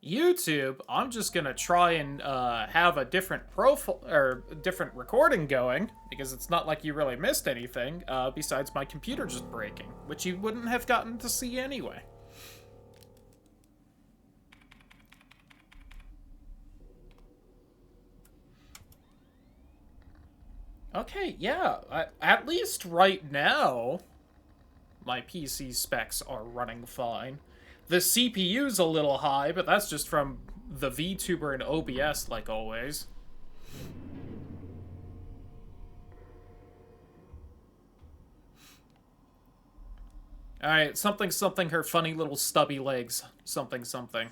YouTube, I'm just gonna try and have a different profile or different recording going because it's not like you really missed anything besides my computer just breaking, which you wouldn't have gotten to see anyway. Okay, yeah, at least right now, my PC specs are running fine. The CPU's a little high, but that's just from the VTuber and OBS, like always. Alright, something something her funny little stubby legs. Something something.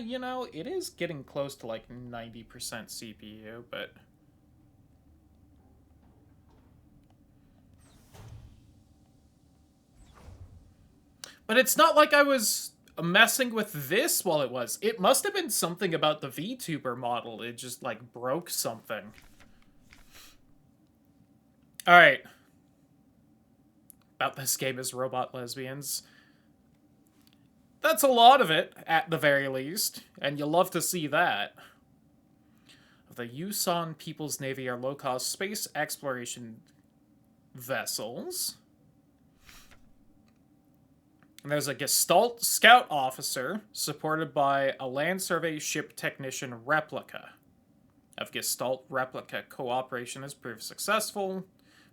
You know, it is getting close to like 90% CPU, but... But it's not like I was messing with this while it was. It must have been something about the VTuber model. It just, like, broke something. Alright. About this game is robot lesbians. That's a lot of it, at the very least. And you'll love to see that. The Yusan People's Navy are low-cost space exploration vessels. And there's a Gestalt Scout Officer, supported by a Land Survey Ship Technician Replica. Of Gestalt Replica, cooperation has proved successful.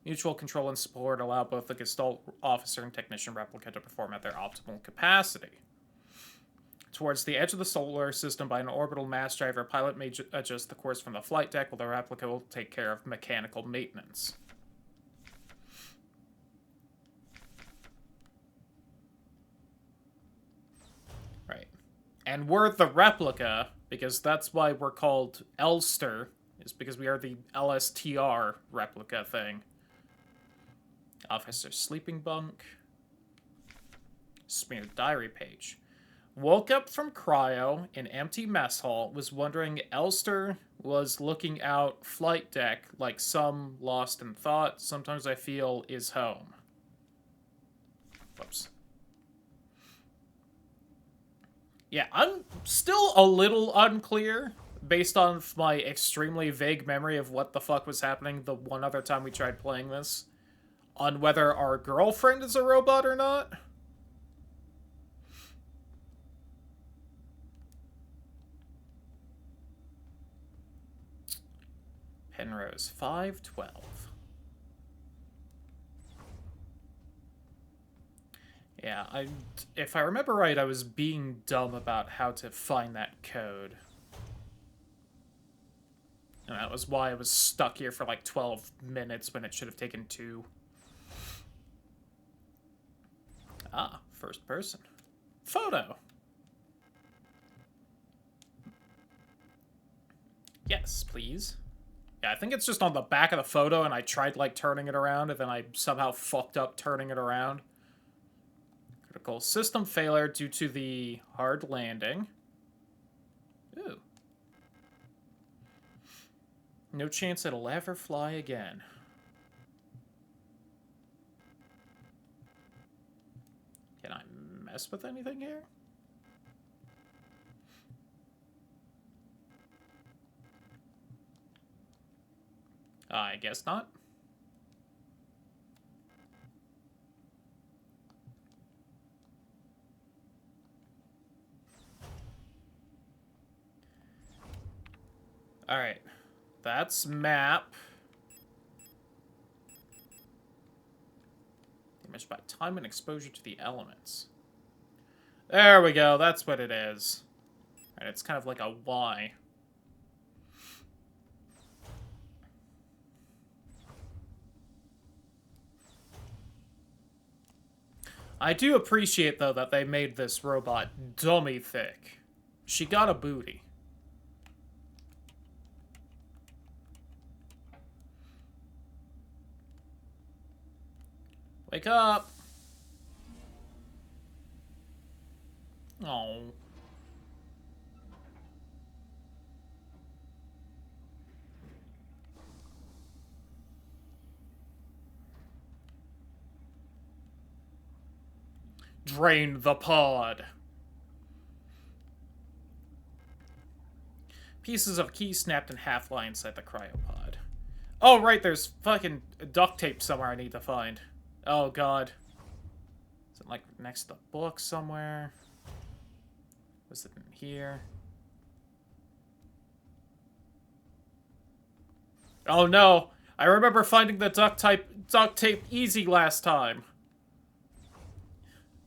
Mutual control and support allow both the Gestalt Officer and Technician Replica to perform at their optimal capacity. Towards the edge of the solar system by an orbital mass driver, pilot may adjust the course from the flight deck, while the replica will take care of mechanical maintenance. Right. And we're the replica, because that's why we're called Elster, is because we are the LSTR replica thing. Officer sleeping bunk. Smeared diary page. Woke up from cryo in empty mess hall, was wondering Elster was looking out flight deck like some lost in thought. Sometimes I feel is home. Whoops. Yeah, I'm still a little unclear based on my extremely vague memory of what the fuck was happening the one other time we tried playing this, on whether our girlfriend is a robot or not. Penrose 512. Yeah, if I remember right, I was being dumb about how to find that code. And that was why I was stuck here for like 12 minutes when it should have taken 2. Ah, first person. Photo. Yes, please. Yeah, I think it's just on the back of the photo, and I tried, like, turning it around, and then I somehow fucked up turning it around. Critical system failure due to the hard landing. Ooh. No chance it'll ever fly again. Can I mess with anything here? I guess not. Alright. That's map. Damaged by time and exposure to the elements. There we go, that's what it is. And it's kind of like a Y. I do appreciate, though, that they made this robot dummy thick. She got a booty. Wake up! Oh. Drain the pod. Pieces of key snapped in half lie inside the cryopod. Oh, right, there's fucking duct tape somewhere I need to find. Oh, God. Is it, like, next to the book somewhere? Was it in here? Oh, no. I remember finding the duct tape easy last time.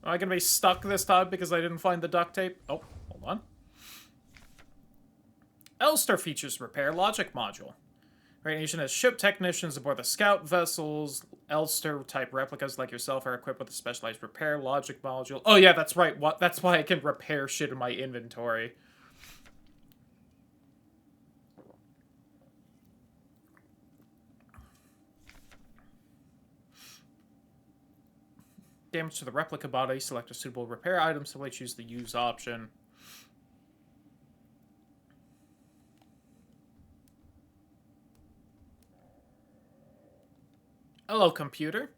Am I gonna be stuck this time because I didn't find the duct tape? Oh, hold on. Elster features repair logic module. Radiation has ship technicians aboard the scout vessels. Elster-type replicas like yourself are equipped with a specialized repair logic module. Oh yeah, that's right. That's why I can repair shit in my inventory. Damage to the replica body. Select a suitable repair item. Simply choose the use option. Hello, computer.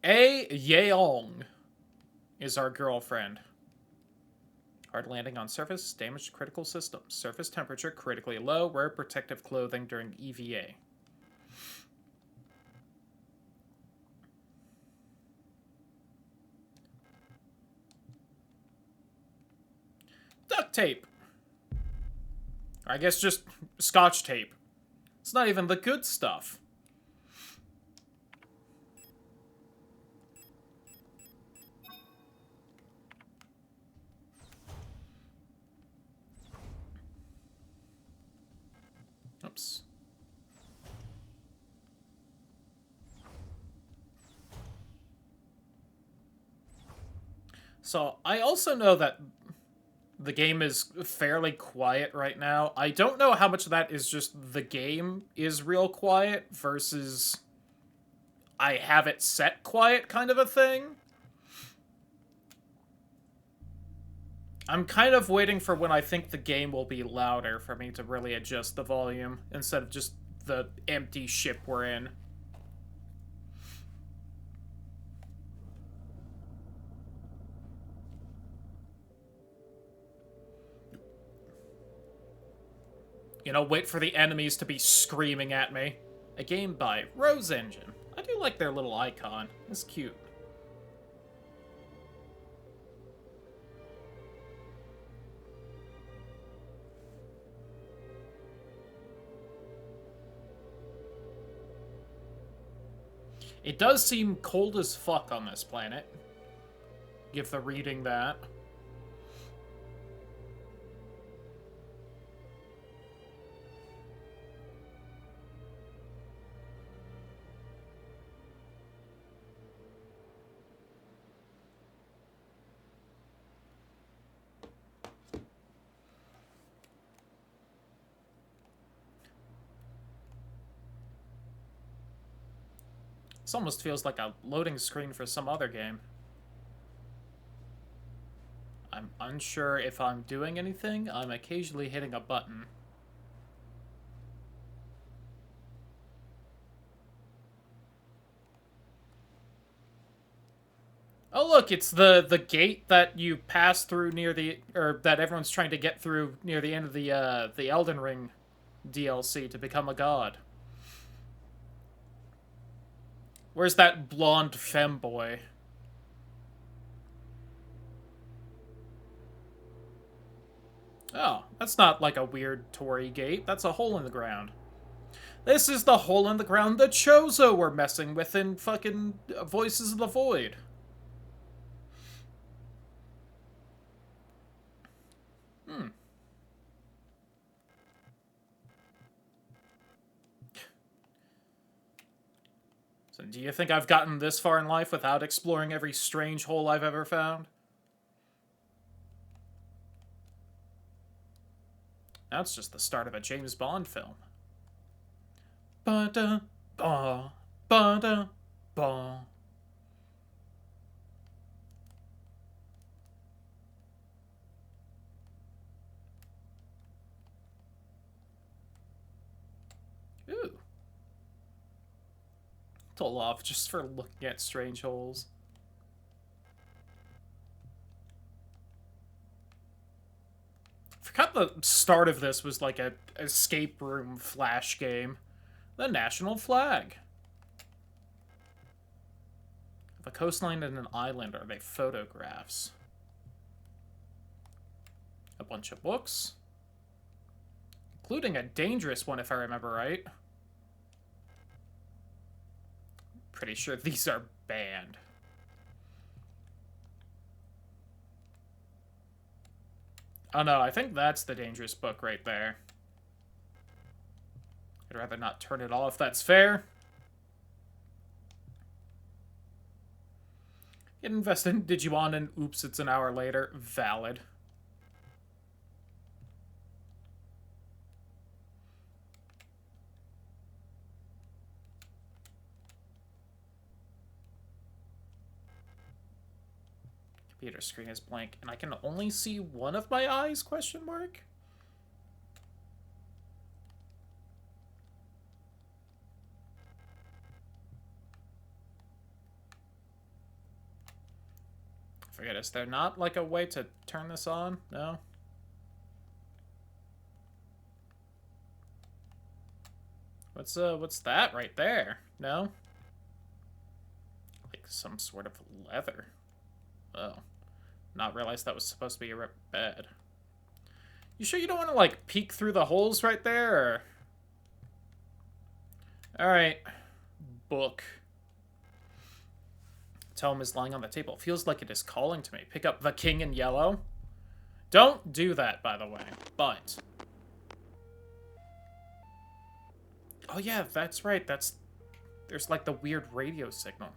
A Yeong is our girlfriend. Hard landing on surface, damaged critical systems. Surface temperature critically low, wear protective clothing during EVA. Duct tape. Or I guess just scotch tape. It's not even the good stuff. Oops. So, I also know that the game is fairly quiet right now. I don't know how much of that is just the game is real quiet versus I have it set quiet kind of a thing. I'm kind of waiting for when I think the game will be louder for me to really adjust the volume instead of just the empty ship we're in. You know, wait for the enemies to be screaming at me. A game by Rose Engine. I do like their little icon. It's cute. It does seem cold as fuck on this planet. Give the reading that. This almost feels like a loading screen for some other game. I'm unsure if I'm doing anything. I'm occasionally hitting a button. Oh look, it's the gate that you pass through near the, or that everyone's trying to get through near the end of the Elden Ring DLC to become a god. Where's that blonde femboy? Oh, that's not like a weird Tory gate. That's a hole in the ground. This is the hole in the ground the Chozo were messing with in fucking Voices of the Void. So do you think I've gotten this far in life without exploring every strange hole I've ever found? That's just the start of a James Bond film. Ba-da, ba, ba-da, ba. Ooh. Told off just for looking at strange holes. forgot the start of this was like a escape room flash game. The national flag. The coastline and an island, are they photographs? A bunch of books. Including a dangerous one, if I remember right. Pretty sure these are banned. Oh no, I think that's the dangerous book right there. I'd rather not turn it off, that's fair. Get invested in Digimon and oops, it's an hour later. Valid. Computer screen is blank, and I can only see one of my eyes, question mark? Forget, is there not, like, a way to turn this on? No? What's that right there? No? Like, some sort of leather. Oh. Not realize that was supposed to be a bed. You sure you don't want to, like, peek through the holes right there, or... Alright. Book. Tome is lying on the table. It feels like it is calling to me. Pick up The King in Yellow. Don't do that, by the way. But... Oh yeah, that's right. There's like the weird radio signal.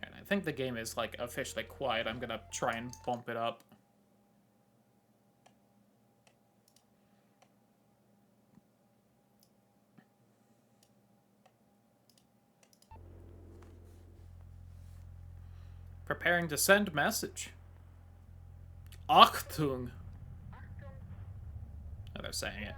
And I think the game is like officially quiet. I'm gonna try and bump it up. Preparing to send message. Achtung. Oh, they're saying it.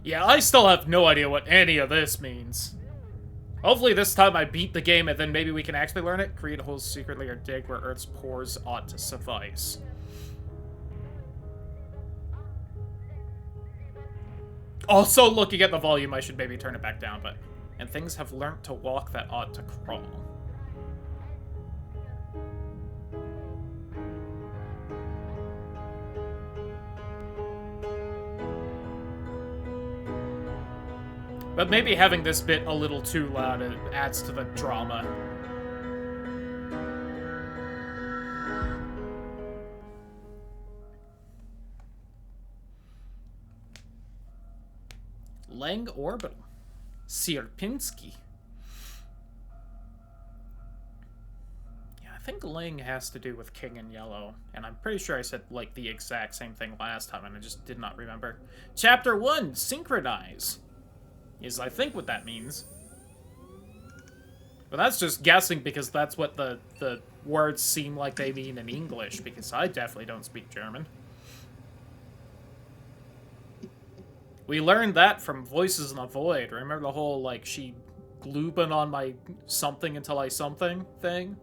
Yeah, I still have no idea what any of this means. Hopefully this time I beat the game and then maybe we can actually learn it. Create holes secretly or dig where Earth's pores ought to suffice. Also, looking at the volume, I should maybe turn it back down, but... And things have learnt to walk that ought to crawl. But maybe having this bit a little too loud, it adds to the drama. Lang Orbital. Sierpinski. Yeah, I think Lang has to do with King in Yellow. And I'm pretty sure I said, like, the exact same thing last time, and I just did not remember. Chapter 1, Synchronize. Is, I think, what that means. But that's just guessing because that's what the words seem like they mean in English, because I definitely don't speak German. We learned that from Voices in the Void. Remember the whole, like, she glooping on my something until I something thing?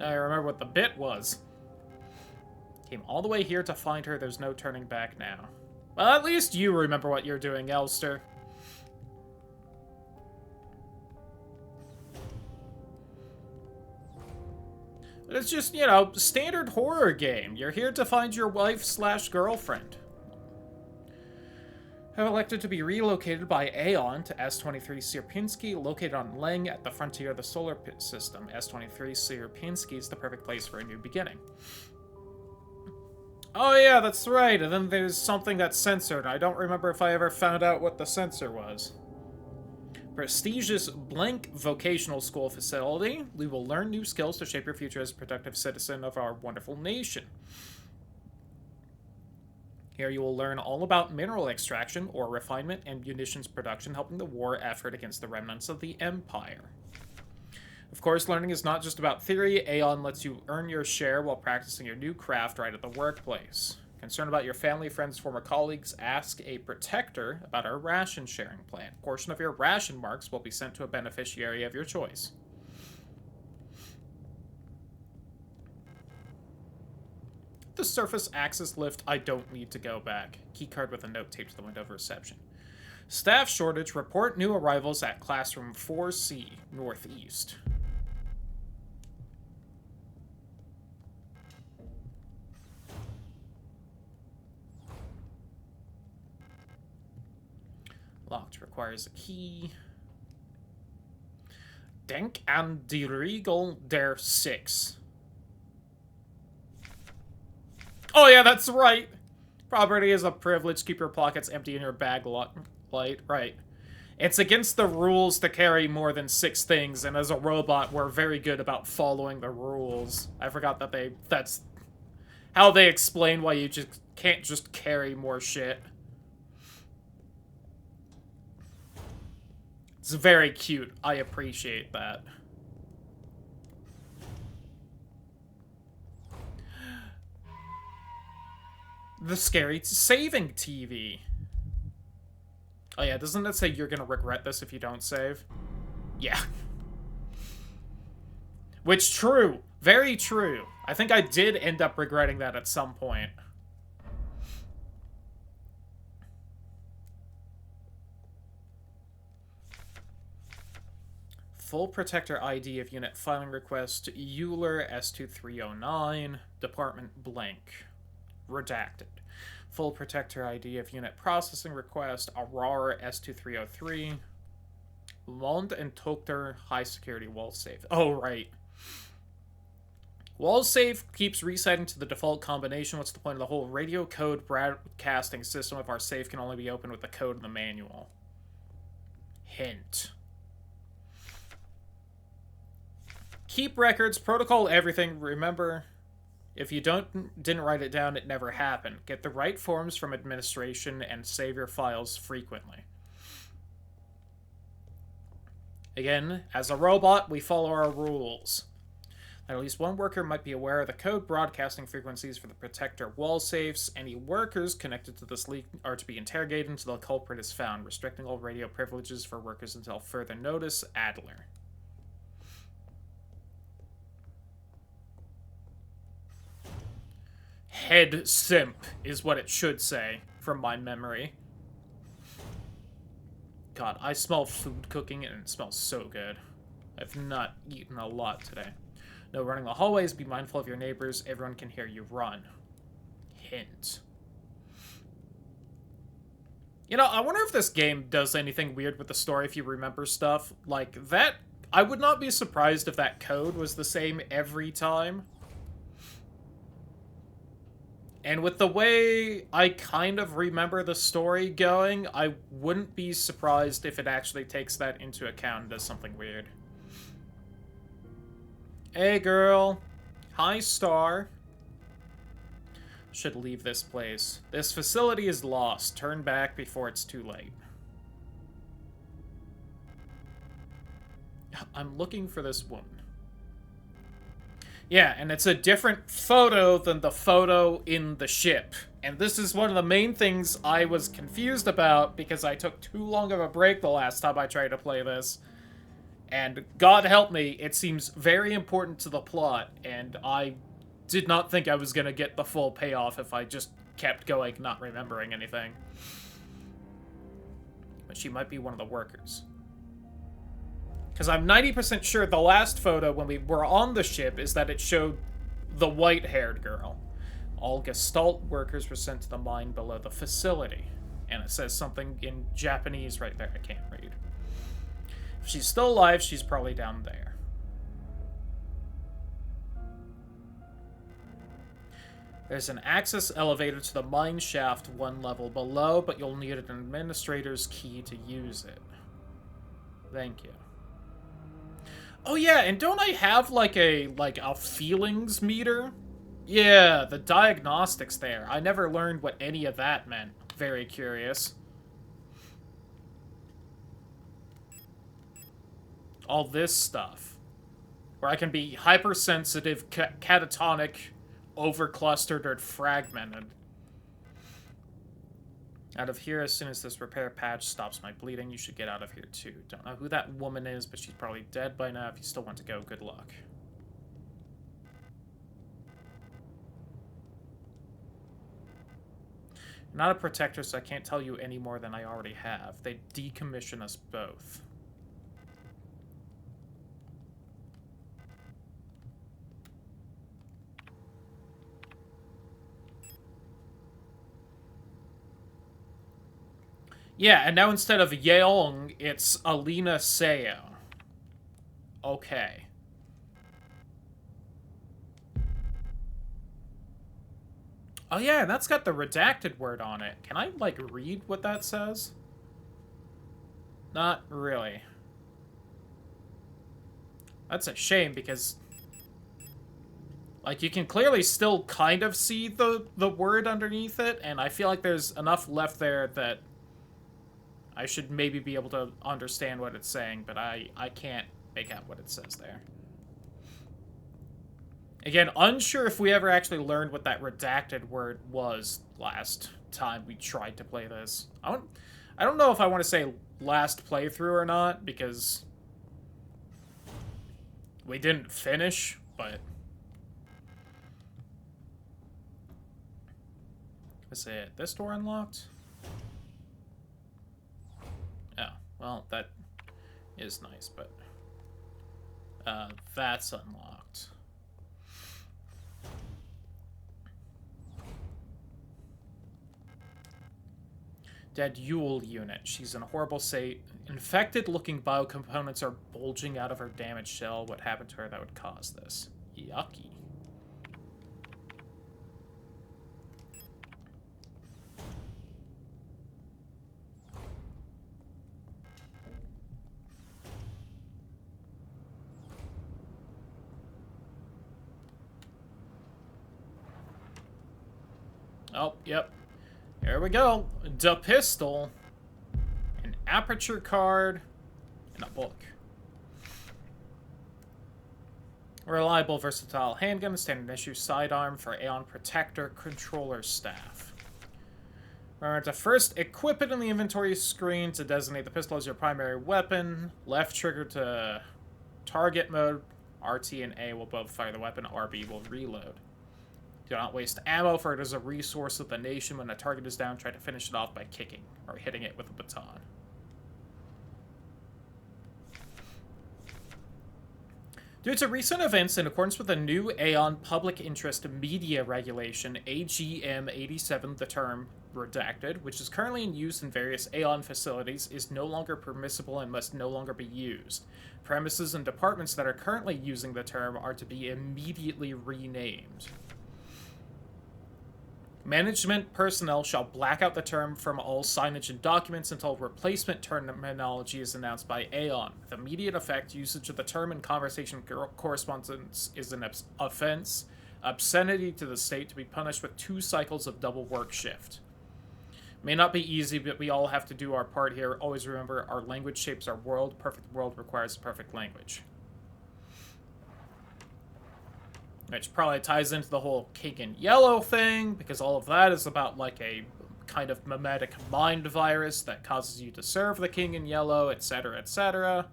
I remember what the bit was. Came all the way here to find her, there's no turning back now. Well, at least you remember what you're doing, Elster. It's just, you know, standard horror game. You're here to find your wife/girlfriend. Have elected to be relocated by Aeon to S-23 Sierpinski, located on Leng at the frontier of the solar system. S-23 Sierpinski is the perfect place for a new beginning. Oh yeah, that's right, and then there's something that's censored. I don't remember if I ever found out what the censor was. Prestigious blank vocational school facility. We will learn new skills to shape your future as a productive citizen of our wonderful nation. Here you will learn all about mineral extraction, ore refinement, and munitions production, helping the war effort against the remnants of the Empire. Of course, learning is not just about theory. Aeon lets you earn your share while practicing your new craft right at the workplace. Concerned about your family, friends, former colleagues, ask a protector about our ration sharing plan. A portion of your ration marks will be sent to a beneficiary of your choice. The surface access lift, I don't need to go back. Keycard with a note taped to the window of reception. Staff shortage, report new arrivals at classroom 4C, northeast. Locked, requires a key. Denk an die Regel der 6. Oh yeah, that's right! Property is a privilege. Keep your pockets empty and your bag light. Right. It's against the rules to carry more than 6 things, and as a robot, we're very good about following the rules. I forgot that that's how they explain why you just can't just carry more shit. It's very cute. I appreciate that. The scary saving TV. Oh yeah, doesn't it say you're gonna regret this if you don't save? Yeah. Which, true. Very true. I think I did end up regretting that at some point. Full Protector ID of Unit Filing Request, Euler S2309, Department Blank. Redacted. Full Protector ID of Unit Processing Request, Aurora S2303. Lond and Tochter High Security Wall Safe. Oh, right. Wall Safe keeps resetting to the default combination. What's the point of the whole radio code broadcasting system if our safe can only be opened with the code in the manual? Hint. Keep records, protocol everything. Remember, if you didn't write it down, it never happened. Get the right forms from administration and save your files frequently. Again, as a robot, we follow our rules. At least one worker might be aware of the code broadcasting frequencies for the Protector wall safes. Any workers connected to this leak are to be interrogated until the culprit is found, restricting all radio privileges for workers until further notice. Adler. Head simp is what it should say, from my memory. God, I smell food cooking and it smells so good. I've not eaten a lot today. No running the hallways, be mindful of your neighbors, everyone can hear you run. Hint. You know, I wonder if this game does anything weird with the story if you remember stuff. Like, that... I would not be surprised if that code was the same every time. And with the way I kind of remember the story going, I wouldn't be surprised if it actually takes that into account and does something weird. Hey, girl. Hi, Star. Should leave this place. This facility is lost. Turn back before it's too late. I'm looking for this woman. Yeah, and it's a different photo than the photo in the ship. And this is one of the main things I was confused about because I took too long of a break the last time I tried to play this. And God help me, it seems very important to the plot, and I did not think I was going to get the full payoff if I just kept going, not remembering anything. But she might be one of the workers. Because I'm 90% sure the last photo when we were on the ship is that it showed the white-haired girl. All Gestalt workers were sent to the mine below the facility. And it says something in Japanese right there I can't read. If she's still alive, she's probably down there. There's an access elevator to the mine shaft one level below, but you'll need an administrator's key to use it. Thank you. Oh yeah, and don't I have like a feelings meter? Yeah, the diagnostics there. I never learned what any of that meant. Very curious. All this stuff. Where I can be hypersensitive, catatonic, overclustered, or fragmented. Out of here as soon as this repair patch stops my bleeding. You should get out of here too. Don't know who that woman is, but she's probably dead by now. If you still want to go, good luck. I'm not a protector, so I can't tell you any more than I already have. They decommission us both. Yeah, and now instead of Yeong, it's Alina Seo. Okay. Oh yeah, that's got the redacted word on it. Can I, like, read what that says? Not really. That's a shame, because... like, you can clearly still kind of see the word underneath it, and I feel like there's enough left there that I should maybe be able to understand what it's saying, but I can't make out what it says there. Again, unsure if we ever actually learned what that redacted word was last time we tried to play this. I don't know if I want to say last playthrough or not, because we didn't finish, but... is it this door unlocked? Oh, well, that is nice, but... that's unlocked. Dead Yule unit. She's in a horrible state. Infected-looking biocomponents are bulging out of her damaged shell. What happened to her that would cause this? Yucky. Oh, yep. Here we go. The pistol, an aperture card, and a book. Reliable, versatile handgun, standard issue sidearm for Aeon Protector Controller Staff. Remember to first equip it in the inventory screen to designate the pistol as your primary weapon. Left trigger to target mode. RT and A will both fire the weapon. RB will reload. Do not waste ammo, for it is a resource of the nation. When a target is down, try to finish it off by kicking or hitting it with a baton. Due to recent events, in accordance with the new Aeon Public Interest Media Regulation, AGM 87, the term redacted, which is currently in use in various Aeon facilities, is no longer permissible and must no longer be used. Premises and departments that are currently using the term are to be immediately renamed. Management personnel shall black out the term from all signage and documents until replacement terminology is announced by Aeon. With immediate effect, usage of the term in conversation correspondence is an offense. Obscenity to the state to be punished with 2 cycles of double work shift. May not be easy, but we all have to do our part here. Always remember, our language shapes our world. Perfect world requires a perfect language. Which probably ties into the whole king in yellow thing, because all of that is about, like, a kind of mimetic mind virus that causes you to serve the king in yellow, etc., etc.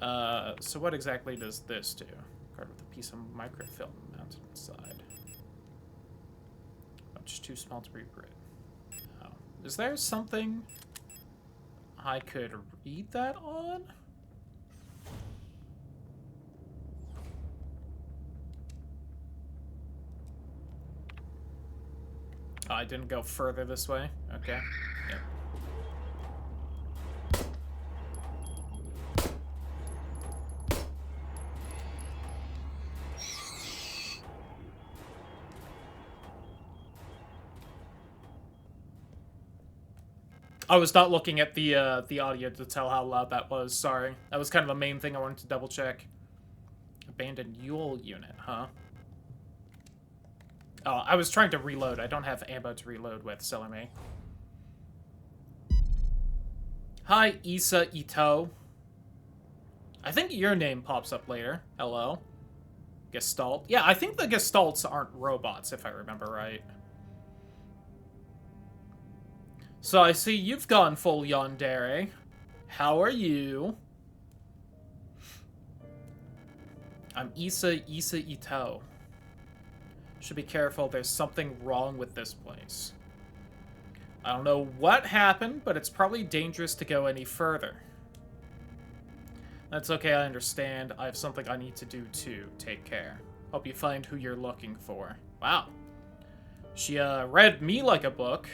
So what exactly does this do? Card with a piece of microfilm mounted inside. Oh, just too small to read. Oh. Is there something I could read that on? Oh, I didn't go further this way. Okay. Yep. I was not looking at the audio to tell how loud that was. Sorry. That was kind of the main thing I wanted to double check. Abandoned Yule unit, huh? Oh, I was trying to reload. I don't have ammo to reload with, silly me. Hi, Issa Ito. I think your name pops up later. Hello. Gestalt. Yeah, I think the Gestalts aren't robots, if I remember right. So I see you've gone full yandere. How are you? I'm Issa Ito. Should be careful, there's something wrong with this place. I don't know what happened, but it's probably dangerous to go any further. That's okay, I understand. I have something I need to do too. Take care. Hope you find who you're looking for. Wow. She, read me like a book.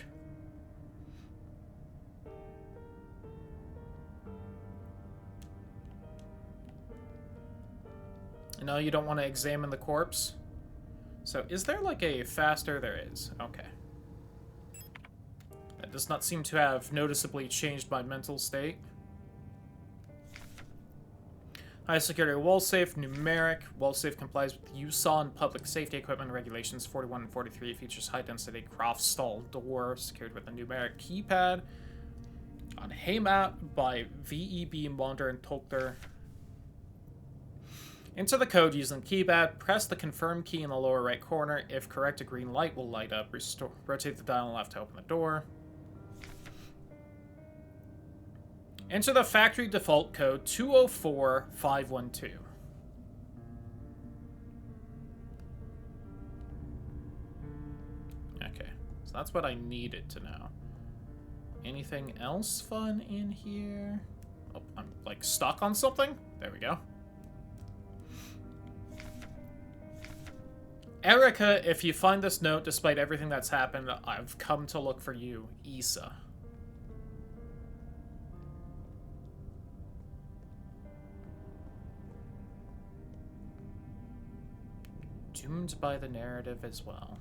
No, you don't want to examine the corpse? So, is there, like, a faster? There is. Okay. That does not seem to have noticeably changed my mental state. High security wall safe, numeric. Wall safe complies with USON public safety equipment regulations 41 and 43. Features high density croft stall door secured with a numeric keypad. On Haymap by VEB Monder and Tolter. Enter the code using the keypad. Press the confirm key in the lower right corner. If correct, a green light will light up. Rotate the dial left to open the door. Enter the factory default code 204512. Okay, so that's what I needed to know. Anything else fun in here? Oh, I'm like stuck on something? There we go. Erica, if you find this note, despite everything that's happened, I've come to look for you, Issa. Doomed by the narrative as well.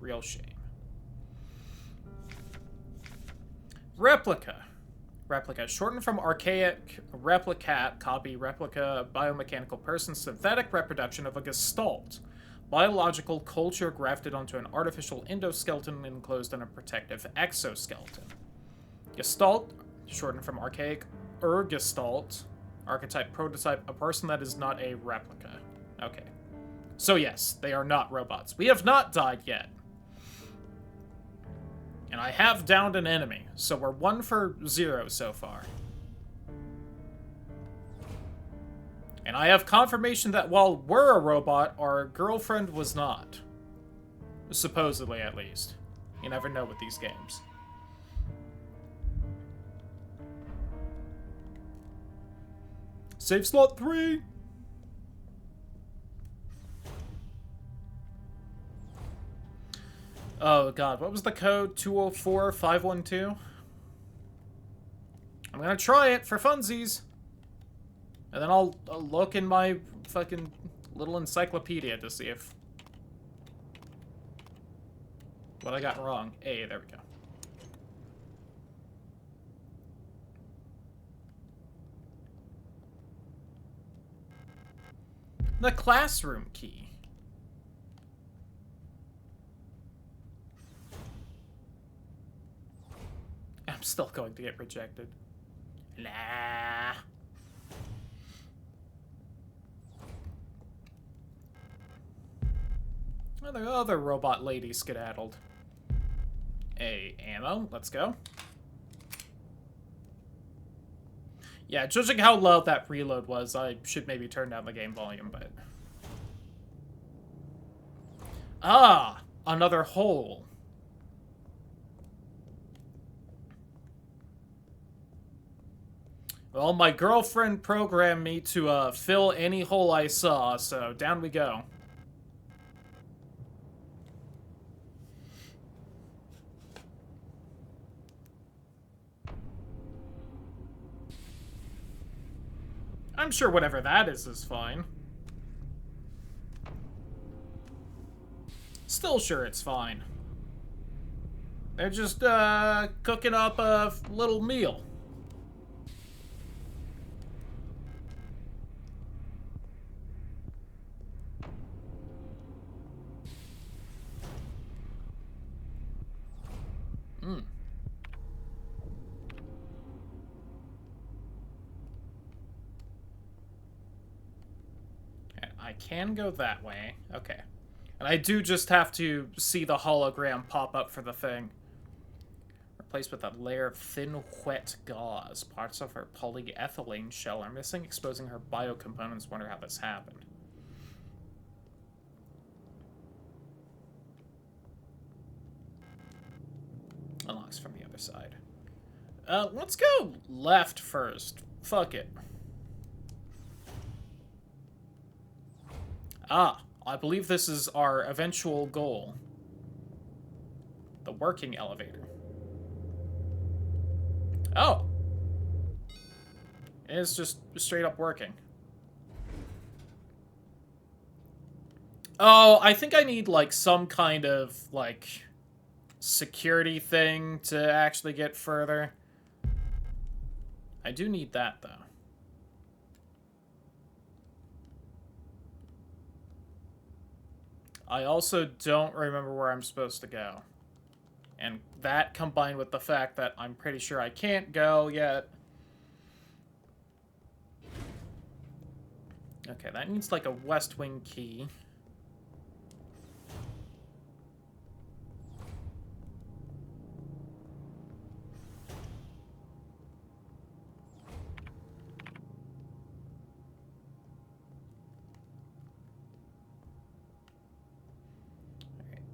Real shame. Replica. Replica, shortened from archaic replicat, copy, replica, biomechanical person, synthetic reproduction of a gestalt. Biological culture grafted onto an artificial endoskeleton enclosed in a protective exoskeleton. Gestalt, shortened from archaic gestalt, archetype, prototype, a person that is not a replica. Okay. So yes, they are not robots. We have not died yet. And I have downed an enemy, so we're 1 for 0 so far. And I have confirmation that while we're a robot, our girlfriend was not. Supposedly, at least. You never know with these games. Save slot 3! Oh god, what was the code? 204512? I'm gonna try it for funsies. And then I'll look in my fucking little encyclopedia to see if... what I got wrong. Hey, there we go. The classroom key. I'm still going to get rejected. Nah. Other robot lady skedaddled. Hey, ammo. Let's go. Yeah, judging how loud that reload was, I should maybe turn down the game volume, but... ah! Another hole. Well, my girlfriend programmed me to fill any hole I saw, so down we go. I'm sure whatever that is fine. Still sure it's fine. They're just, cooking up a little meal. I can go that way. Okay. And I do just have to see the hologram pop up for the thing. Replaced with a layer of thin, wet gauze. Parts of her polyethylene shell are missing, exposing her biocomponents. Wonder how this happened. Unlocks from the other side. Let's go left first. Fuck it. Ah, I believe this is our eventual goal. The working elevator. Oh. It's just straight up working. Oh, I think I need, like, some kind of, like, security thing to actually get further. I do need that, though. I also don't remember where I'm supposed to go. And that combined with the fact that I'm pretty sure I can't go yet. Okay, that needs like a West Wing key.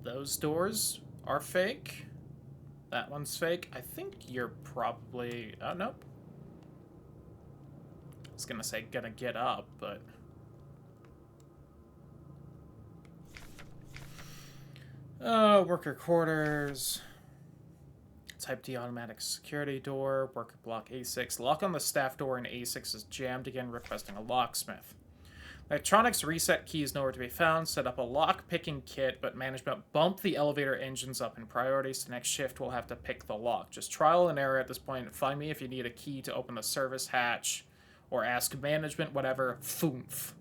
Those doors are fake. That one's fake. I think you're probably... Oh, nope. I was gonna say gonna get up, but... Oh, worker quarters. Type D automatic security door. Worker block A6. Lock on the staff door in A6 is jammed again, requesting a locksmith. Electronics reset key is nowhere to be found. Set up a lock-picking kit, but management bumped the elevator engines up in priorities. The next shift we'll have to pick the lock. Just trial and error at this point. Find me if you need a key to open the service hatch. Or ask management, whatever. Foomf.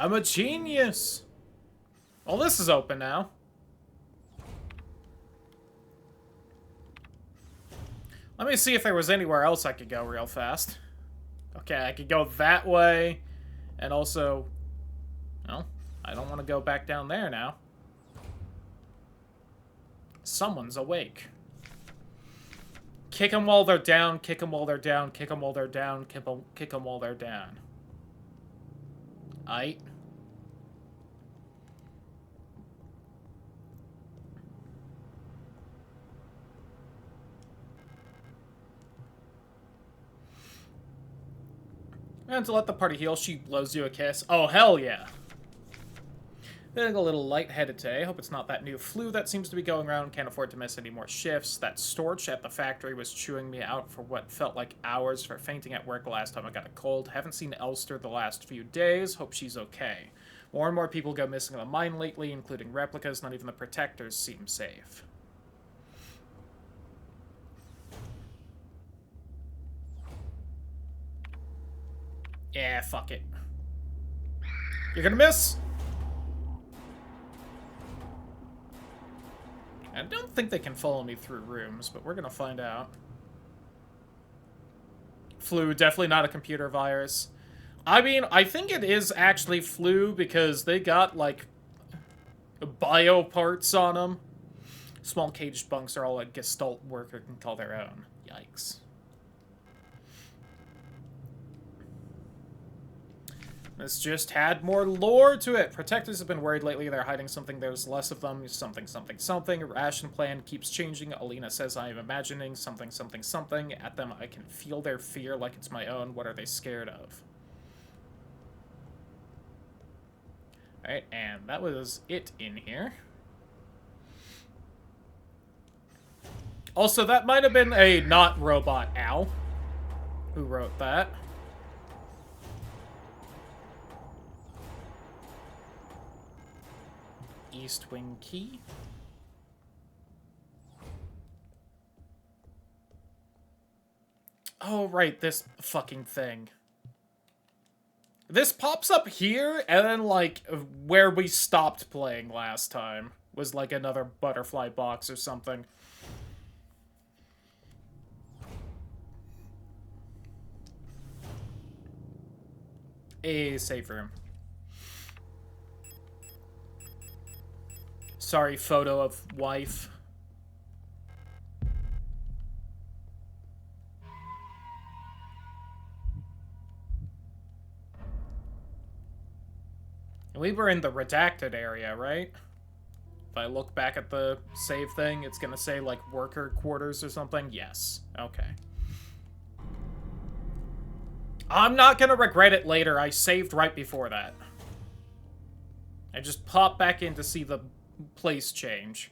I'm a genius! Well, this is open now. Let me see if there was anywhere else I could go real fast. Okay, I could go that way. And also... Well, I don't want to go back down there now. Someone's awake. Kick them while they're down, kick them while they're down, kick them while they're down, kick them while they're down. Aight. And to let the party heal, she blows you a kiss. Oh, hell yeah. Feeling a little lightheaded today. Hope it's not that new flu that seems to be going around. Can't afford to miss any more shifts. That storch at the factory was chewing me out for what felt like hours for fainting at work last time I got a cold. Haven't seen Elster the last few days. Hope she's okay. More and more people go missing in the mine lately, including replicas. Not even the protectors seem safe. Yeah, fuck it. You're gonna miss? I don't think they can follow me through rooms, but we're gonna find out. Flu, definitely not a computer virus. I mean, I think it is actually flu because they got, like, bio parts on them. Small caged bunks are all a Gestalt worker can call their own. Yikes. This just had more lore to it. Protectors have been worried lately. They're hiding something. There's less of them. Something, something, something. Ration plan keeps changing. Alina says I am imagining something, something, something. At them, I can feel their fear like it's my own. What are they scared of? Alright, and that was it in here. Also, that might have been a not robot Al who wrote that. East Wing key. Oh, right, this fucking thing. This pops up here, and then, like, where we stopped playing last time was, like, another butterfly box or something. A safe room. Sorry, photo of wife. We were in the redacted area, right? If I look back at the save thing, it's gonna say, like, worker quarters or something? Yes. Okay. I'm not gonna regret it later. I saved right before that. I just popped back in to see the place change.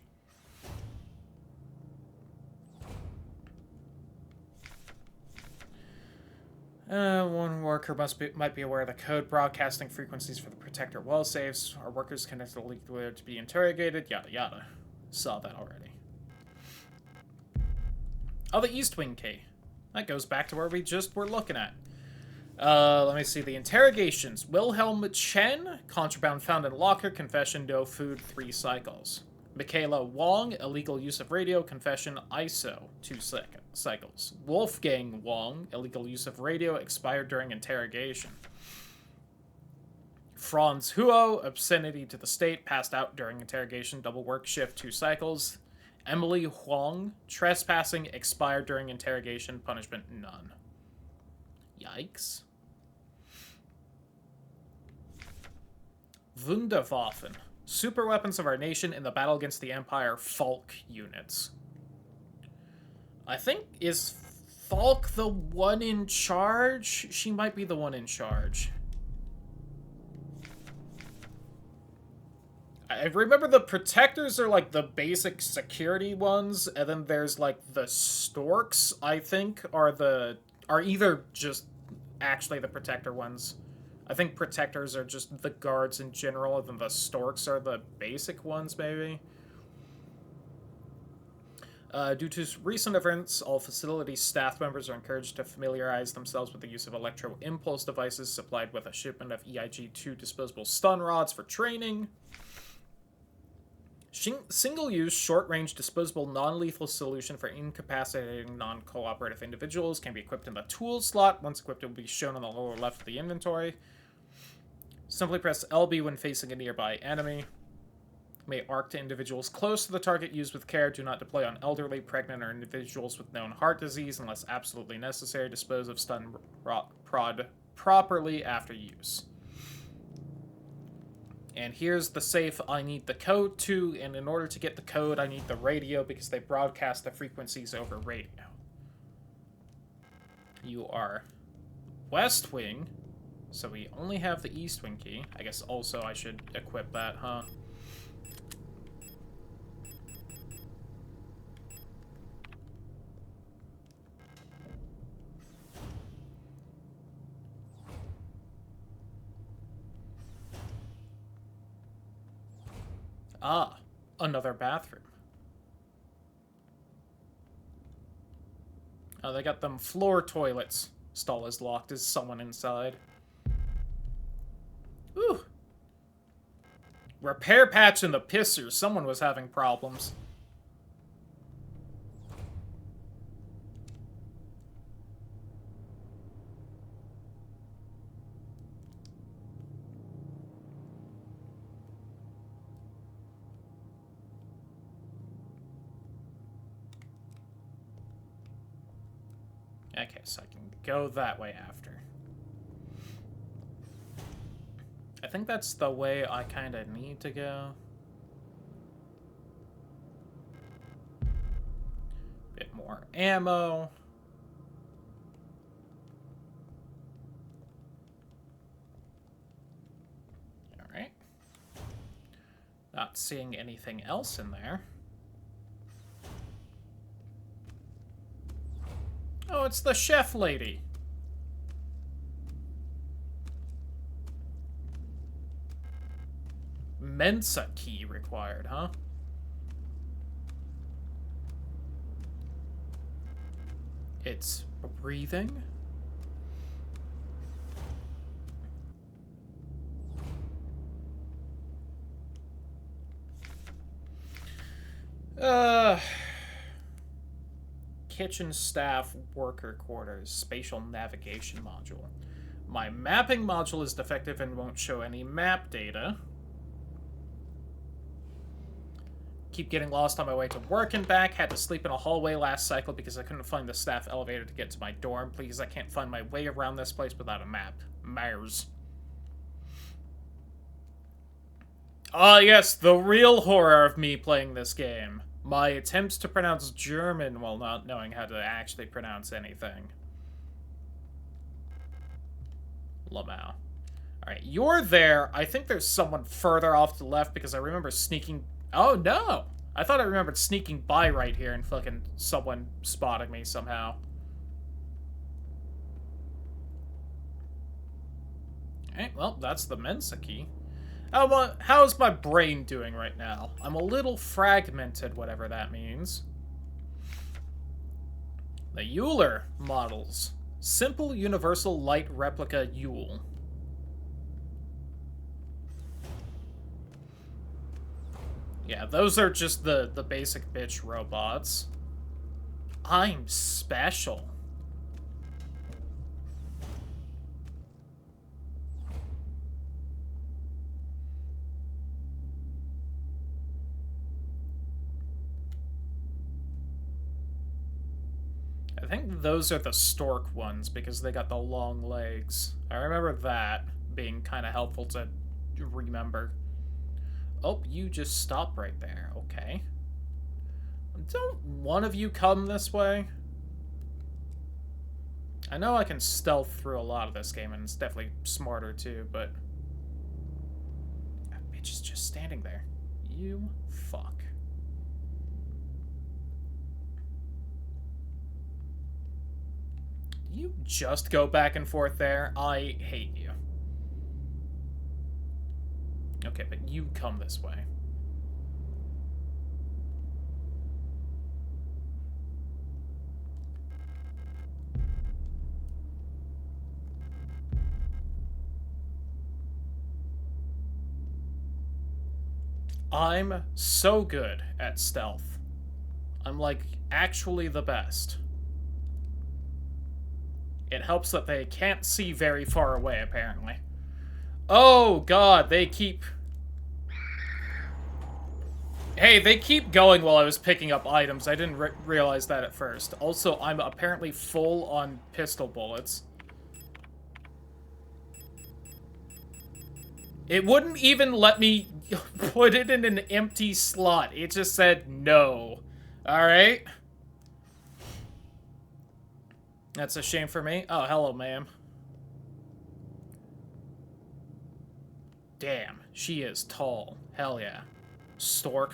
One worker might be aware of the code broadcasting frequencies for the protector well saves. Our workers connected to the leaked wire to be interrogated. Yada yada. Saw that already. Oh, the East Wing key. That goes back to where we just were looking at. Let me see the interrogations. Wilhelm Chen, contraband found in locker, confession, no food, 3 cycles. Michaela Wong, illegal use of radio, confession, ISO, 2 cycles. Wolfgang Wong, illegal use of radio, expired during interrogation. Franz Huo, obscenity to the state, passed out during interrogation, double work shift, 2 cycles. Emily Huang, trespassing, expired during interrogation, punishment, none. Yikes. Wunderwaffen. Super weapons of our nation in the battle against the Empire. Falk units. I think, is Falk the one in charge? She might be the one in charge. I remember the protectors are like the basic security ones, and then there's like the storks, I think, are either just actually the protector ones. I think protectors are just the guards in general, and then the storks are the basic ones, maybe. Due to recent events, all facility staff members are encouraged to familiarize themselves with the use of electro-impulse devices supplied with a shipment of EIG-2 disposable stun rods for training. Single-use, short-range, disposable, non-lethal solution for incapacitating non-cooperative individuals can be equipped in the tools slot. Once equipped, it will be shown on the lower left of the inventory. Simply press LB when facing a nearby enemy. May arc to individuals close to the target. Used with care. Do not deploy on elderly, pregnant, or individuals with known heart disease unless absolutely necessary. Dispose of stun prod properly after use. And here's the safe I need the code to, and in order to get the code, I need the radio because they broadcast the frequencies over radio. You are West Wing, so we only have the East Wing key. I guess also I should equip that, huh? Ah, another bathroom. Oh, they got them floor toilets. Stall is locked. Is someone inside? Ooh. Repair patch in the pisser. Someone was having problems. Okay, so I can go that way after. I think that's the way I kind of need to go. Bit more ammo. Alright. Not seeing anything else in there. Oh, it's the chef lady. Mensa key required, huh? It's breathing? Kitchen staff worker quarters, spatial navigation module. My mapping module is defective and won't show any map data. Keep getting lost on my way to work and back. Had to sleep in a hallway last cycle because I couldn't find the staff elevator to get to my dorm. Please, I can't find my way around this place without a map. Myers. Ah, yes, the real horror of me playing this game. My attempts to pronounce German while not knowing how to actually pronounce anything. Lamau. Alright, you're there. I think there's someone further off to the left because I remember sneaking... Oh, no! I thought I remembered sneaking by right here and fucking someone spotting me somehow. Alright, well, that's the Mensa key. How's my brain doing right now? I'm a little fragmented, whatever that means. The Euler models. Simple universal light replica Yule. Yeah, those are just the basic bitch robots. I'm special. I think those are the stork ones because they got the long legs. I remember that being kind of helpful to remember. Oh, you just stop right there. Okay. Don't one of you come this way? I know I can stealth through a lot of this game, and it's definitely smarter too, but... That bitch is just standing there. You fuck. You just go back and forth there? I hate you. Okay, but you come this way. I'm so good at stealth. I'm, like, actually the best. It helps that they can't see very far away, apparently. Oh, God, they keep... Hey, they keep going while I was picking up items. I didn't realize that at first. Also, I'm apparently full on pistol bullets. It wouldn't even let me put it in an empty slot. It just said no. Alright? That's a shame for me. Oh, hello, ma'am. Damn, she is tall. Hell yeah. Stork.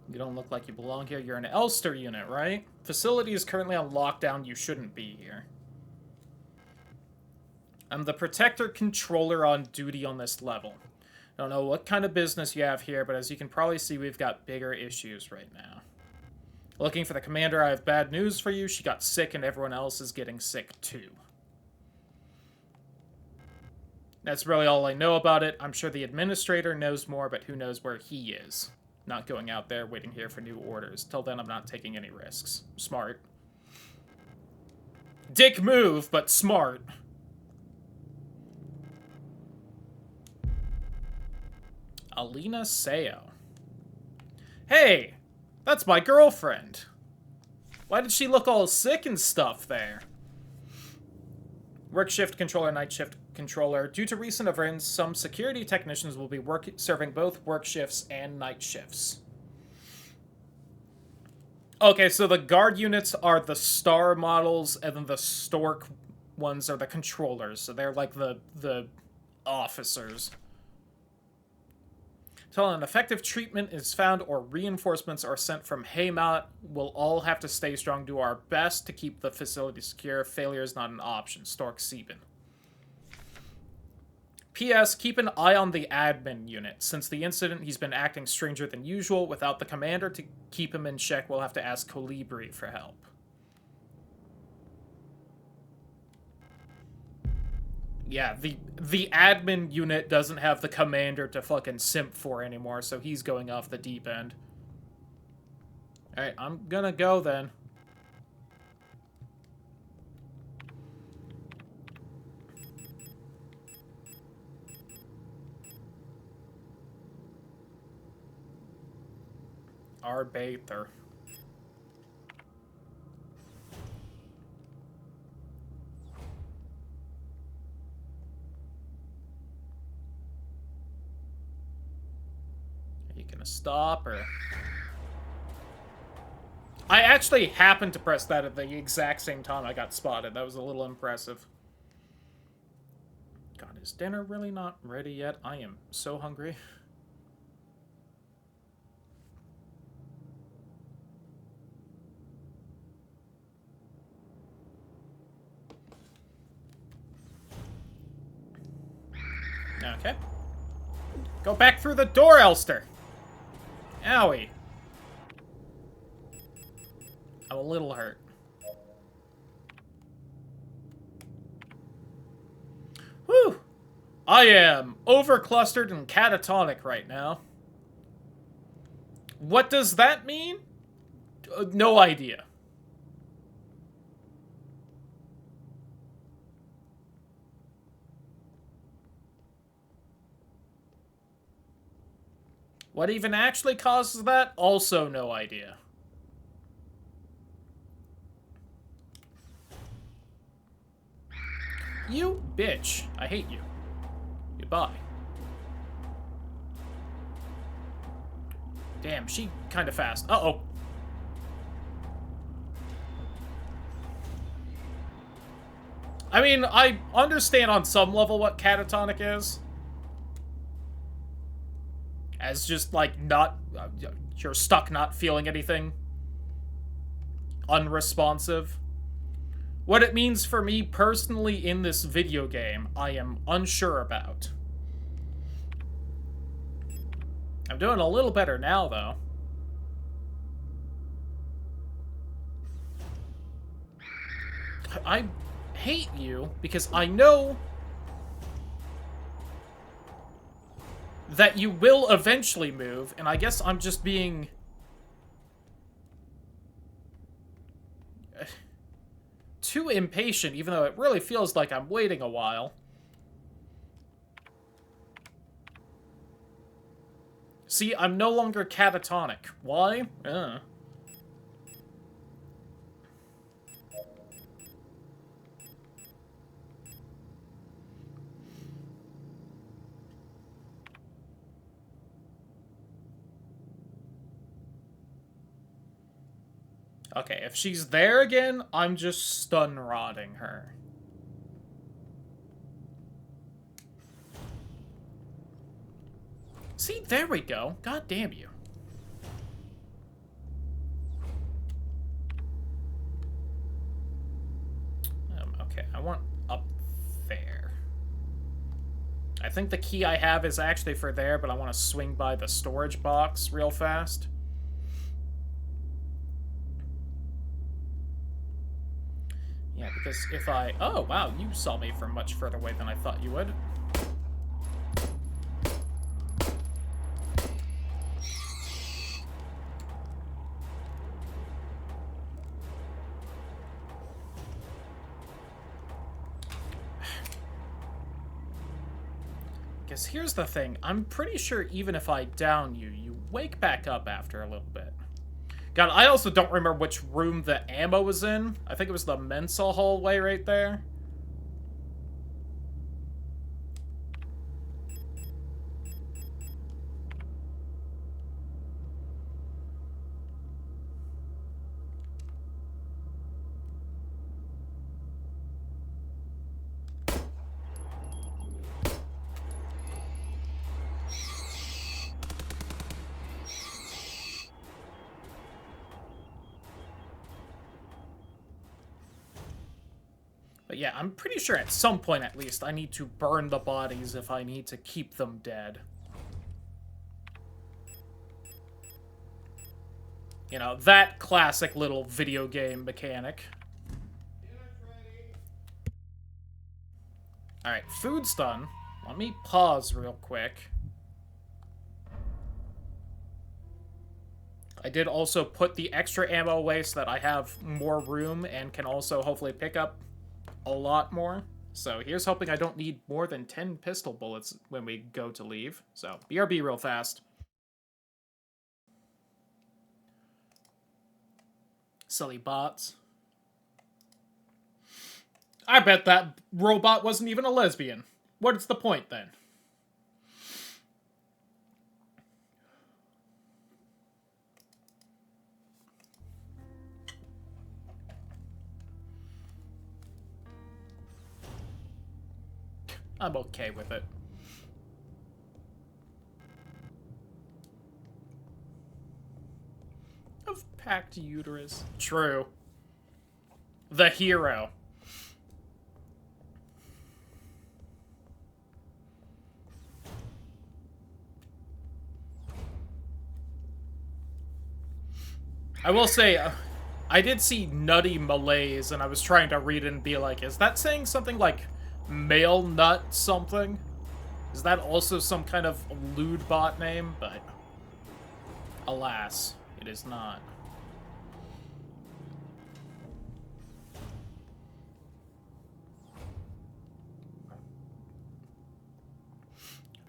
You don't look like you belong here. You're an Elster unit, right? Facility is currently on lockdown. You shouldn't be here. I'm the Protector Controller on duty on this level. I don't know what kind of business you have here, but as you can probably see, we've got bigger issues right now. Looking for the commander, I have bad news for you. She got sick and everyone else is getting sick too. That's really all I know about it. I'm sure the administrator knows more, but who knows where he is. Not going out there waiting here for new orders. Till then, I'm not taking any risks. Smart. Dick move, but smart. Alina Seo. Hey! That's my girlfriend. Why did she look all sick and stuff there? Work shift controller, night shift controller. Due to recent events, some security technicians will be serving both work shifts and night shifts. Okay, so the guard units are the star models, and then the stork ones are the controllers. So they're like the officers. Until an effective treatment is found or reinforcements are sent from Haymat, we'll all have to stay strong, do our best to keep the facility secure. Failure is not an option. Stork Sieben. P.S. Keep an eye on the admin unit. Since the incident, he's been acting stranger than usual. Without the commander to keep him in check, we'll have to ask Colibri for help. Yeah, the admin unit doesn't have the commander to fucking simp for anymore, so he's going off the deep end. Alright, I'm gonna go then. Arbeiter. Are you gonna stop, or... I actually happened to press that at the exact same time I got spotted. That was a little impressive. God, is dinner really not ready yet? I am so hungry. Okay. Go back through the door, Elster! Owie. I'm a little hurt. Whew! I am overclustered and catatonic right now. What does that mean? No idea. What even actually causes that? Also no idea. You bitch. I hate you. Goodbye. Damn, she kinda fast. Uh-oh. I mean, I understand on some level what catatonic is. As just, like, not... you're stuck not feeling anything. Unresponsive. What it means for me personally in this video game, I am unsure about. I'm doing a little better now, though. I hate you because I know that you will eventually move, and I guess I'm just being... too impatient, even though it really feels like I'm waiting a while. See, I'm no longer catatonic. Why? Okay, if she's there again, I'm just stun-rodding her. See, there we go. God damn you. Okay, I want up there. I think the key I have is actually for there, but I want to swing by the storage box real fast. Yeah, because if I... Oh, wow, you saw me from much further away than I thought you would. Because here's the thing. I'm pretty sure even if I down you, you wake back up after a little bit. God, I also don't remember which room the ammo was in. I think it was the Mensa hallway right there. But yeah, I'm pretty sure at some point at least I need to burn the bodies if I need to keep them dead. You know, that classic little video game mechanic. Alright, food's done. Let me pause real quick. I did also put the extra ammo away so that I have more room and can also hopefully pick up a lot more. So here's hoping I don't need more than 10 pistol bullets when we go to leave. So, BRB real fast. Silly bots. I bet that robot wasn't even a lesbian. What's the point, then? I'm okay with it. Of packed uterus. True. The hero. I will say, I did see Nutty Malaise, and I was trying to read it and be like, is that saying something like male nut something? Is that also some kind of lewd bot name? But alas, it is not.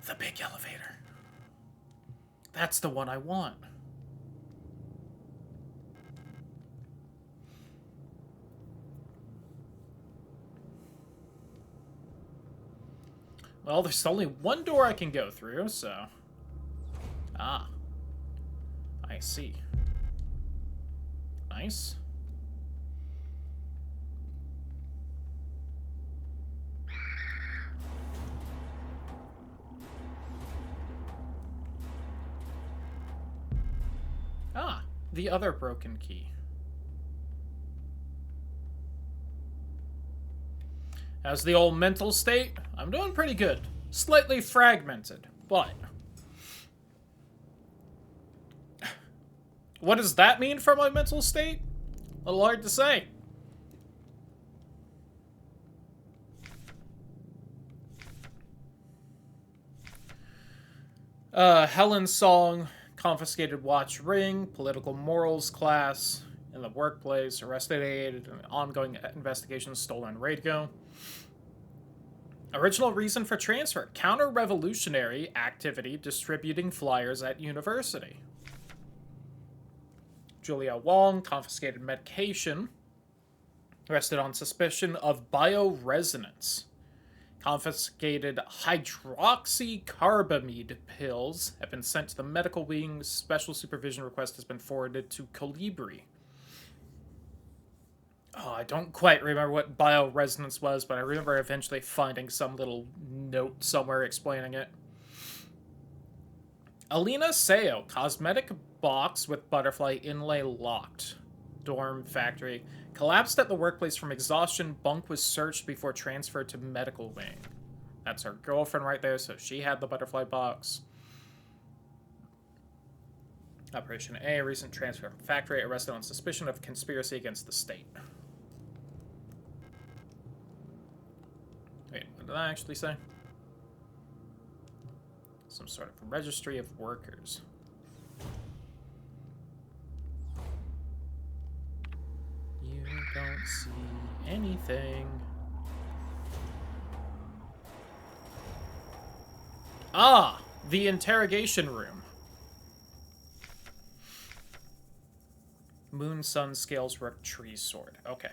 The big elevator. That's the one I want. Well, there's only one door I can go through, so... Ah. I see. Nice. Ah, the other broken key. As the old mental state, I'm doing pretty good. Slightly fragmented, but... What does that mean for my mental state? A little hard to say. Helen's song, confiscated watch ring, political morals class, in the workplace, arrested aid, ongoing investigation, stolen radio. Original reason for transfer, counter-revolutionary activity distributing flyers at university. Julia Wong, confiscated medication, arrested on suspicion of bioresonance. Confiscated hydroxycarbamide pills have been sent to the medical wing. Special supervision request has been forwarded to Colibri. Oh, I don't quite remember what bioresonance was, but I remember eventually finding some little note somewhere explaining it. Alina Seo, cosmetic box with butterfly inlay locked. Dorm factory. Collapsed at the workplace from exhaustion. Bunk was searched before transferred to medical wing. That's her girlfriend right there, so she had the butterfly box. Operation A, recent transfer from factory. Arrested on suspicion of conspiracy against the state. Wait, what did I actually say? Some sort of registry of workers. You don't see anything. Ah! The interrogation room. Moon, sun, scales, rook, tree, sword. Okay.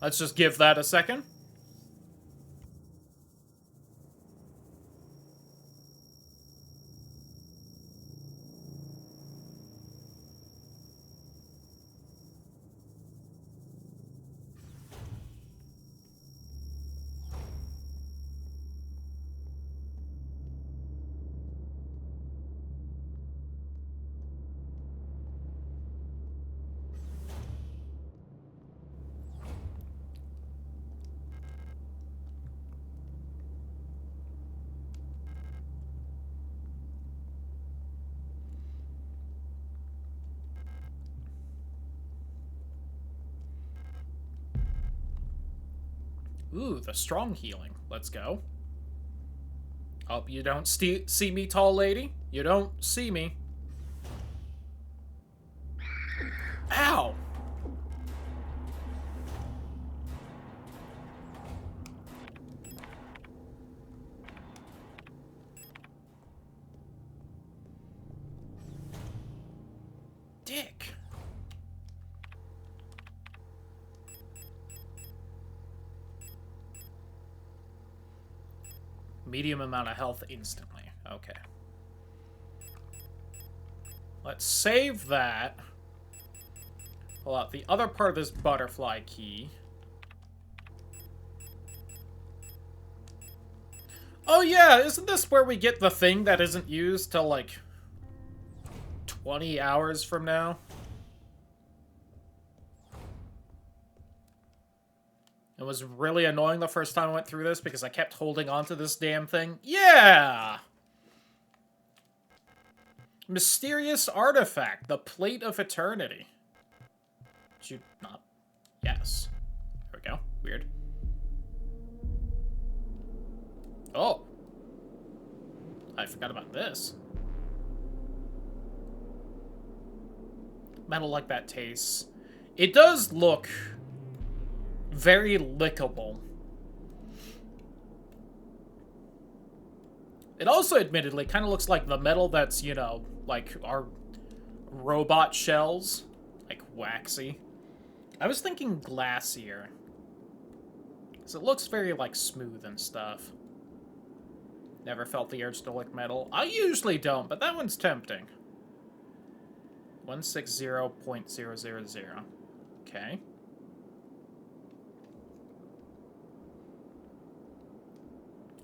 Let's just give that a second. Ooh, the strong healing. Let's go. Hope you don't see me, tall lady. You don't see me. Ow! Dick. Medium amount of health instantly. Okay. Let's save that. Pull out the other part of this butterfly key. Oh yeah, isn't this where we get the thing that isn't used till like 20 hours from now? It was really annoying the first time I went through this because I kept holding on to this damn thing. Yeah! Mysterious artifact, the Plate of Eternity. Did you not? Yes. There we go. Weird. Oh. I forgot about this. Metal like that tastes. It does look very lickable. It also, admittedly, kind of looks like the metal that's, you know, like our robot shells. Like waxy. I was thinking glacier. Because it looks very, like, smooth and stuff. Never felt the urge to lick metal. I usually don't, but that one's tempting. 160.000. Okay.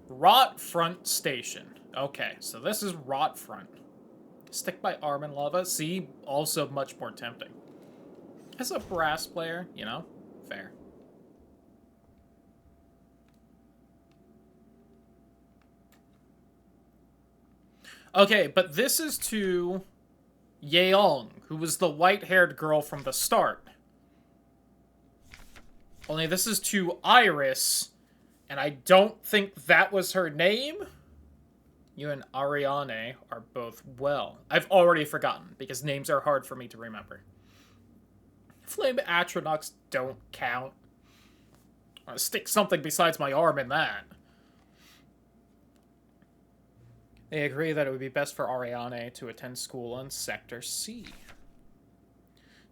Rot Front Station. Okay, so this is Rot Front. Stick by arm in lava. See, also much more tempting. As a brass player, you know, fair. Okay, but this is to Yeong, who was the white-haired girl from the start. Only this is to Iris, and I don't think that was her name. You and Ariane are both well. I've already forgotten, because names are hard for me to remember. Flame Atronachs don't count. I'll stick something besides my arm in that. They agree that it would be best for Ariane to attend school in Sector C.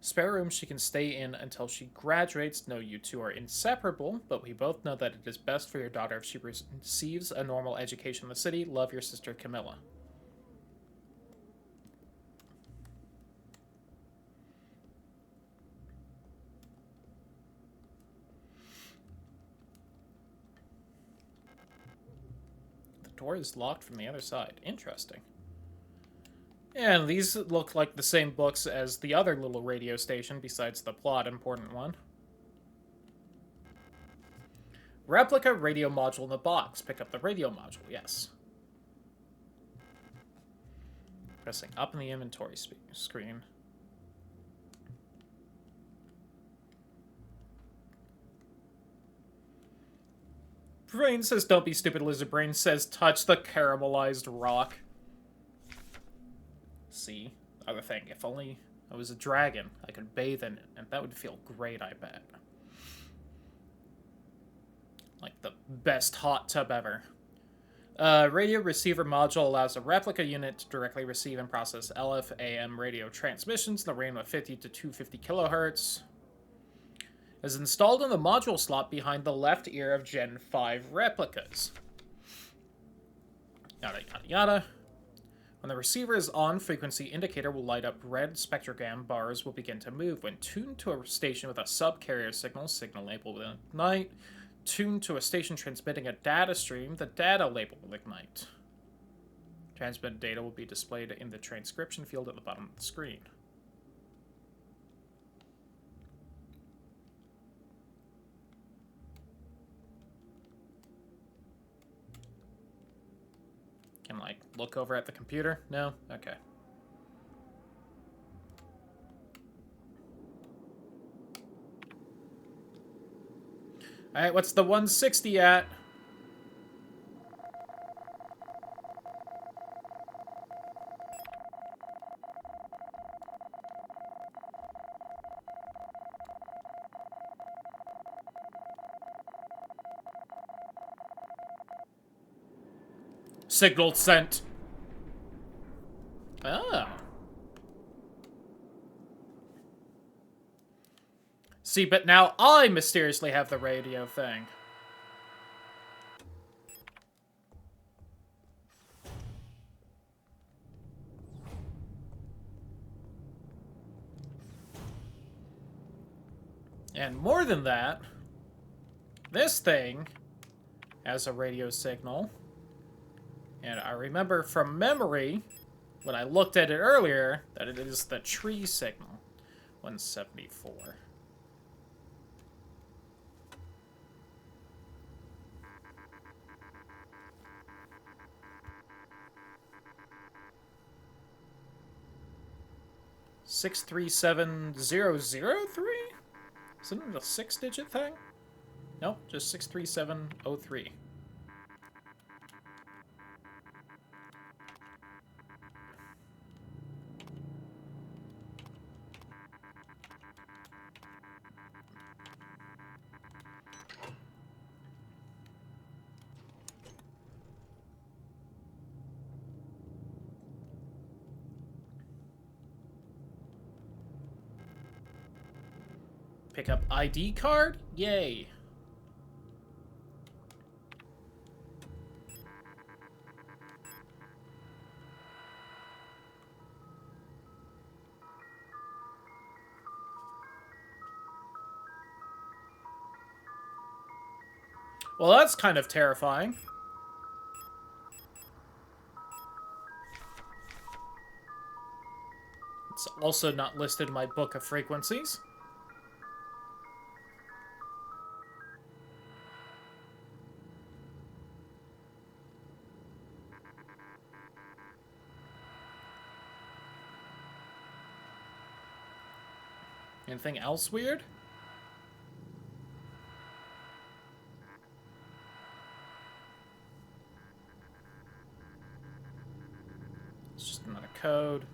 Spare room she can stay in until she graduates. No, you two are inseparable, but we both know that it is best for your daughter if she receives a normal education in the city. Love, your sister Camilla. The door is locked from the other side. Interesting. And these look like the same books as the other little radio station, besides the plot important one. Replica radio module in the box. Pick up the radio module, yes. Pressing up in the inventory screen. Brain says, don't be stupid, Lizard Brain says, touch the caramelized rock. See? Other thing, if only I was a dragon, I could bathe in it, and that would feel great, I bet. Like the best hot tub ever. Radio receiver module allows a replica unit to directly receive and process LF/AM radio transmissions in the range of 50 to 250 kilohertz. Is installed in the module slot behind the left ear of Gen 5 replicas. Yada yada yada. When the receiver is on, frequency indicator will light up. Red spectrogram bars will begin to move. When tuned to a station with a sub-carrier signal, signal label will ignite. Tuned to a station transmitting a data stream, the data label will ignite. Transmitted data will be displayed in the transcription field at the bottom of the screen. Can, like, look over at the computer? No? Okay. Alright, what's the 160 at? Signal sent. Oh. See, but now I mysteriously have the radio thing. And more than that, this thing has a radio signal. And I remember from memory, when I looked at it earlier, that it is the tree signal. 174. $637,003? Isn't it a 6-digit thing? Nope, just 63703. Pick up ID card? Yay. Well, that's kind of terrifying. It's also not listed in my book of frequencies. Anything else weird? It's just another code.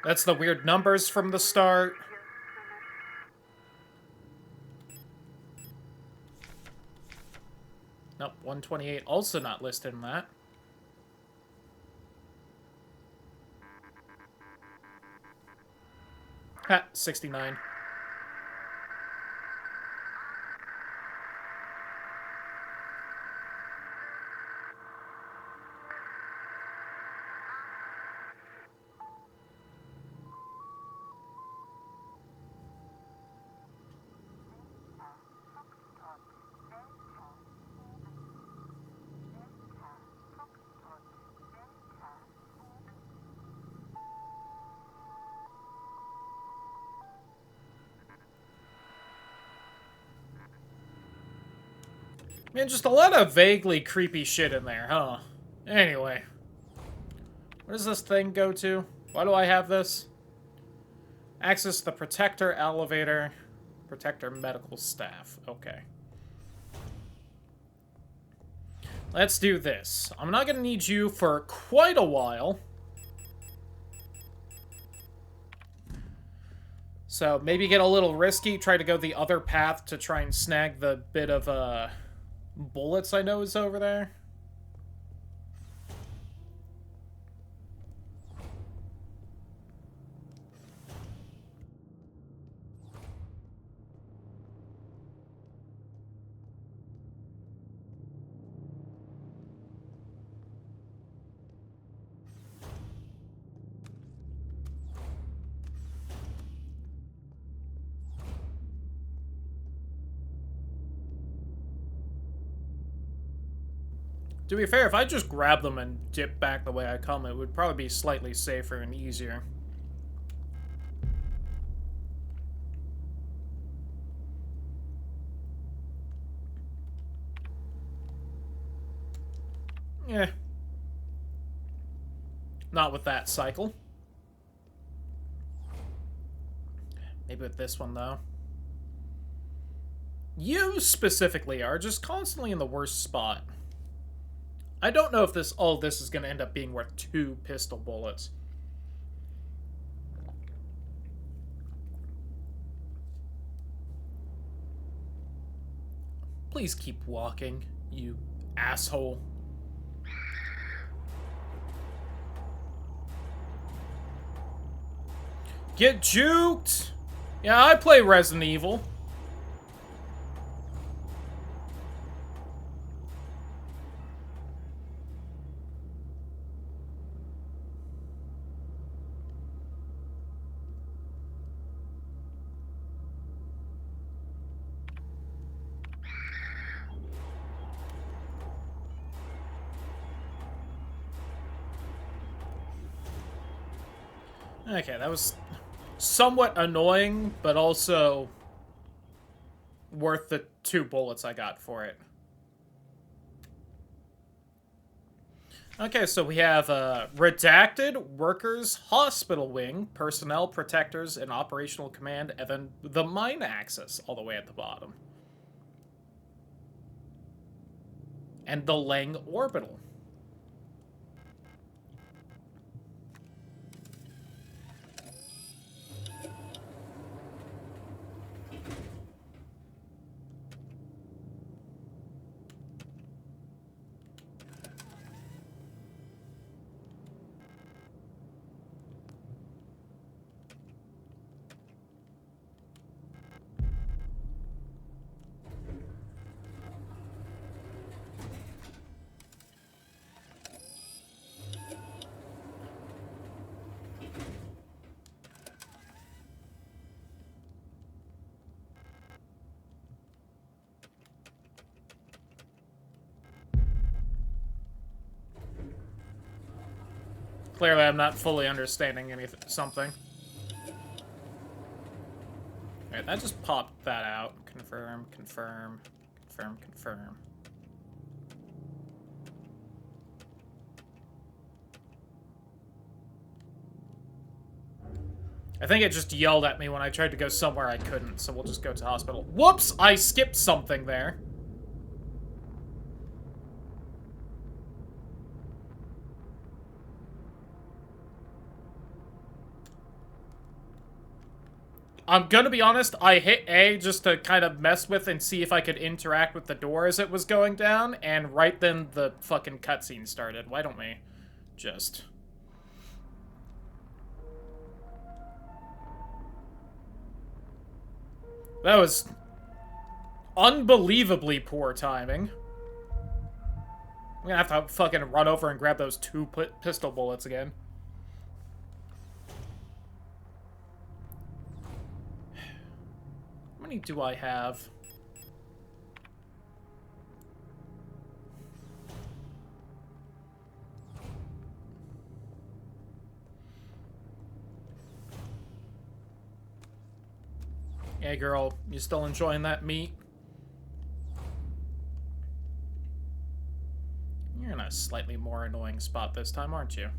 That's the weird numbers from the start. Nope, 128 also not listed in that. Ha, 69. Man, just a lot of vaguely creepy shit in there, huh? Anyway. Where does this thing go to? Why do I have this? Access the Protector elevator. Protector medical staff. Okay. Let's do this. I'm not gonna need you for quite a while. So maybe get a little risky. Try to go the other path to try and snag the bit of, bullets I know is over there. To be fair, if I just grab them and dip back the way I come, it would probably be slightly safer and easier. Yeah. Not with that cycle. Maybe with this one, though. You, specifically, are just constantly in the worst spot. I don't know if all this is going to end up being worth 2 pistol bullets. Please keep walking, you asshole. Get juked! Yeah, I play Resident Evil. Okay, that was somewhat annoying, but also worth the 2 bullets I got for it. Okay, so we have Redacted, Workers, Hospital Wing, Personnel, Protectors, and Operational Command, and then the Mine Axis all the way at the bottom. And the Lang Orbital. Clearly, I'm not fully understanding something. Alright, that just popped that out. Confirm, confirm, confirm, confirm. I think it just yelled at me when I tried to go somewhere I couldn't, so we'll just go to hospital. Whoops! I skipped something there. I'm gonna be honest, I hit A just to kind of mess with and see if I could interact with the door as it was going down, and right then the fucking cutscene started. Why don't we just... That was unbelievably poor timing. I'm gonna have to fucking run over and grab those 2 pistol bullets again. How many do I have? Hey girl, you still enjoying that meat? You're in a slightly more annoying spot this time, aren't you?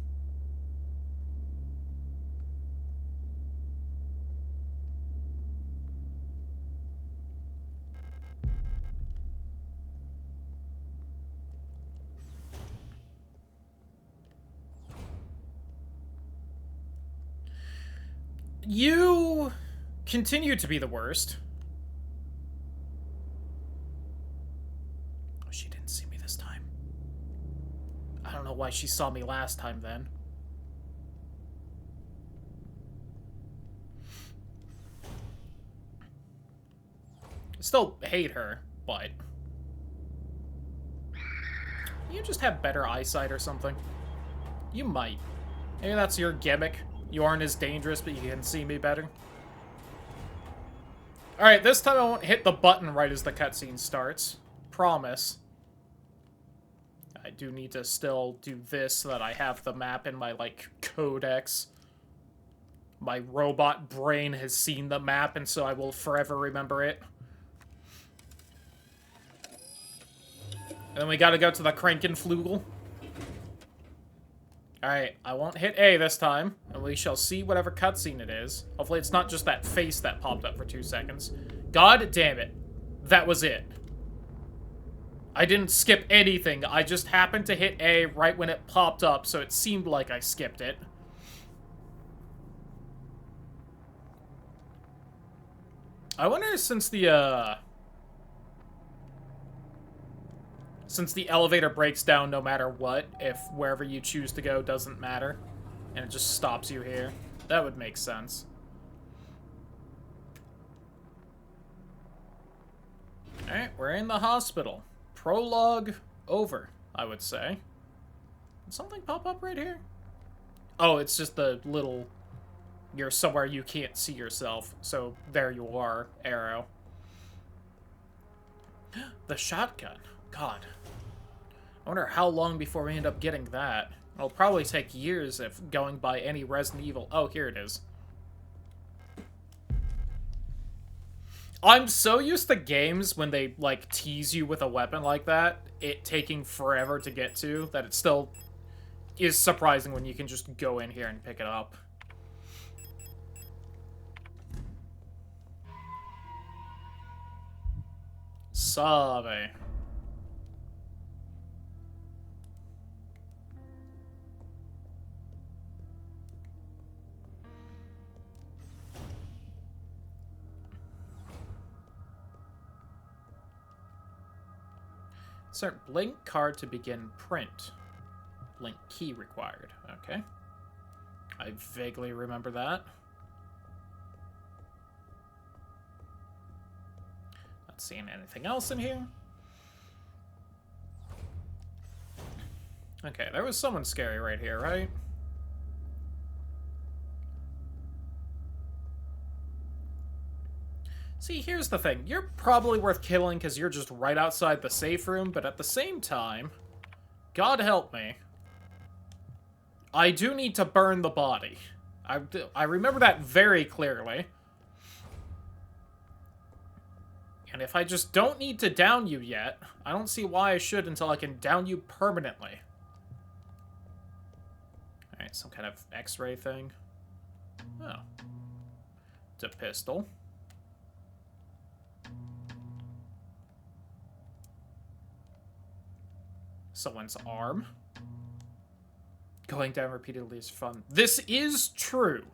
You continue to be the worst. Oh, she didn't see me this time. I don't know why she saw me last time then. I still hate her, but... You just have better eyesight or something. You might. Maybe that's your gimmick. You aren't as dangerous, but you can see me better. Alright, this time I won't hit the button right as the cutscene starts. Promise. I do need to still do this so that I have the map in my, like, codex. My robot brain has seen the map, and so I will forever remember it. And then we gotta go to the Krankenflugel. Alright, I won't hit A this time, and we shall see whatever cutscene it is. Hopefully it's not just that face that popped up for 2 seconds. God damn it. That was it. I didn't skip anything. I just happened to hit A right when it popped up, so it seemed like I skipped it. I wonder, since the elevator breaks down no matter what, if wherever you choose to go doesn't matter, and it just stops you here. That would make sense. Alright, we're in the hospital. Prologue over, I would say. Did something pop up right here? Oh, it's just the little... You're somewhere you can't see yourself, so there you are, arrow. The shotgun. God. I wonder how long before we end up getting that. It'll probably take years if going by any Resident Evil... Oh, here it is. I'm so used to games when they, like, tease you with a weapon like that, it taking forever to get to, that it still is surprising when you can just go in here and pick it up. Salve. Insert blink card to begin print. Blink key required. Okay. I vaguely remember that. Not seeing anything else in here. Okay, there was someone scary right here, right? See, here's the thing. You're probably worth killing because you're just right outside the safe room, but at the same time, God help me, I do need to burn the body. I remember that very clearly. And if I just don't need to down you yet, I don't see why I should until I can down you permanently. Alright, some kind of X-ray thing. Oh. It's a pistol. Someone's arm. Going down repeatedly is fun. This is true.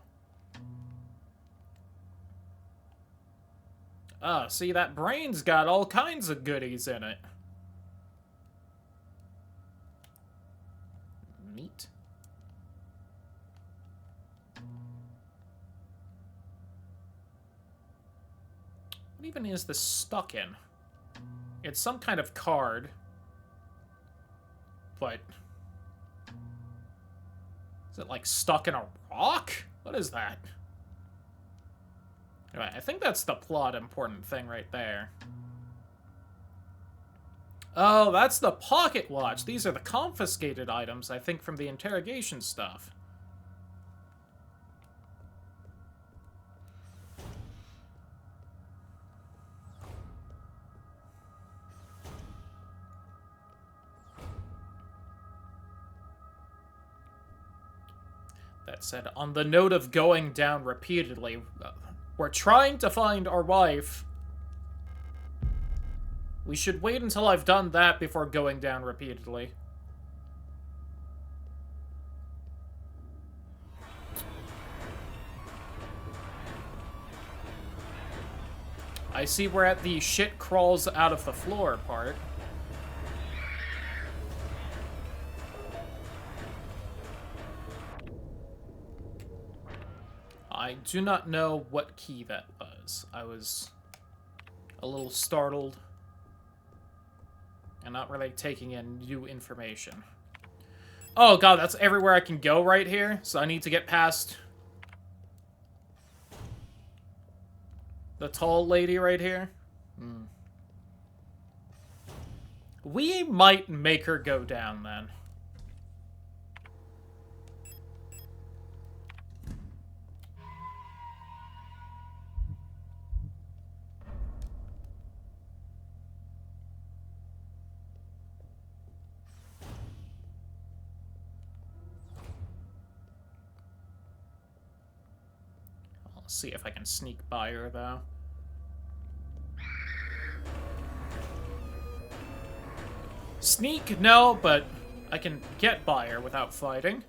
See, that brain's got all kinds of goodies in it. Neat. What even is this stuck in? It's some kind of card. But... is it, like, stuck in a rock? What is that? Anyway, I think that's the plot important thing right there. Oh, that's the pocket watch. These are the confiscated items, I think, from the interrogation stuff. That said, on the note of going down repeatedly, we're trying to find our wife. We should wait until I've done that before going down repeatedly. I see we're at the shit crawls out of the floor part. I do not know what key that was. I was a little startled and not really taking in new information. Oh god, that's everywhere I can go right here, so I need to get past the tall lady right here. We might make her go down then. See if I can sneak by her, though. Sneak? No, but I can get by her without fighting.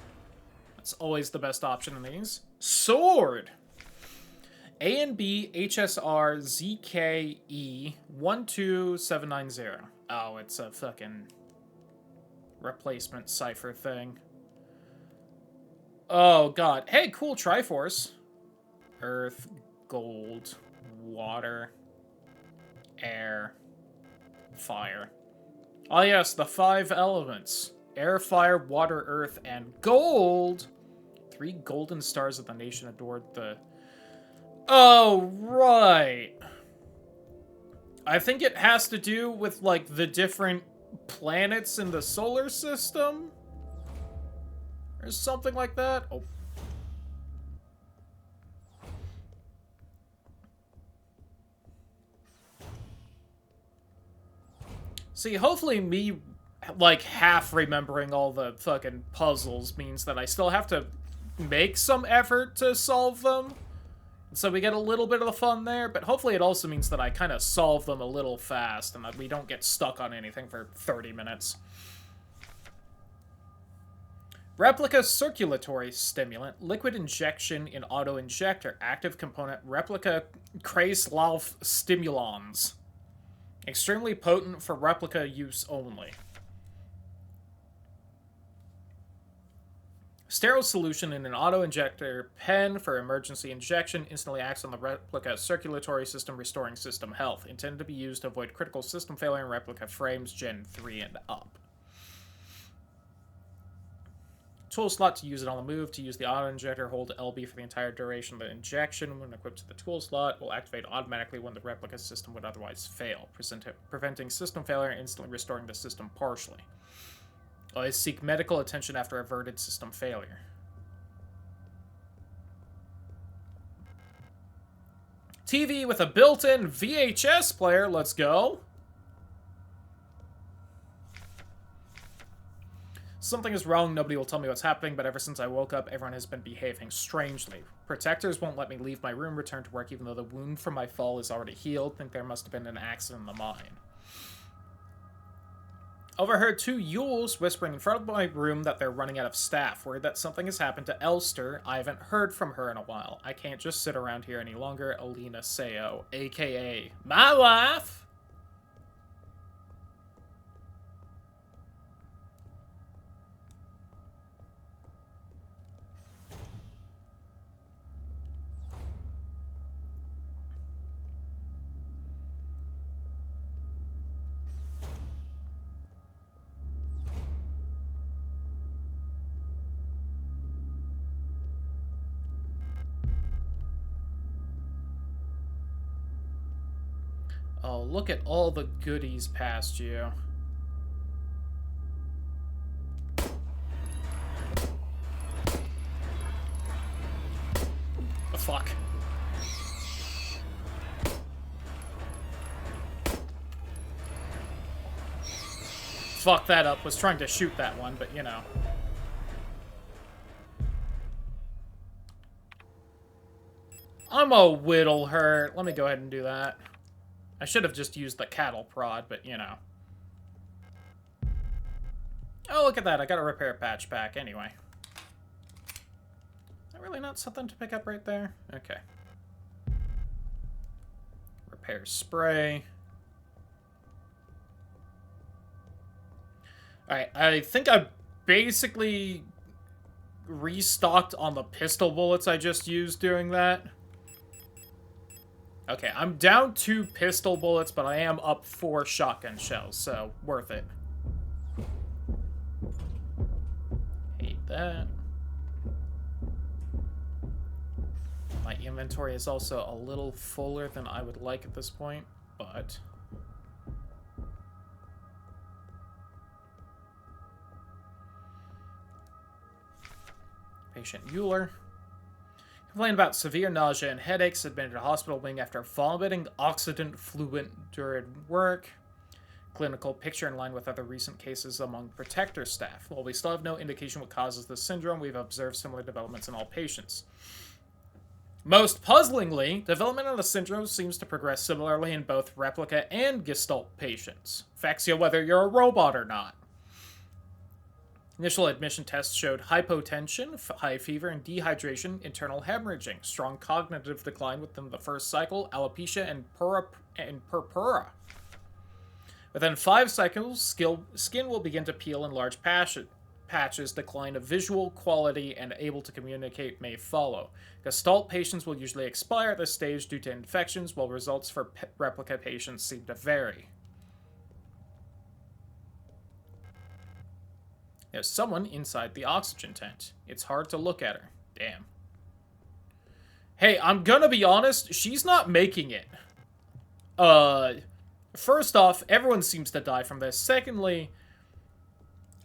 That's always the best option in these. Sword! A and B HSR ZKE 12790. Oh, it's a fucking replacement cipher thing. Oh, God. Hey, cool Triforce. Earth, gold, water, air, fire. Oh, yes, the 5 elements. Air, fire, water, earth, and gold. 3 golden stars that the nation adored. The... Oh, right. I think it has to do with, like, the different planets in the solar system? Or something like that? Oh. See, hopefully me, like, half remembering all the fucking puzzles means that I still have to make some effort to solve them. So we get a little bit of the fun there, but hopefully it also means that I kind of solve them a little fast and that we don't get stuck on anything for 30 minutes. Replica circulatory stimulant, liquid injection in auto-injector, active component, replica Kreislauf stimulans. Extremely potent for replica use only. Sterile solution in an auto-injector pen for emergency injection instantly acts on the replica circulatory system, restoring system health. Intended to be used to avoid critical system failure in replica frames Gen 3 and up. Tool slot to use it on the move. To use the auto-injector, hold LB for the entire duration of the injection. When equipped to the tool slot, will activate automatically when the replica system would otherwise fail, preventing system failure and instantly restoring the system partially. Always seek medical attention after averted system failure. TV with a built-in VHS player. Let's go. Something is wrong, nobody will tell me what's happening, but ever since I woke up, everyone has been behaving strangely. Protectors won't let me leave my room, return to work, even though the wound from my fall is already healed. Think there must have been an accident in the mine. Overheard 2 Yules whispering in front of my room that they're running out of staff. Worried that something has happened to Elster. I haven't heard from her in a while. I can't just sit around here any longer. Alina Seo, a.k.a. my wife. Oh, look at all the goodies past you. Oh, fuck. Fuck that up. Was trying to shoot that one, but you know. I'm a whittle hurt. Let me go ahead and do that. I should have just used the cattle prod, but you know. Oh, look at that. I got a repair patch back anyway. Is that really not something to pick up right there? Okay. Repair spray. Alright, I think I basically restocked on the pistol bullets I just used doing that. Okay, I'm down 2 pistol bullets, but I am up 4 shotgun shells, so worth it. Hate that. My inventory is also a little fuller than I would like at this point, but... Patient Euler. Complained about severe nausea and headaches, admitted to hospital wing after vomiting oxidant fluid during work. Clinical picture in line with other recent cases among protector staff. While we still have no indication what causes this syndrome, we've observed similar developments in all patients. Most puzzlingly, development of the syndrome seems to progress similarly in both replica and Gestalt patients. Affects you whether you're a robot or not. Initial admission tests showed hypotension, high fever, and dehydration, internal hemorrhaging, strong cognitive decline within the first cycle, alopecia, and purpura. Within 5 cycles, skin will begin to peel in large patches, decline of visual quality, and able to communicate may follow. Gestalt patients will usually expire at this stage due to infections, while results for replica patients seem to vary. There's someone inside the oxygen tent. It's hard to look at her. Damn. Hey, I'm gonna be honest, she's not making it. First off, everyone seems to die from this. Secondly,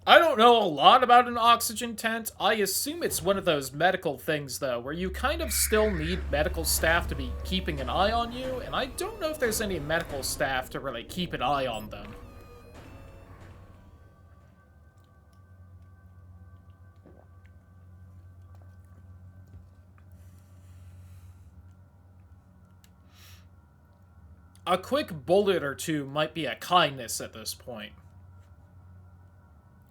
I don't know a lot about an oxygen tent. I assume it's one of those medical things, though, where you kind of still need medical staff to be keeping an eye on you, and I don't know if there's any medical staff to really keep an eye on them. A quick bullet or two might be a kindness at this point.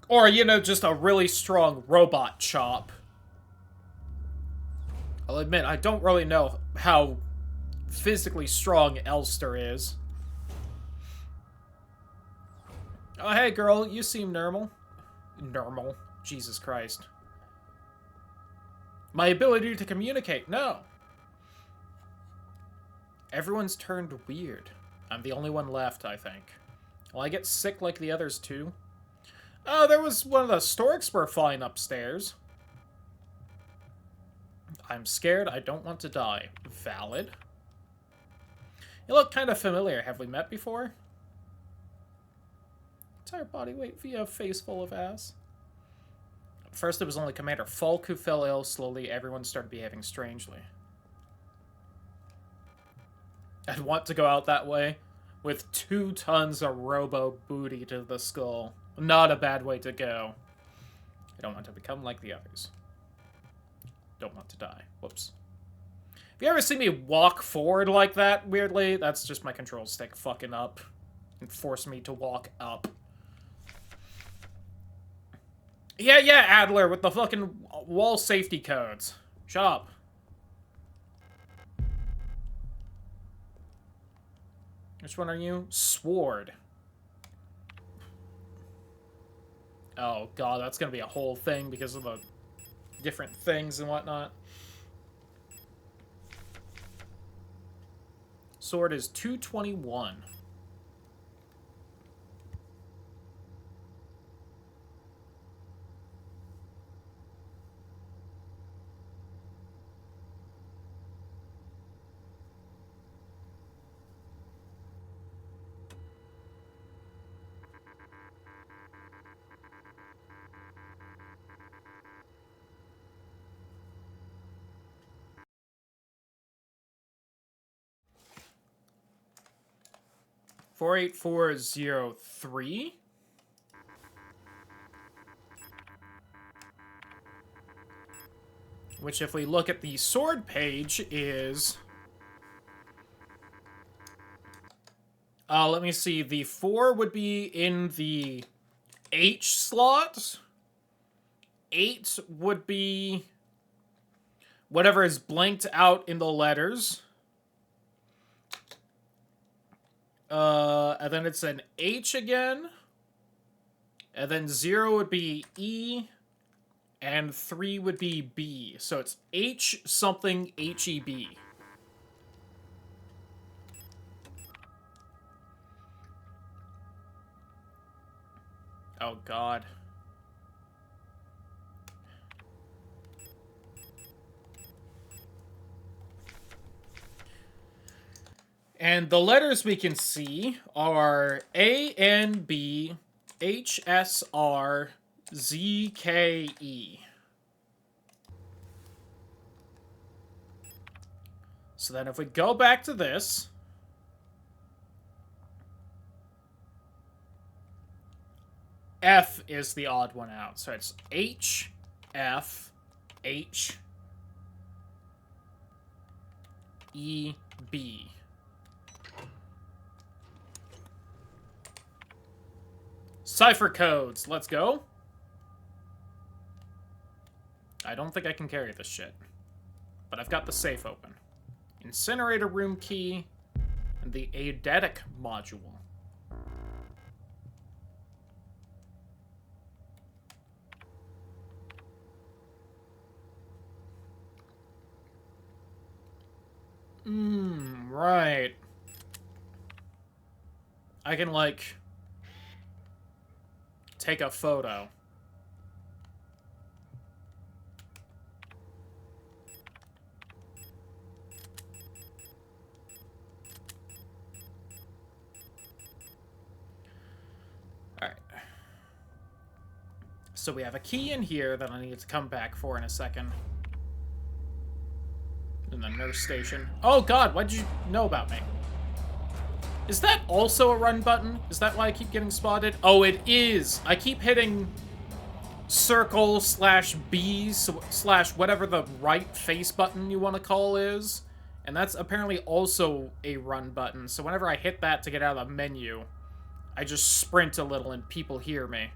Or, you know, just a really strong robot chop. I'll admit, I don't really know how physically strong Elster is. Oh, hey, girl, you seem normal. Normal? Jesus Christ. My ability to communicate, no. Everyone's turned weird. I'm the only one left, I think. Will I get sick like the others, too? Oh, there was one of the storks were flying upstairs. I'm scared. I don't want to die. Valid. You look kind of familiar. Have we met before? Entire body weight via face full of ass. At first, it was only Commander Falk who fell ill. Slowly, everyone started behaving strangely. I'd want to go out that way with 2 tons of robo booty to the skull. Not a bad way to go. I don't want to become like the others. Don't want to die. Whoops. If you ever see me walk forward like that, weirdly, that's just my control stick fucking up and force me to walk up. Yeah, Adler, with the fucking wall safety codes. Shut up. Which one are you? Sword. Oh, God, that's gonna be a whole thing because of the different things and whatnot. Sword is 221. $48403. Which, if we look at the sword page, is... let me see. The 4 would be in the H slot. 8 would be whatever is blanked out in the letters. And then it's an H again. And then 0 would be E. And 3 would be B. So it's H something HEB. Oh, God. And the letters we can see are A, N, B, H, S, R, Z, K, E. So then if we go back to this... F is the odd one out. So it's H, F, H, E-B. Cipher codes. Let's go. I don't think I can carry this shit. But I've got the safe open. Incinerator room key. And the eidetic module. Right. I can, like, take a photo. Alright. So we have a key in here that I need to come back for in a second. In the nurse station. Oh god, why did you know about me? Is that also a run button? Is that why I keep getting spotted? Oh, it is! I keep hitting circle / B / whatever the right face button you want to call is. And that's apparently also a run button. So whenever I hit that to get out of the menu, I just sprint a little and people hear me.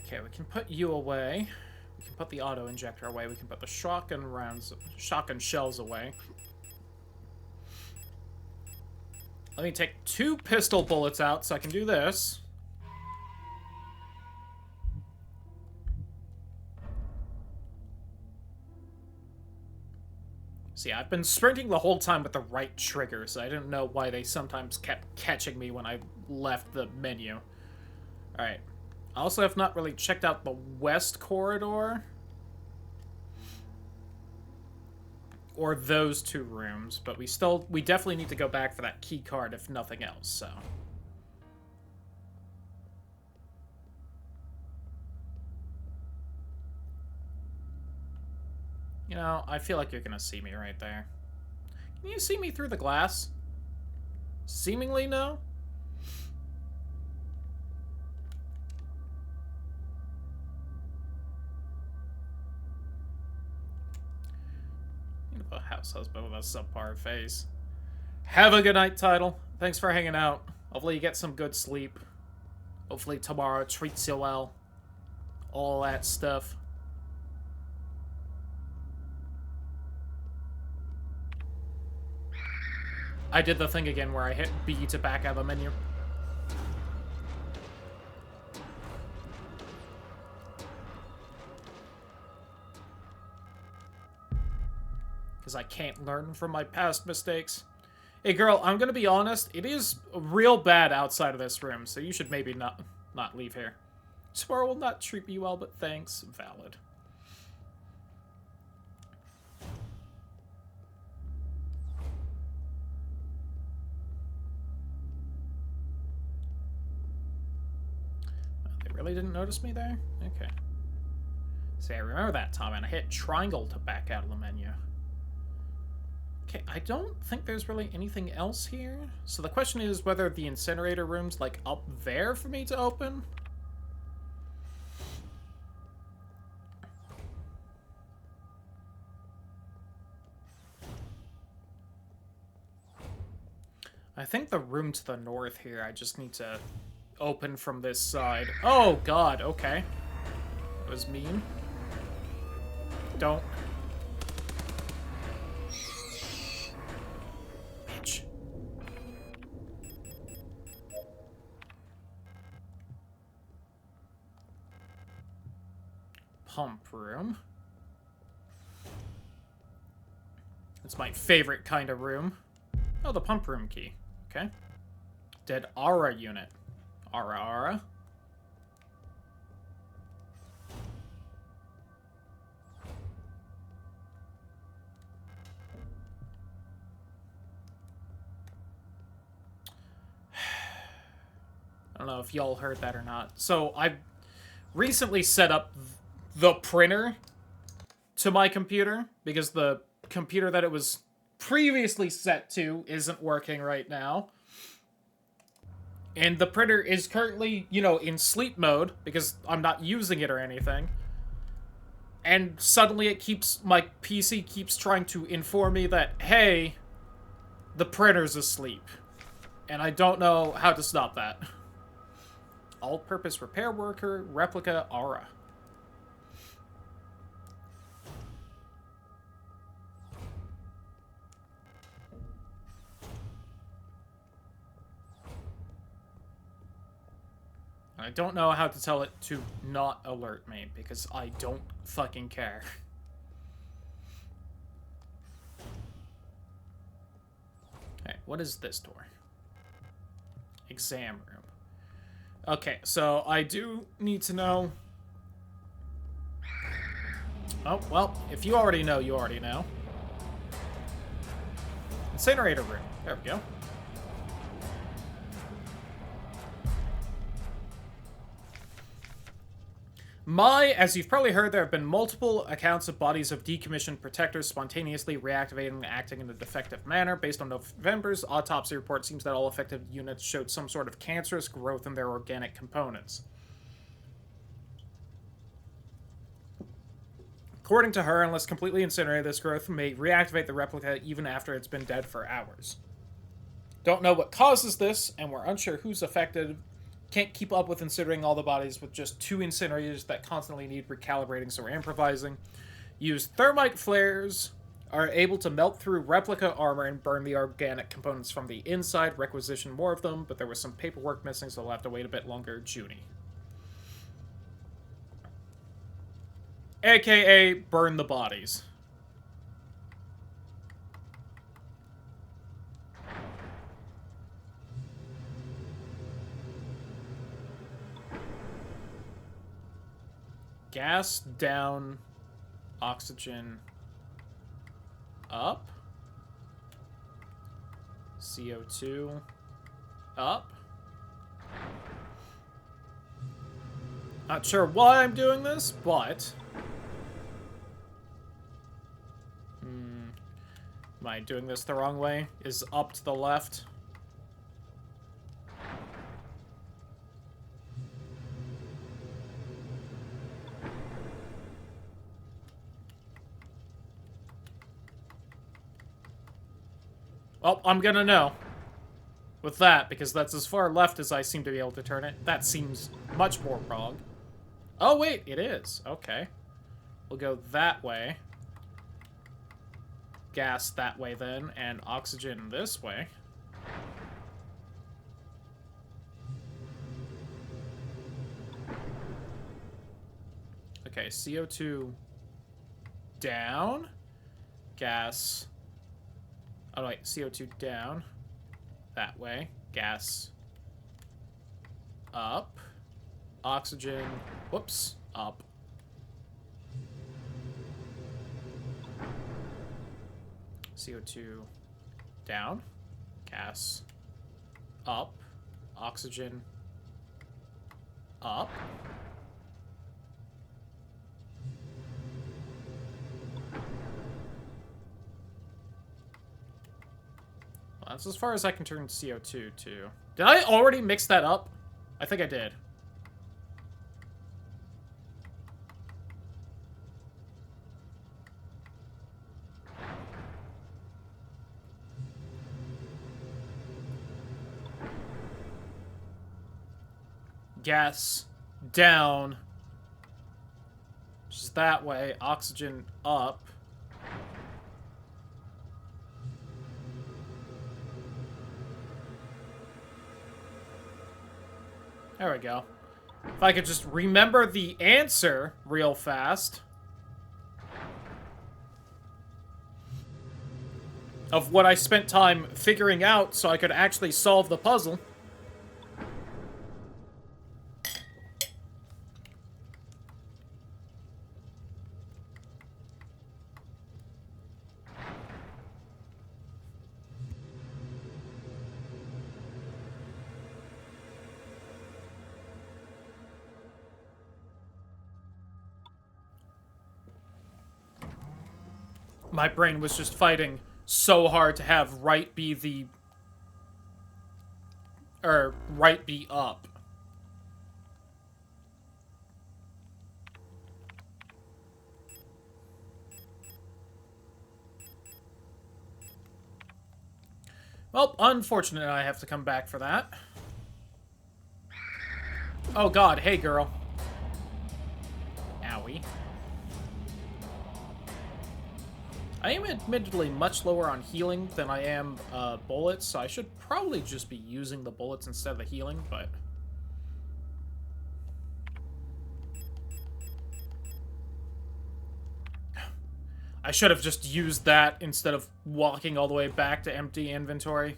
Okay, we can put you away. We can put the auto injector away. We can put the shotgun shells away. Let me take 2 pistol bullets out so I can do this. See, I've been sprinting the whole time with the right trigger, so I didn't know why they sometimes kept catching me when I left the menu. Alright. I also have not really checked out the west corridor. Or those 2 rooms, but we definitely need to go back for that key card if nothing else, so. You know, I feel like you're gonna see me right there. Can you see me through the glass? Seemingly no? A house husband with a subpar face. Have a good night, Title. Thanks for hanging out. Hopefully you get some good sleep. Hopefully tomorrow treats you well. All that stuff. I did the thing again where I hit B to back out of the menu. Because I can't learn from my past mistakes. Hey girl, I'm gonna be honest, it is real bad outside of this room, so you should maybe not leave here. Swear will not treat me well, but thanks. Valid. They really didn't notice me there? Okay. See, I remember that time, and I hit triangle to back out of the menu. Okay, I don't think there's really anything else here. So the question is whether the incinerator room's, like, up there for me to open? I think the room to the north here, I just need to open from this side. Oh, God, okay. That was mean. Don't. Bitch. Pump room. That's my favorite kind of room. Oh, the pump room key. Okay. Dead Aura unit. Aura. don't know if y'all heard that or not. So I recently set up the printer to my computer because the computer that it was previously set to isn't working right now. And the printer is currently, you know, in sleep mode because I'm not using it or anything. And suddenly my PC keeps trying to inform me that, hey, the printer's asleep. And I don't know how to stop that. All-purpose repair worker, replica, aura. I don't know how to tell it to not alert me, because I don't fucking care. Okay, what is this door? Exam room. Okay, so I do need to know... Oh, well, if you already know, you already know. Incinerator room. There we go. As you've probably heard, there have been multiple accounts of bodies of decommissioned protectors spontaneously reactivating and acting in a defective manner. Based on November's autopsy report, it seems that all affected units showed some sort of cancerous growth in their organic components. According to her, unless completely incinerated, this growth may reactivate the replica even after it's been dead for hours. Don't know what causes this, and we're unsure who's affected. Can't keep up with incinerating all the bodies with just 2 incinerators that constantly need recalibrating, so we're improvising. Use thermite flares, are able to melt through replica armor and burn the organic components from the inside. Requisition more of them, but there was some paperwork missing, so we'll have to wait a bit longer. Junie. AKA, burn the bodies. Gas down, oxygen up, CO2 up. Not sure why I'm doing this, but... Am I doing this the wrong way? Is up to the left? Well, I'm gonna know with that, because that's as far left as I seem to be able to turn it. That seems much more wrong. Oh, wait, it is. Okay. We'll go that way. Gas that way, then, and oxygen this way. Okay, CO2 down. Gas... Oh, wait, CO2 down. That way. Gas up. Oxygen, whoops, up. CO2 down. Gas up. Oxygen up. That's as far as I can turn CO2 to. Did I already mix that up? I think I did. Gas down. Just that way. Oxygen up. There we go. If I could just remember the answer real fast. Of what I spent time figuring out so I could actually solve the puzzle. My brain was just fighting so hard to have right be the... or right be up. Well, unfortunately, I have to come back for that. Oh god, hey girl. Owie. I am admittedly much lower on healing than I am bullets, so I should probably just be using the bullets instead of the healing, but... I should have just used that instead of walking all the way back to empty inventory.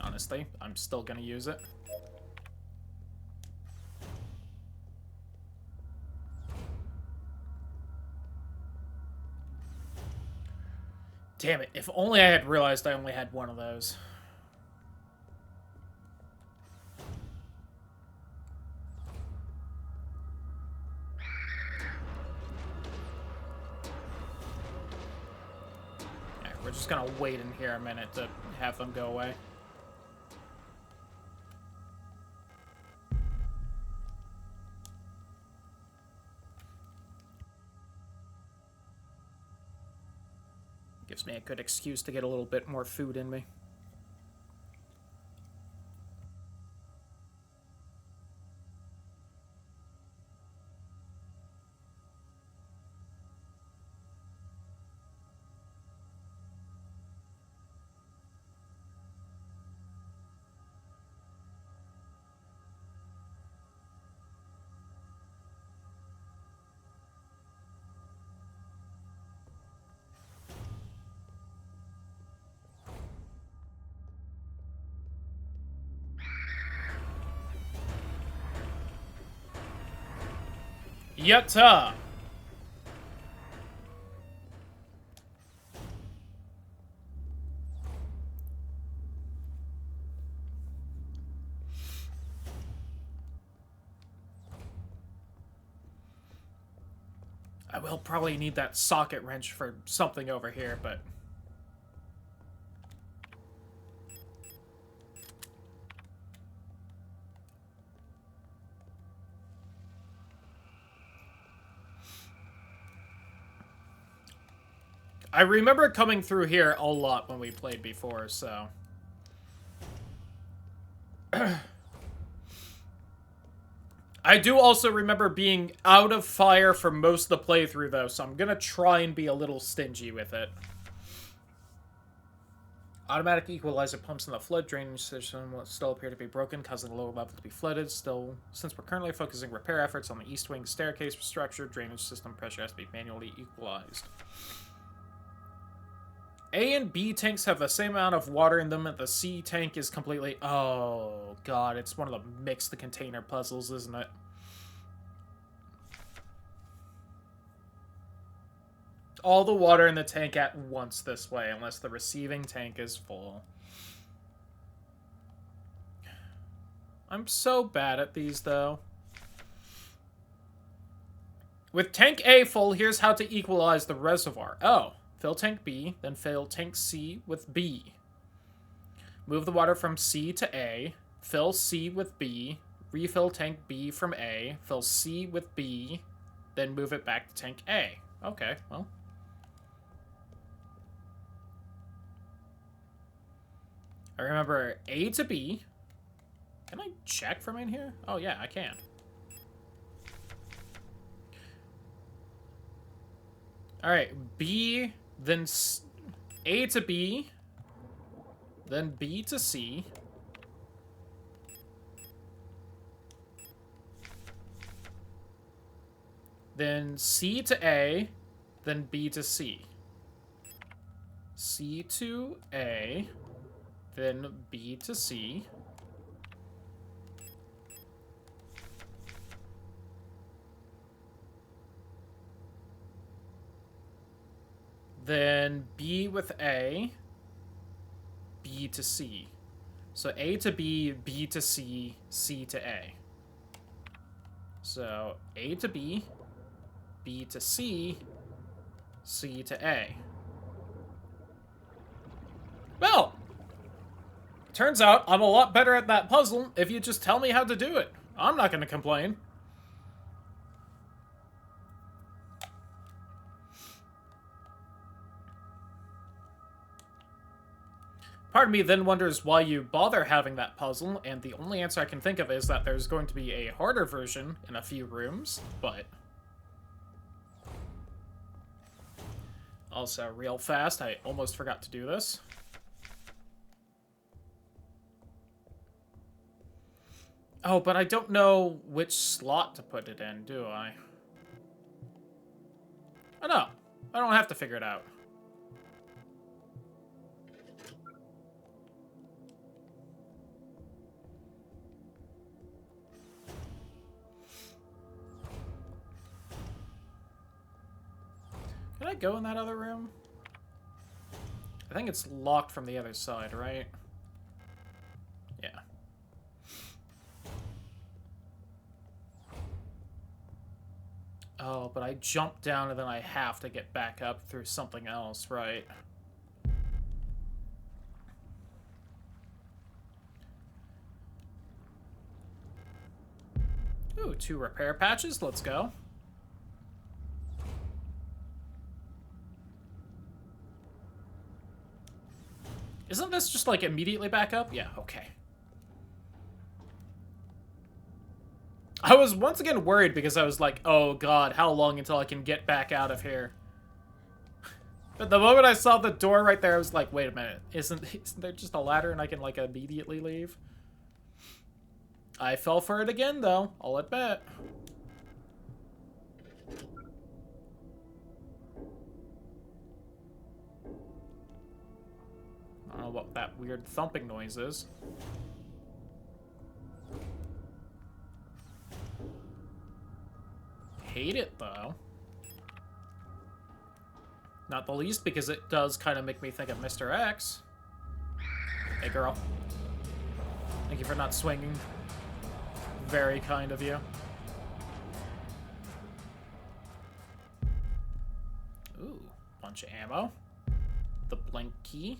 Honestly, I'm still gonna use it. Damn it, if only I had realized I only had one of those. Alright, we're just gonna wait in here a minute to have them go away. Gives me a good excuse to get a little bit more food in me. Yatta! I will probably need that socket wrench for something over here, but... I remember coming through here a lot when we played before, so... I do also remember being out of fire for most of the playthrough, though, so I'm gonna try and be a little stingy with it. Automatic equalizer pumps in the flood drainage system will still appear to be broken, causing the lower level to be flooded. Still, since we're currently focusing repair efforts on the east wing staircase structure, drainage system pressure has to be manually equalized. A and B tanks have the same amount of water in them, and the C tank is completely... Oh, God, it's one of the mixed container puzzles, isn't it? All the water in the tank at once this way, unless the receiving tank is full. I'm so bad at these, though. With tank A full, here's how to equalize the reservoir. Oh. Fill tank B, then fill tank C with B. Move the water from C to A. Fill C with B. Refill tank B from A. Fill C with B. Then move it back to tank A. Okay, well. I remember A to B. Can I check from in here? Oh, yeah, I can. Alright, B... Then A to B, then B to C, then C to A, then B to C. C to A, then B to C. Then B with A, B to C. So A to B, B to C, C to A. So, A to B, B to C, C to A. Well, turns out I'm a lot better at that puzzle if you just tell me how to do it. I'm not going to complain. Part of me then wonders why you bother having that puzzle, and the only answer I can think of is that there's going to be a harder version in a few rooms, but... Also, real fast, I almost forgot to do this. Oh, but I don't know which slot to put it in, do I? Oh, no. I don't have to figure it out. Can I go in that other room? I think it's locked from the other side, right? Yeah. Oh, but I jump down and then I have to get back up through something else, right? Ooh, 2 repair patches, let's go. Isn't this just, like, immediately back up? Yeah, okay. I was once again worried because I was like, oh god, how long until I can get back out of here? But the moment I saw the door right there, I was like, wait a minute, isn't there just a ladder and I can, like, immediately leave? I fell for it again, though, I'll admit. I don't know what that weird thumping noise is. Hate it, though. Not the least because it does kind of make me think of Mr. X. Hey, girl. Thank you for not swinging. Very kind of you. Ooh, bunch of ammo. The blink key.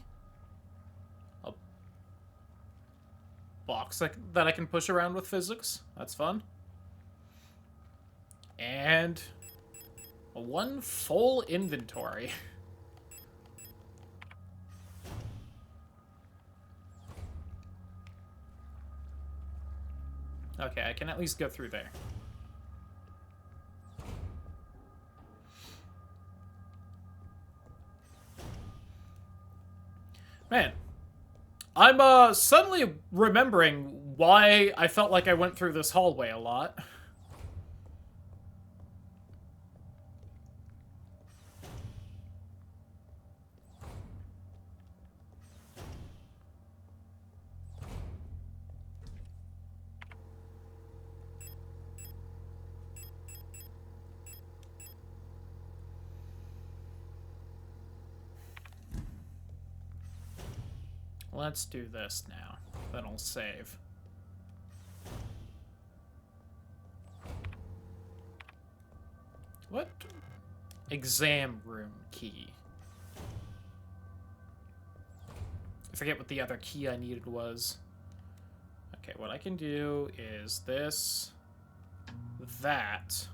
A box that I can push around with physics. That's fun. And one full inventory. Okay, I can at least go through there. Man, I'm suddenly remembering why I felt like I went through this hallway a lot. Let's do this now. Then I'll save. What? Exam room key. I forget what the other key I needed was. Okay, what I can do is this, that.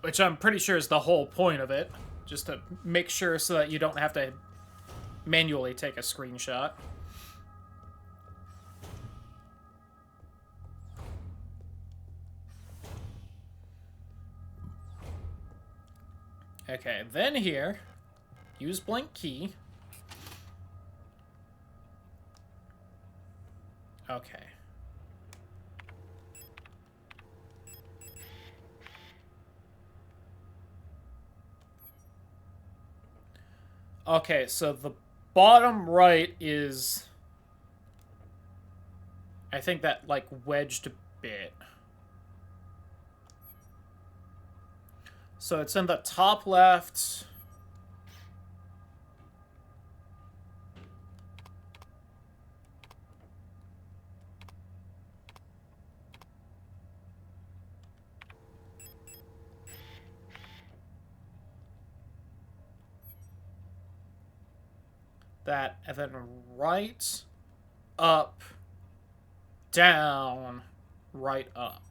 Which I'm pretty sure is the whole point of it. Just to make sure so that you don't have to manually take a screenshot. Okay, then here, use blink key. Okay. Okay, so the bottom right is, I think, that, like, wedged bit. So it's in the top left. That, and then right, up, down, right, up.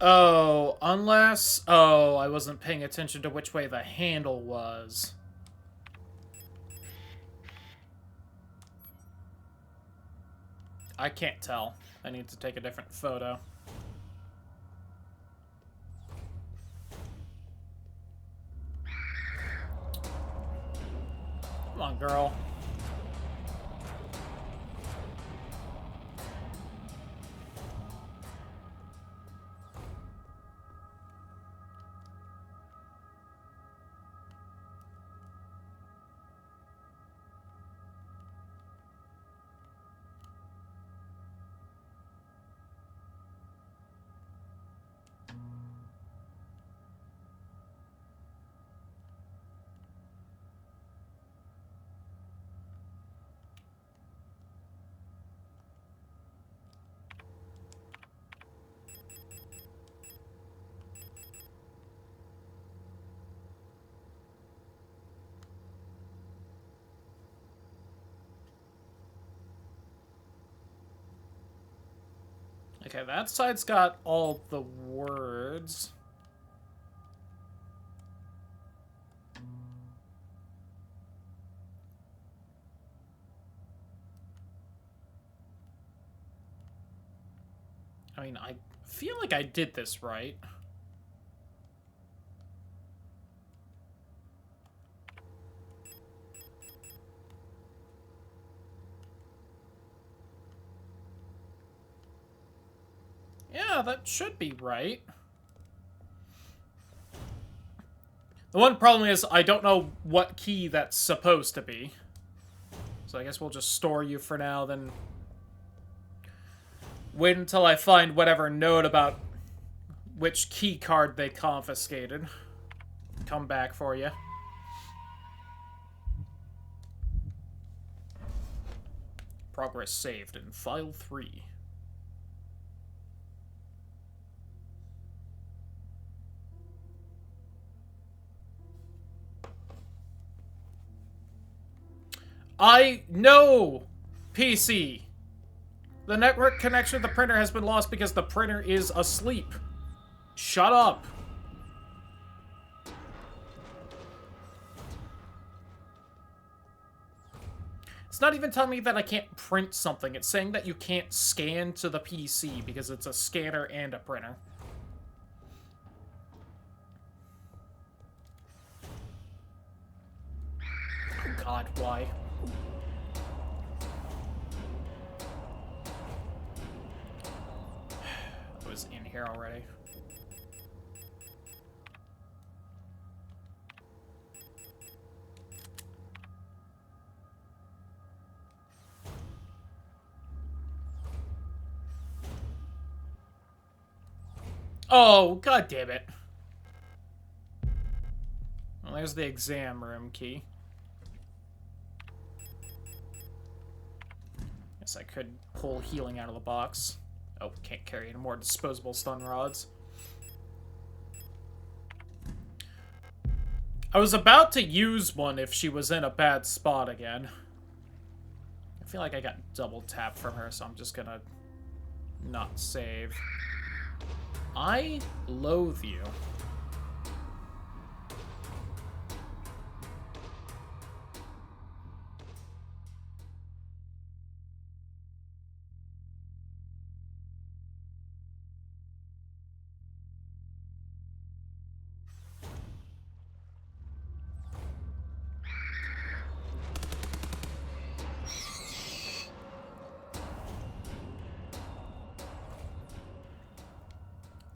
Oh, unless... Oh, I wasn't paying attention to which way the handle was. I can't tell. I need to take a different photo. Come on, girl. Okay, that side's got all the words. I mean, I feel like I did this right. Yeah, that should be right. The one problem is I don't know what key that's supposed to be. So I guess we'll just store you for now, then wait until I find whatever note about which key card they confiscated. Come back for you. Progress saved in File 3. I know, PC. The network connection to the printer has been lost because the printer is asleep. Shut up. It's not even telling me that I can't print something. It's saying that you can't scan to the PC because it's a scanner and a printer. Oh God, why? I was in here already. Oh, God damn it. Well, there's the exam room key. Guess I could pull healing out of the box. Oh, can't carry any more disposable stun rods. I was about to use one if she was in a bad spot again. I feel like I got double tapped from her, so I'm just gonna not save. I loathe you.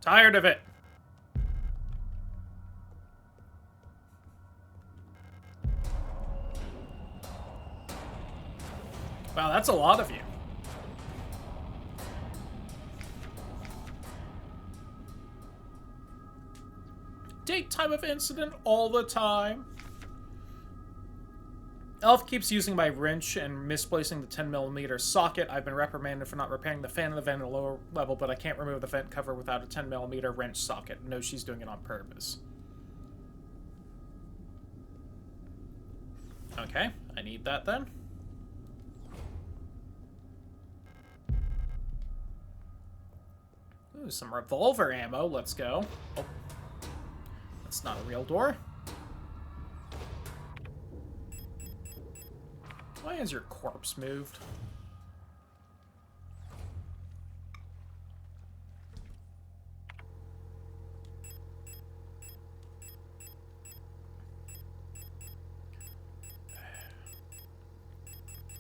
Tired of it. Wow, that's a lot of you. Date time of incident all the time. Elf keeps using my wrench and misplacing the 10mm socket. I've been reprimanded for not repairing the fan of the vent at a lower level, but I can't remove the vent cover without a 10mm wrench socket. No, she's doing it on purpose. Okay, I need that then. Ooh, some revolver ammo. Let's go. Oh, that's not a real door. Why has your corpse moved?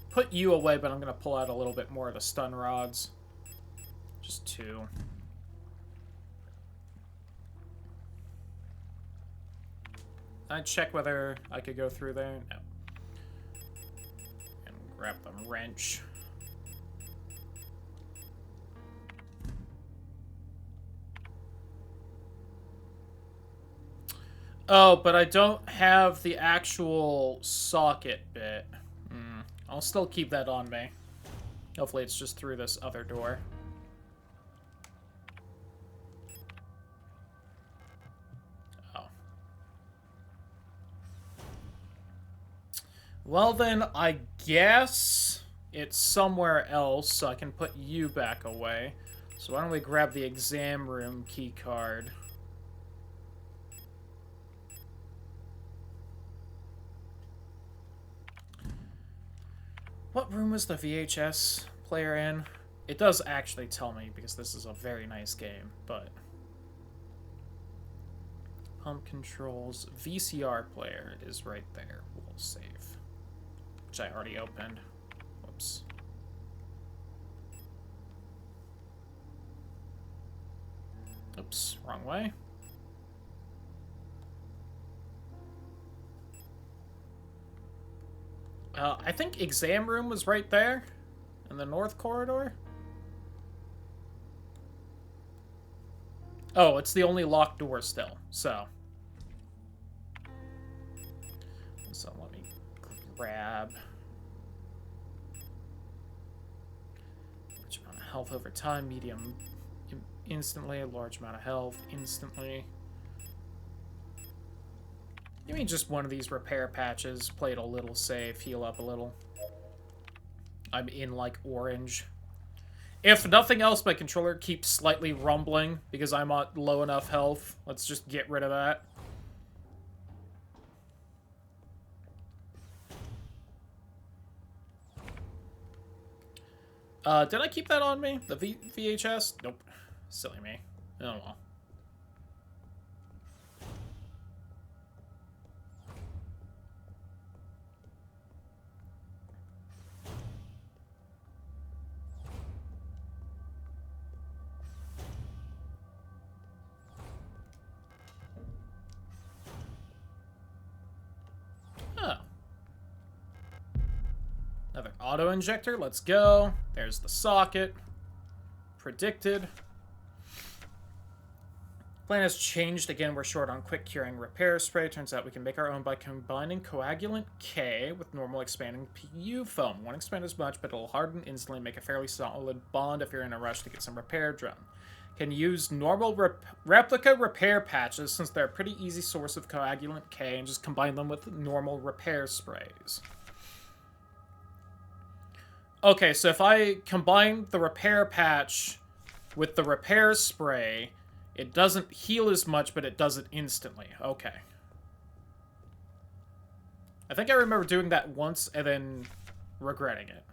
Put you away, but I'm going to pull out a little bit more of the stun rods. Just 2. I'd check whether I could go through there. No. And grab the wrench. Oh, but I don't have the actual socket bit. I'll still keep that on me. Hopefully it's just through this other door. Oh. Well then, I guess it's somewhere else, so I can put you back away. So why don't we grab the exam room key card? What room was the VHS player in? It does actually tell me, because this is a very nice game, but... Pump controls. VCR player is right there. We'll save. Which I already opened. Whoops. Oops, wrong way. I think exam room was right there, in the north corridor. Oh, it's the only locked door still, so. So let me grab. Large amount of health over time, medium instantly, a large amount of health instantly. Give me just one of these repair patches. Play it a little safe. Heal up a little. I'm in, like, orange. If nothing else, my controller keeps slightly rumbling because I'm at low enough health. Let's just get rid of that. Did I keep that on me? The VHS? Nope. Silly me. Oh well. Another auto-injector, let's go. There's the socket. Predicted. Plan has changed. Again, we're short on quick curing repair spray. Turns out we can make our own by combining coagulant K with normal expanding PU foam. Won't expand as much, but it'll harden instantly and make a fairly solid bond if you're in a rush to get some repair done. Can use normal replica repair patches since they're a pretty easy source of coagulant K and just combine them with normal repair sprays. Okay, so if I combine the repair patch with the repair spray, it doesn't heal as much, but it does it instantly. Okay. I think I remember doing that once and then regretting it.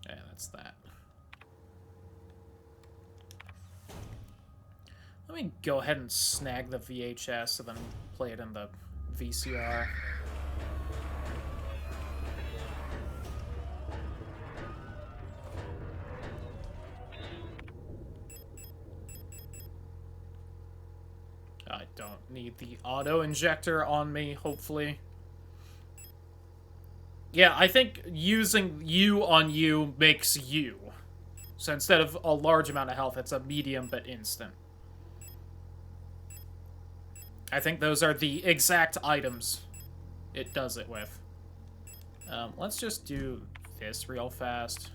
Yeah, that's that. Let me go ahead and snag the VHS and then play it in the VCR. I don't need the auto-injector on me, hopefully. Yeah, I think using you on you makes you. So instead of a large amount of health, it's a medium but instant. I think those are the exact items it does it with. Let's just do this real fast.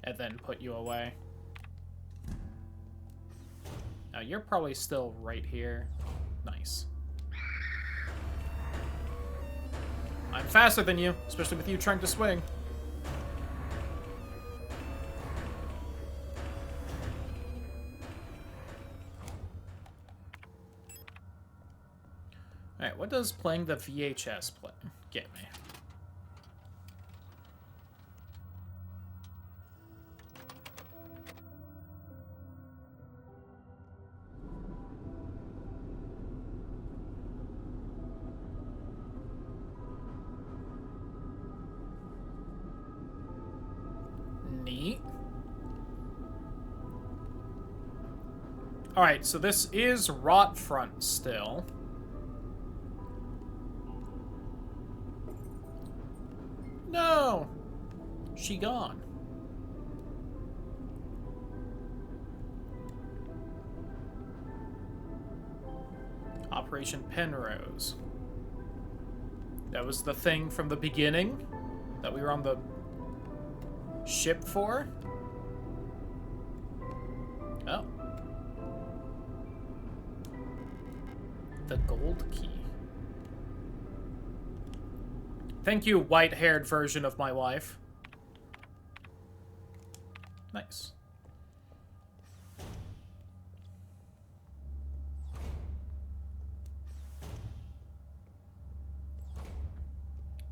And then put you away. Now, you're probably still right here. Nice. I'm faster than you, especially with you trying to swing. Alright, what does playing the VHS get me? Neat. Alright, so this is Rot Front still. No! She gone. Operation Penrose. That was the thing from the beginning that we were on the ship for? Oh. The gold key. Thank you, white-haired version of my wife. Nice.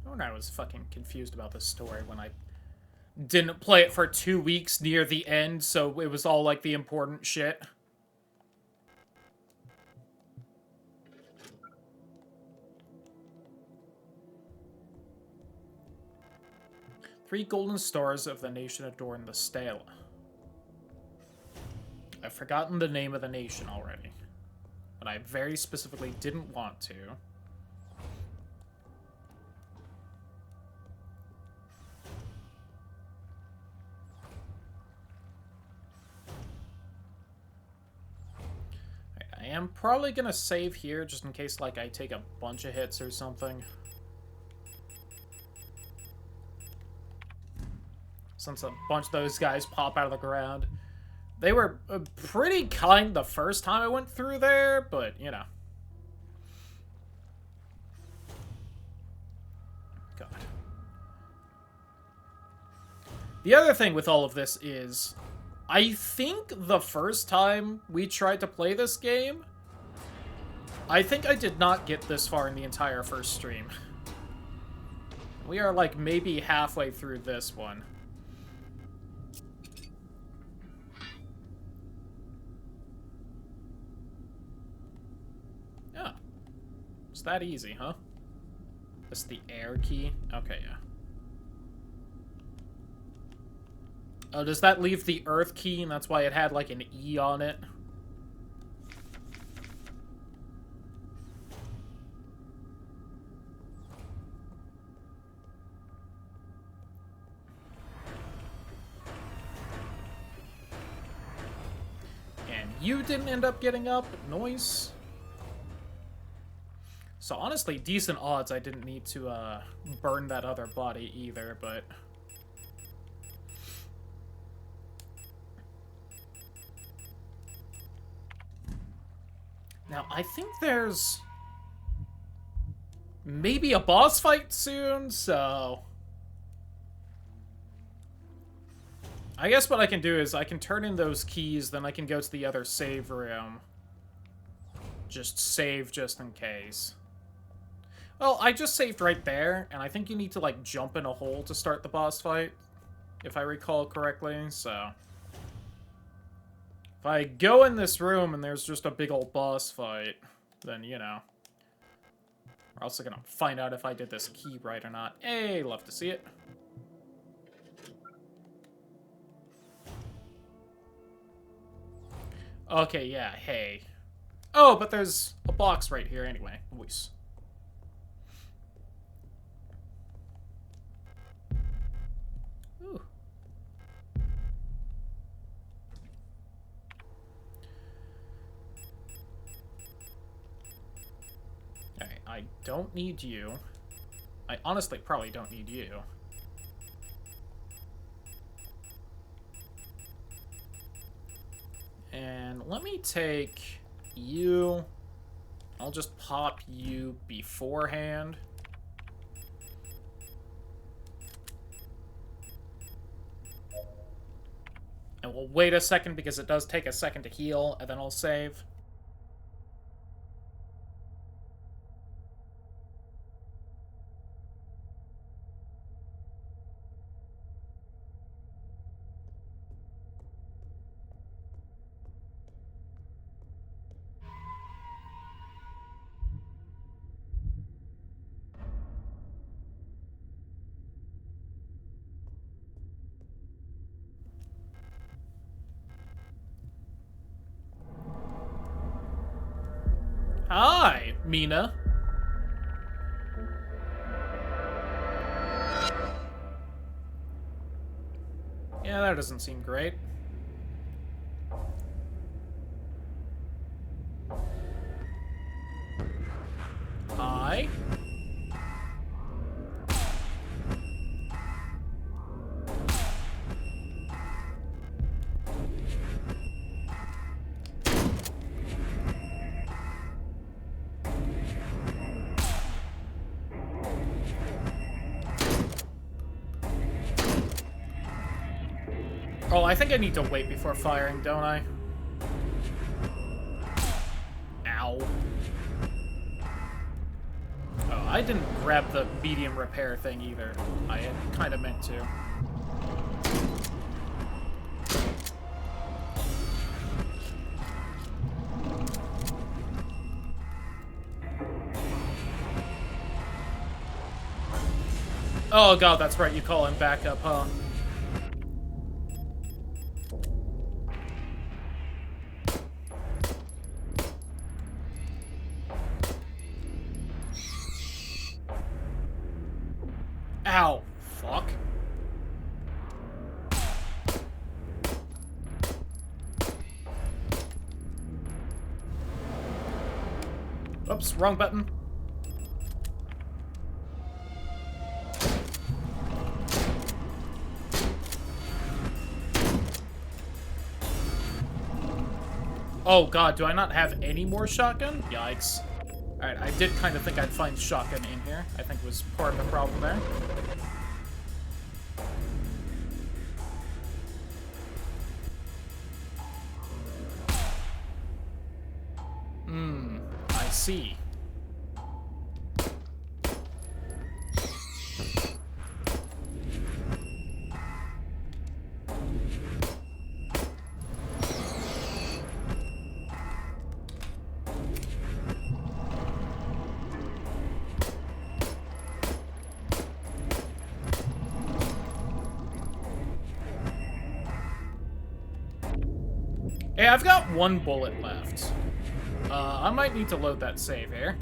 Oh, I was fucking confused about this story when I didn't play it for 2 weeks near the end, so it was all, like, the important shit. Three golden stars of the nation adorn the stela. I've forgotten the name of the nation already, but I very specifically didn't want to. I am probably gonna save here just in case, like, I take a bunch of hits or something. Since a bunch of those guys pop out of the ground. They were pretty kind the first time I went through there, but, you know. God. The other thing with all of this is, I think the first time we tried to play this game, I think I did not get this far in the entire first stream. We are, like, maybe halfway through this one. Yeah. It's that easy, huh? That's the air key? Okay, yeah. Oh, does that leave the earth key, and that's why it had, like, an E on it? And you didn't end up getting up? Noise? So, honestly, decent odds I didn't need to, burn that other body either, but... Now, I think there's maybe a boss fight soon, so... I guess what I can do is I can turn in those keys, then I can go to the other save room. Just save just in case. Well, I just saved right there, and I think you need to, like, jump in a hole to start the boss fight, if I recall correctly, so... If I go in this room and there's just a big old boss fight, then, you know. We're also gonna find out if I did this key right or not. Hey, love to see it. Okay, yeah, hey. Oh, but there's a box right here anyway. Voice. Ooh. Alright, I don't need you. I honestly probably don't need you. And let me take you. I'll just pop you beforehand. And we'll wait a second because it does take a second to heal, and then I'll save. Hi, Mina. Yeah, that doesn't seem great. Hi. Oh, I think I need to wait before firing, don't I? Ow. Oh, I didn't grab the medium repair thing either. I had kind of meant to. Oh god, that's right, you call him back up, huh? Ow. Fuck. Oops, wrong button. Oh god, do I not have any more shotgun? Yikes. Alright, I did kind of think I'd find shotgun in here. I think it was part of the problem there. I see. Hey, I've got one bullet left. I might need to load that save here.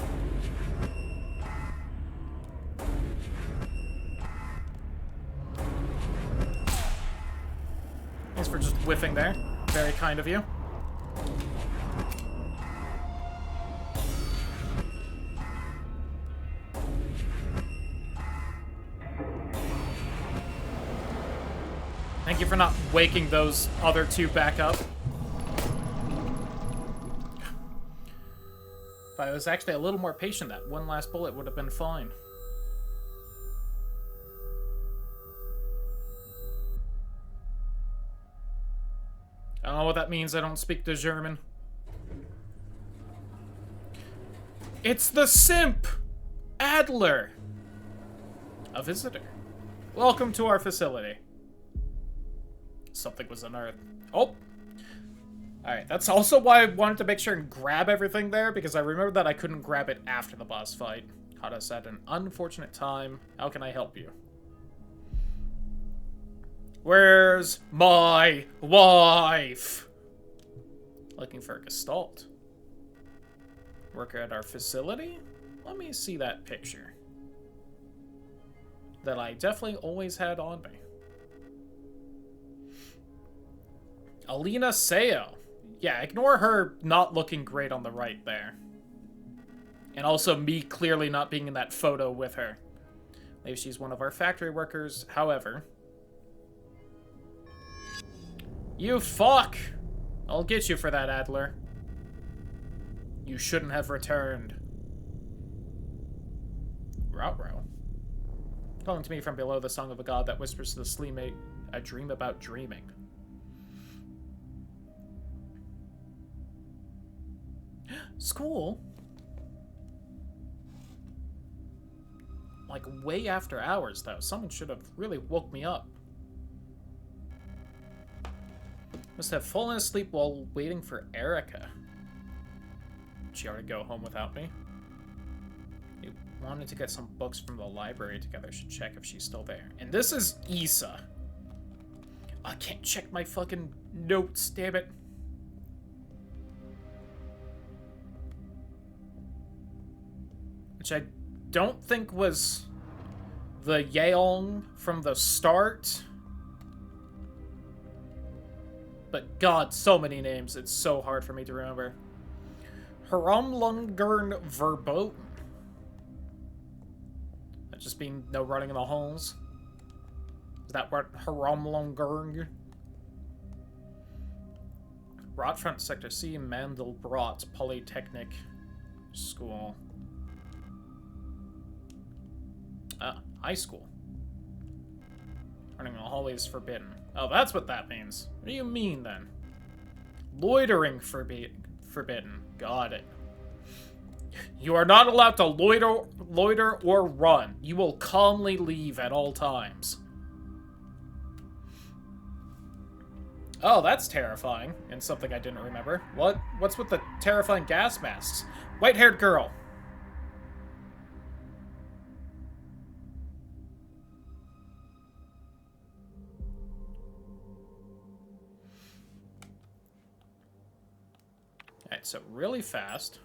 Thanks for just whiffing there. Very kind of you. Thank you for not waking those other two back up. If I was actually a little more patient, that one last bullet would have been fine. I don't know what that means. I don't speak the German. It's the simp! Adler! A visitor. Welcome to our facility. Something was unearthed. Oh! Alright, that's also why I wanted to make sure and grab everything there, because I remembered that I couldn't grab it after the boss fight. Caught us at an unfortunate time. How can I help you? Where's my wife? Looking for a Gestalt. Worker at our facility? Let me see that picture. That I definitely always had on me. Alina Seo. Yeah, ignore her not looking great on the right there. And also me clearly not being in that photo with her. Maybe she's one of our factory workers. However... You fuck! I'll get you for that, Adler. You shouldn't have returned. Row. Calling to me from below the song of a god that whispers to the sleepmate, a dream about dreaming. School? Like, way after hours, though. Someone should have really woke me up. Must have fallen asleep while waiting for Erica. Did she already go home without me? We wanted to get some books from the library together. Should check if she's still there. And this is Issa. I can't check my fucking notes, damn it. Which I don't think was the Yeong from the start. But god, so many names. It's so hard for me to remember. Haramlungern Verboten. That just mean no running in the halls? Is that what Haramlungern? Rotfront Sector C, Mandelbrot Polytechnic School. High school. Running in the hallway is forbidden. Oh, that's what that means. What do you mean, then? Loitering forbidden. Got it. You are not allowed to loiter or run. You will calmly leave at all times. Oh, that's terrifying. And something I didn't remember. What's with the terrifying gas masks? White-haired girl. Alright, so really fast.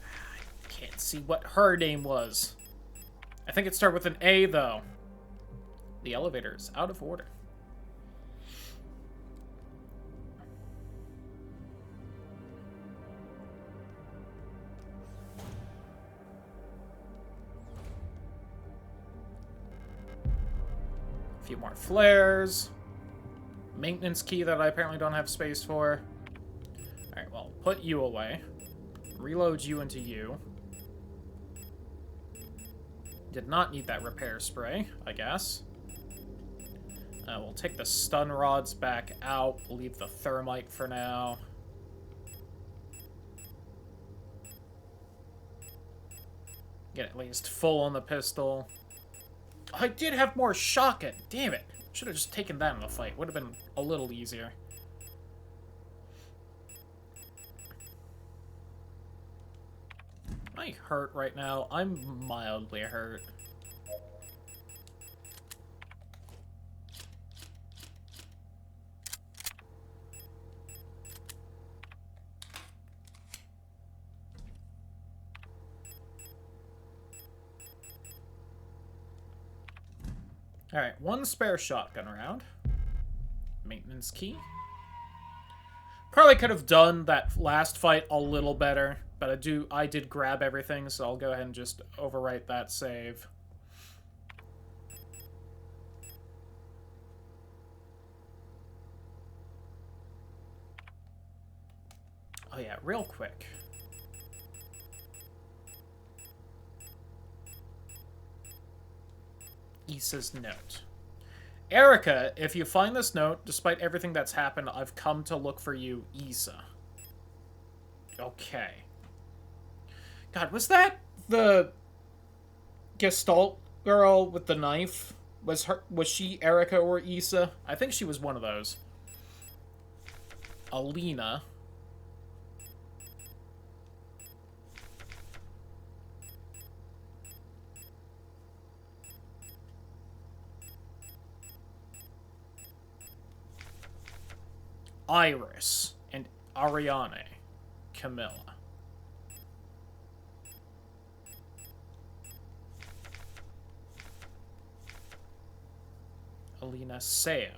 I can't see what her name was. I think it started with an A, though. The elevator is out of order. A few more flares. Maintenance key that I apparently don't have space for. Alright, well, put you away. Reload you into you. Did not need that repair spray, I guess. We'll take the stun rods back out. We'll leave the thermite for now. Get at least full on the pistol. I did have more shotgun. Damn it. Should have just taken that in the fight. Would have been a little easier. Am I hurt right now? I'm mildly hurt. Alright, one spare shotgun round. Maintenance key. Probably could have done that last fight a little better, but I did grab everything, so I'll go ahead and just overwrite that save. Oh yeah, real quick. Issa's note. Erica, if you find this note, despite everything that's happened, I've come to look for you, Issa. Okay. God, was that the Gestalt girl with the knife? Was she Erica or Issa? I think she was one of those. Alina. Iris, and Ariane. Camilla. Alina Seo.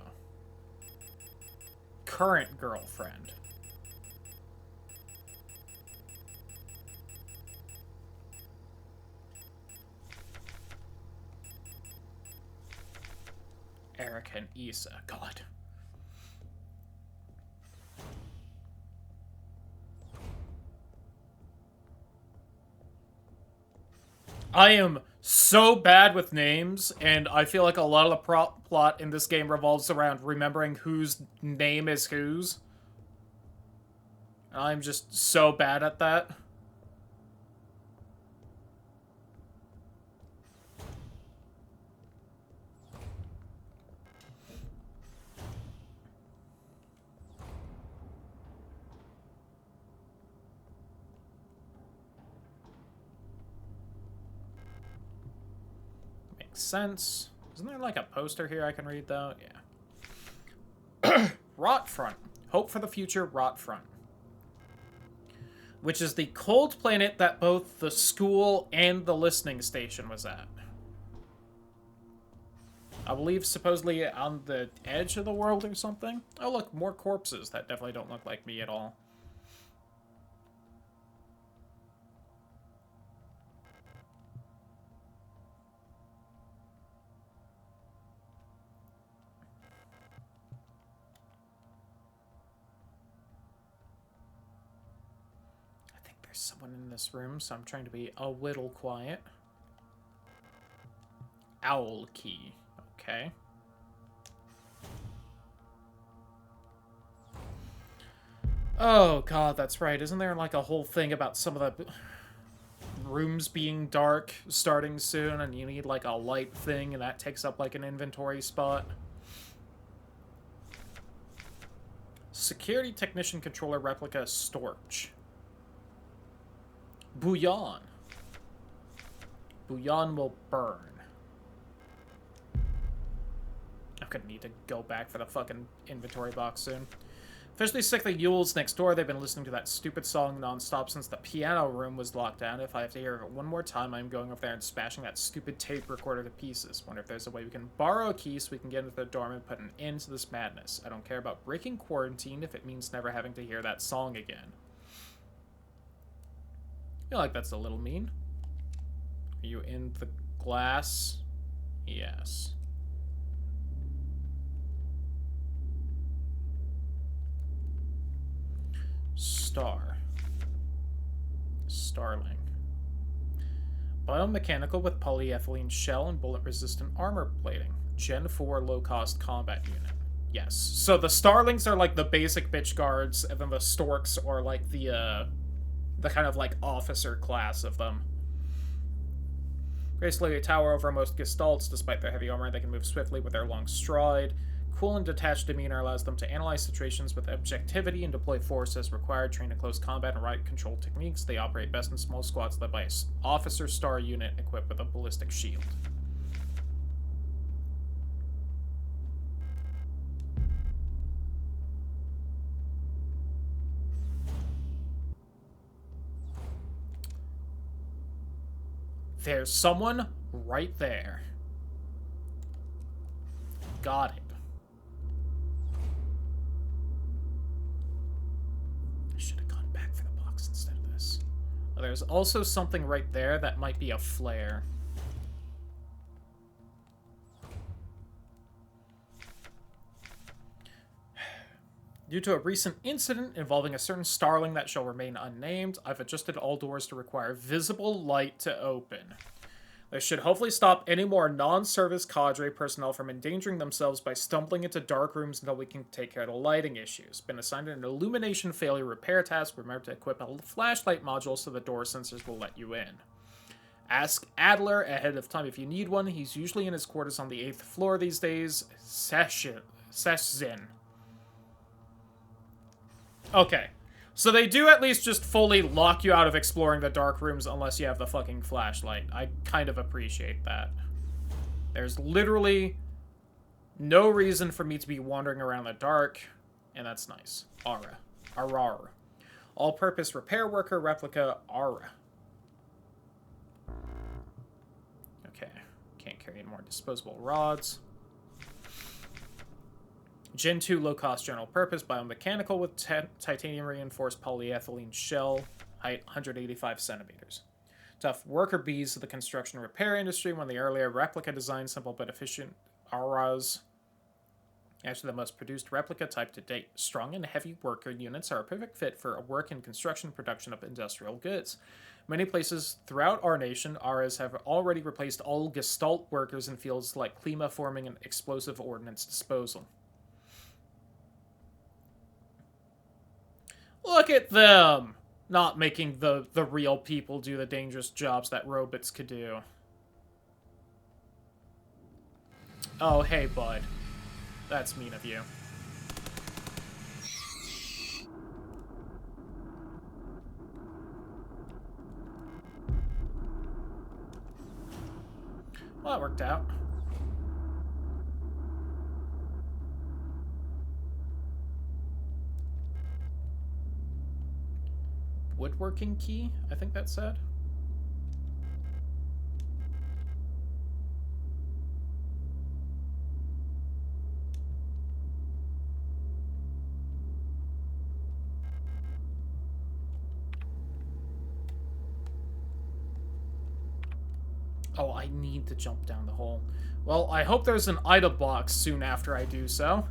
Current girlfriend. Erica and Issa. God. I am so bad with names, and I feel like a lot of the plot in this game revolves around remembering whose name is whose. I'm just so bad at that. Sense. Isn't there like a poster here I can read though? Yeah. Rot Front. Hope for the future, Rot Front. Which is the cold planet that both the school and the listening station was at. I believe supposedly on the edge of the world or something. Oh look, more corpses. That definitely don't look like me at all. There's someone in this room, so I'm trying to be a little quiet. Owl key. Okay. Oh god, that's right. Isn't there like a whole thing about some of the rooms being dark starting soon, and you need like a light thing, and that takes up like an inventory spot? Security Technician Controller Replica Storch. Bouillon. Bouillon will burn. I'm gonna need to go back for the fucking inventory box soon. Officially sick of the Yules next door. They've been listening to that stupid song nonstop since the piano room was locked down. If I have to hear it one more time, I'm going over there and smashing that stupid tape recorder to pieces. Wonder if there's a way we can borrow a key so we can get into the dorm and put an end to this madness. I don't care about breaking quarantine if it means never having to hear that song again. I feel like that's a little mean. Are you in the glass? Yes. Star. Starling. Biomechanical with polyethylene shell and bullet-resistant armor plating. Gen 4 low-cost combat unit. Yes. So the Starlings are like the basic bitch guards, and then the Storks are like the kind of like officer class of them. Gracefully tower over most Gestalts. Despite their heavy armor, they can move swiftly with their long stride. Cool and detached demeanor allows them to analyze situations with objectivity and deploy force as required. Trained in close combat and right control techniques, they operate best in small squads led by an officer star unit equipped with a ballistic shield. There's someone right there. Got it. I should have gone back for the box instead of this. Oh, there's also something right there that might be a flare. Due to a recent incident involving a certain Starling that shall remain unnamed, I've adjusted all doors to require visible light to open. This should hopefully stop any more non-service cadre personnel from endangering themselves by stumbling into dark rooms until we can take care of the lighting issues. Been assigned an illumination failure repair task. Remember to equip a flashlight module so the door sensors will let you in. Ask Adler ahead of time if you need one. He's usually in his quarters on the 8th floor these days. Session. Okay, so they do at least just fully lock you out of exploring the dark rooms unless you have the fucking flashlight. I kind of appreciate that. There's literally no reason for me to be wandering around the dark. And that's nice. Ara. Arar. All-purpose repair worker replica Ara. Okay. Can't carry any more disposable rods. Gen 2 low-cost general purpose biomechanical with titanium reinforced polyethylene shell. Height 185 centimeters. Tough worker bees of the construction repair industry. One of the earlier replica design, simple but efficient Aras. Actually, the most produced replica type to date. Strong and heavy worker units are a perfect fit for a work in construction production of industrial goods. Many places throughout our nation, Aras have already replaced all Gestalt workers in fields like klima forming and explosive ordnance disposal. Look at them! Not making the real people do the dangerous jobs that robots could do. Oh, hey, bud. That's mean of you. Well, that worked out. Woodworking key, I think that said. Oh, I need to jump down the hole. Well, I hope there's an item box soon after I do so.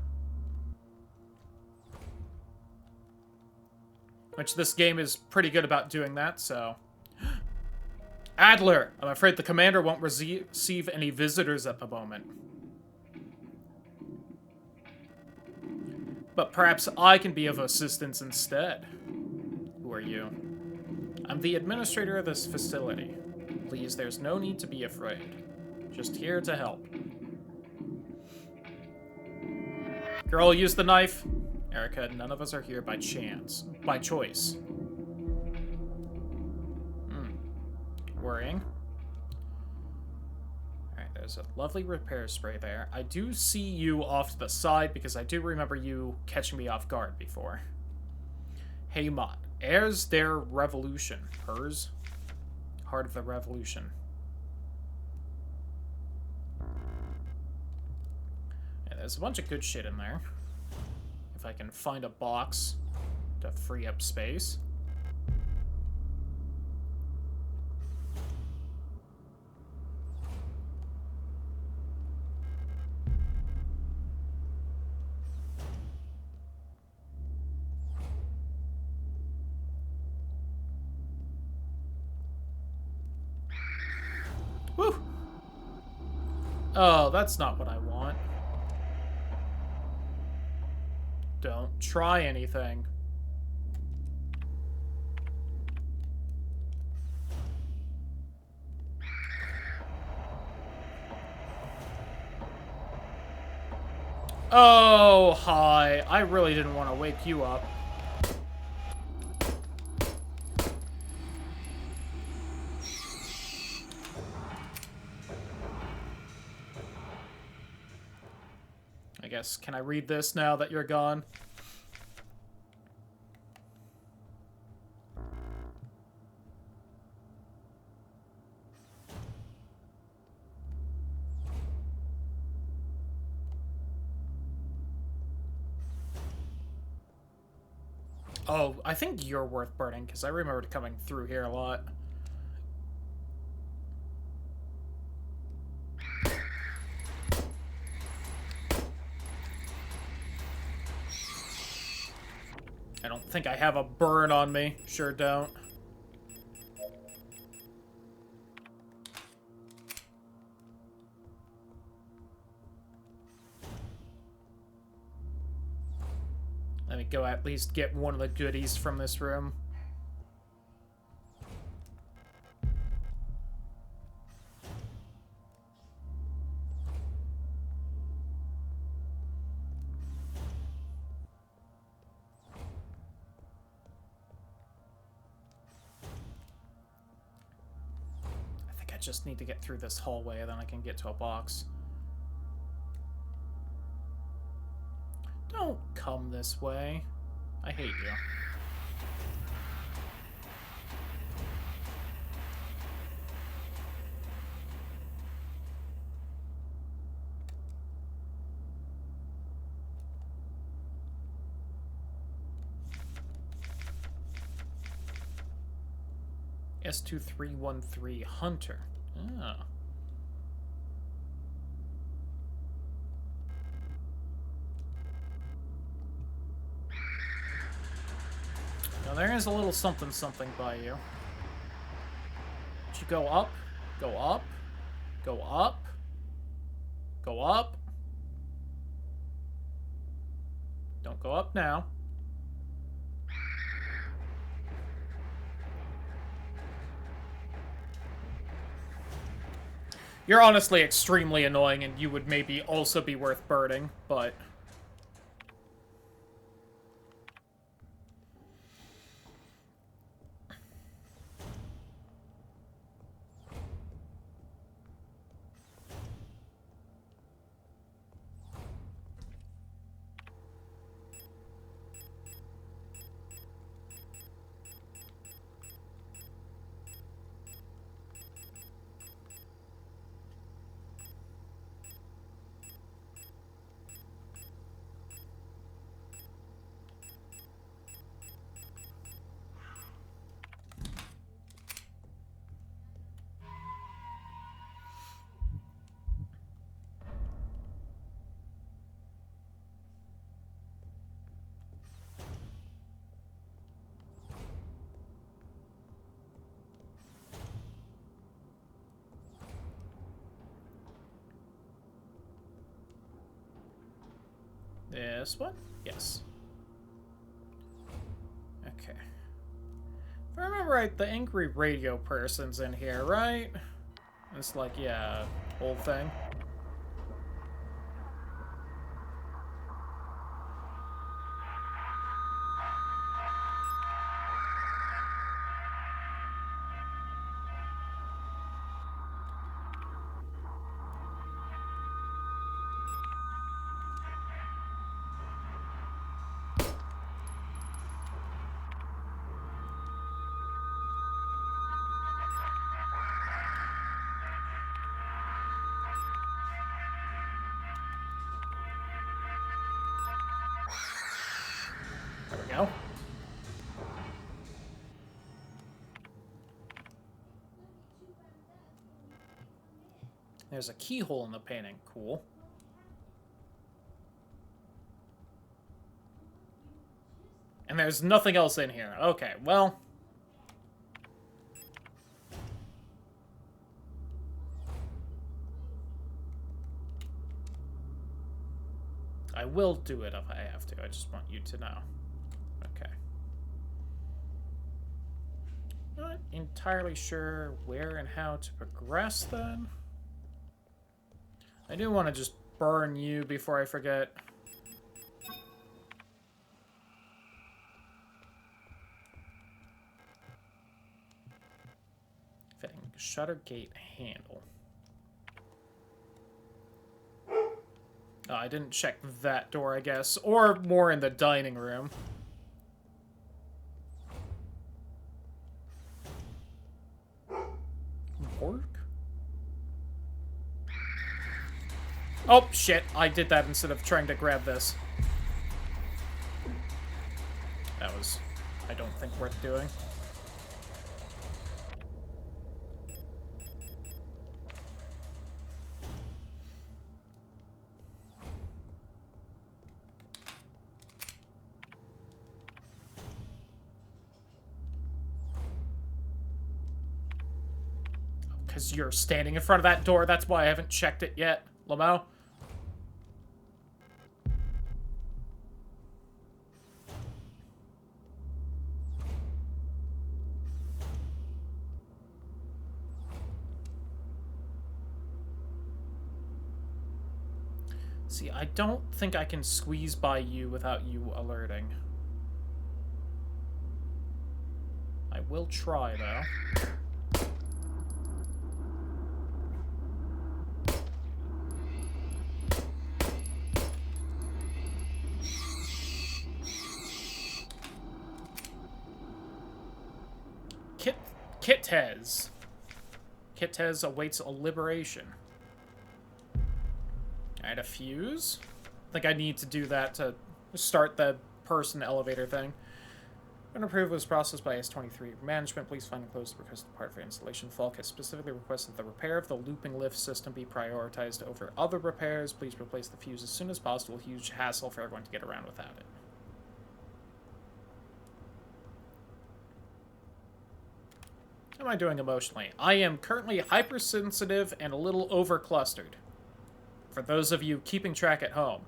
Which this game is pretty good about doing that, so... Adler! I'm afraid the commander won't receive any visitors at the moment. But perhaps I can be of assistance instead. Who are you? I'm the administrator of this facility. Please, there's no need to be afraid. Just here to help. Girl, use the knife. Erica, none of us are here by chance. By choice. Worrying. Alright, there's a lovely repair spray there. I do see you off to the side because I do remember you catching me off guard before. Hey, Mott. Heirs their revolution. Hers? Heart of the revolution. Yeah, there's a bunch of good shit in there. If I can find a box to free up space. Woo! Oh, that's not what I want. Don't try anything. Oh, hi. I really didn't want to wake you up. I guess, can I read this now that you're gone? Oh, I think you're worth burning, because I remember coming through here a lot. I don't think I have a burn on me. Sure don't. Let me go at least get one of the goodies from this room. I think I just need to get through this hallway, then I can get to a box. Don't come this way. I hate you. S2313 Hunter. Oh. Now there is a little something by you. Should you go up? Go up? Go up? Go up? Don't go up now. You're honestly extremely annoying, and you would maybe also be worth birding, but... This one? Yes. Okay. If I remember right, the angry radio person's in here, right? It's like, yeah, whole thing. There we go. There's a keyhole in the painting. Cool. And there's nothing else in here. Okay, well... I will do it if I have to. I just want you to know. Okay. Not entirely sure where and how to progress, then. I do want to just burn you before I forget. Fitting shutter gate handle. Oh, I didn't check that door, I guess. Or more in the dining room. Morgue? Oh, shit. I did that instead of trying to grab this. That was, I don't think, worth doing. Because you're standing in front of that door, that's why I haven't checked it yet, Lamau. See, I don't think I can squeeze by you without you alerting. I will try, though. Kitez. Kitez awaits a liberation. Alright, a fuse. I think I need to do that to start the person elevator thing. When approved was processed by S23 management, please find and close the requested part for installation. Falk has specifically requested the repair of the looping lift system be prioritized over other repairs. Please replace the fuse as soon as possible. Huge hassle for everyone to get around without it. How am I doing emotionally? I am currently hypersensitive and a little overclustered. For those of you keeping track at home.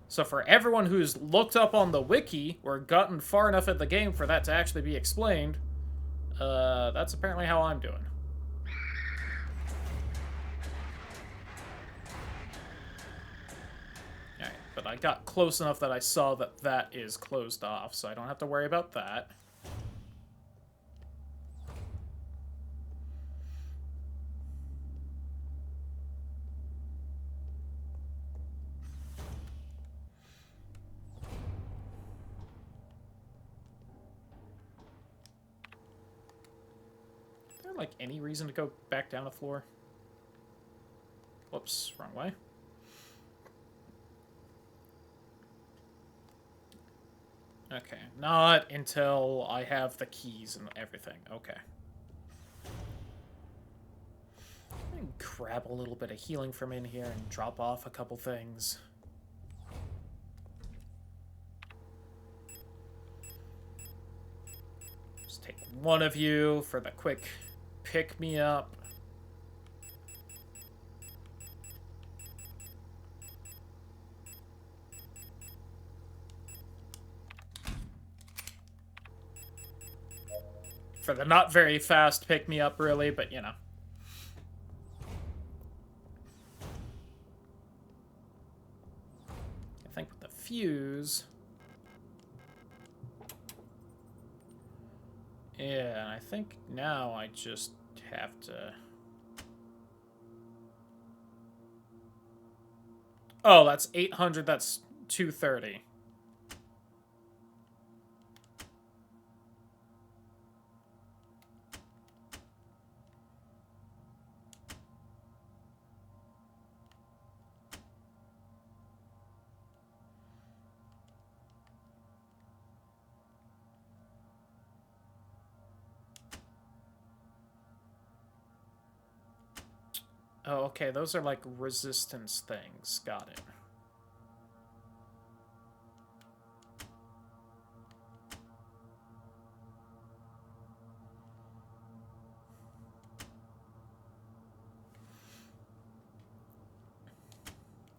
So for everyone who's looked up on the wiki or gotten far enough in the game for that to actually be explained, that's apparently how I'm doing. Alright, but I got close enough that I saw that that is closed off, so I don't have to worry about that. Like any reason to go back down the floor? Whoops, wrong way. Okay, not until I have the keys and everything. Okay. I can grab a little bit of healing from in here and drop off a couple things. Just take one of you for the quick pick me up. For the not very fast pick me up, really, but you know. I think with the fuse. Yeah, I think now I just have to... Oh, that's 800, that's 230. Oh, okay, those are like resistance things. Got it.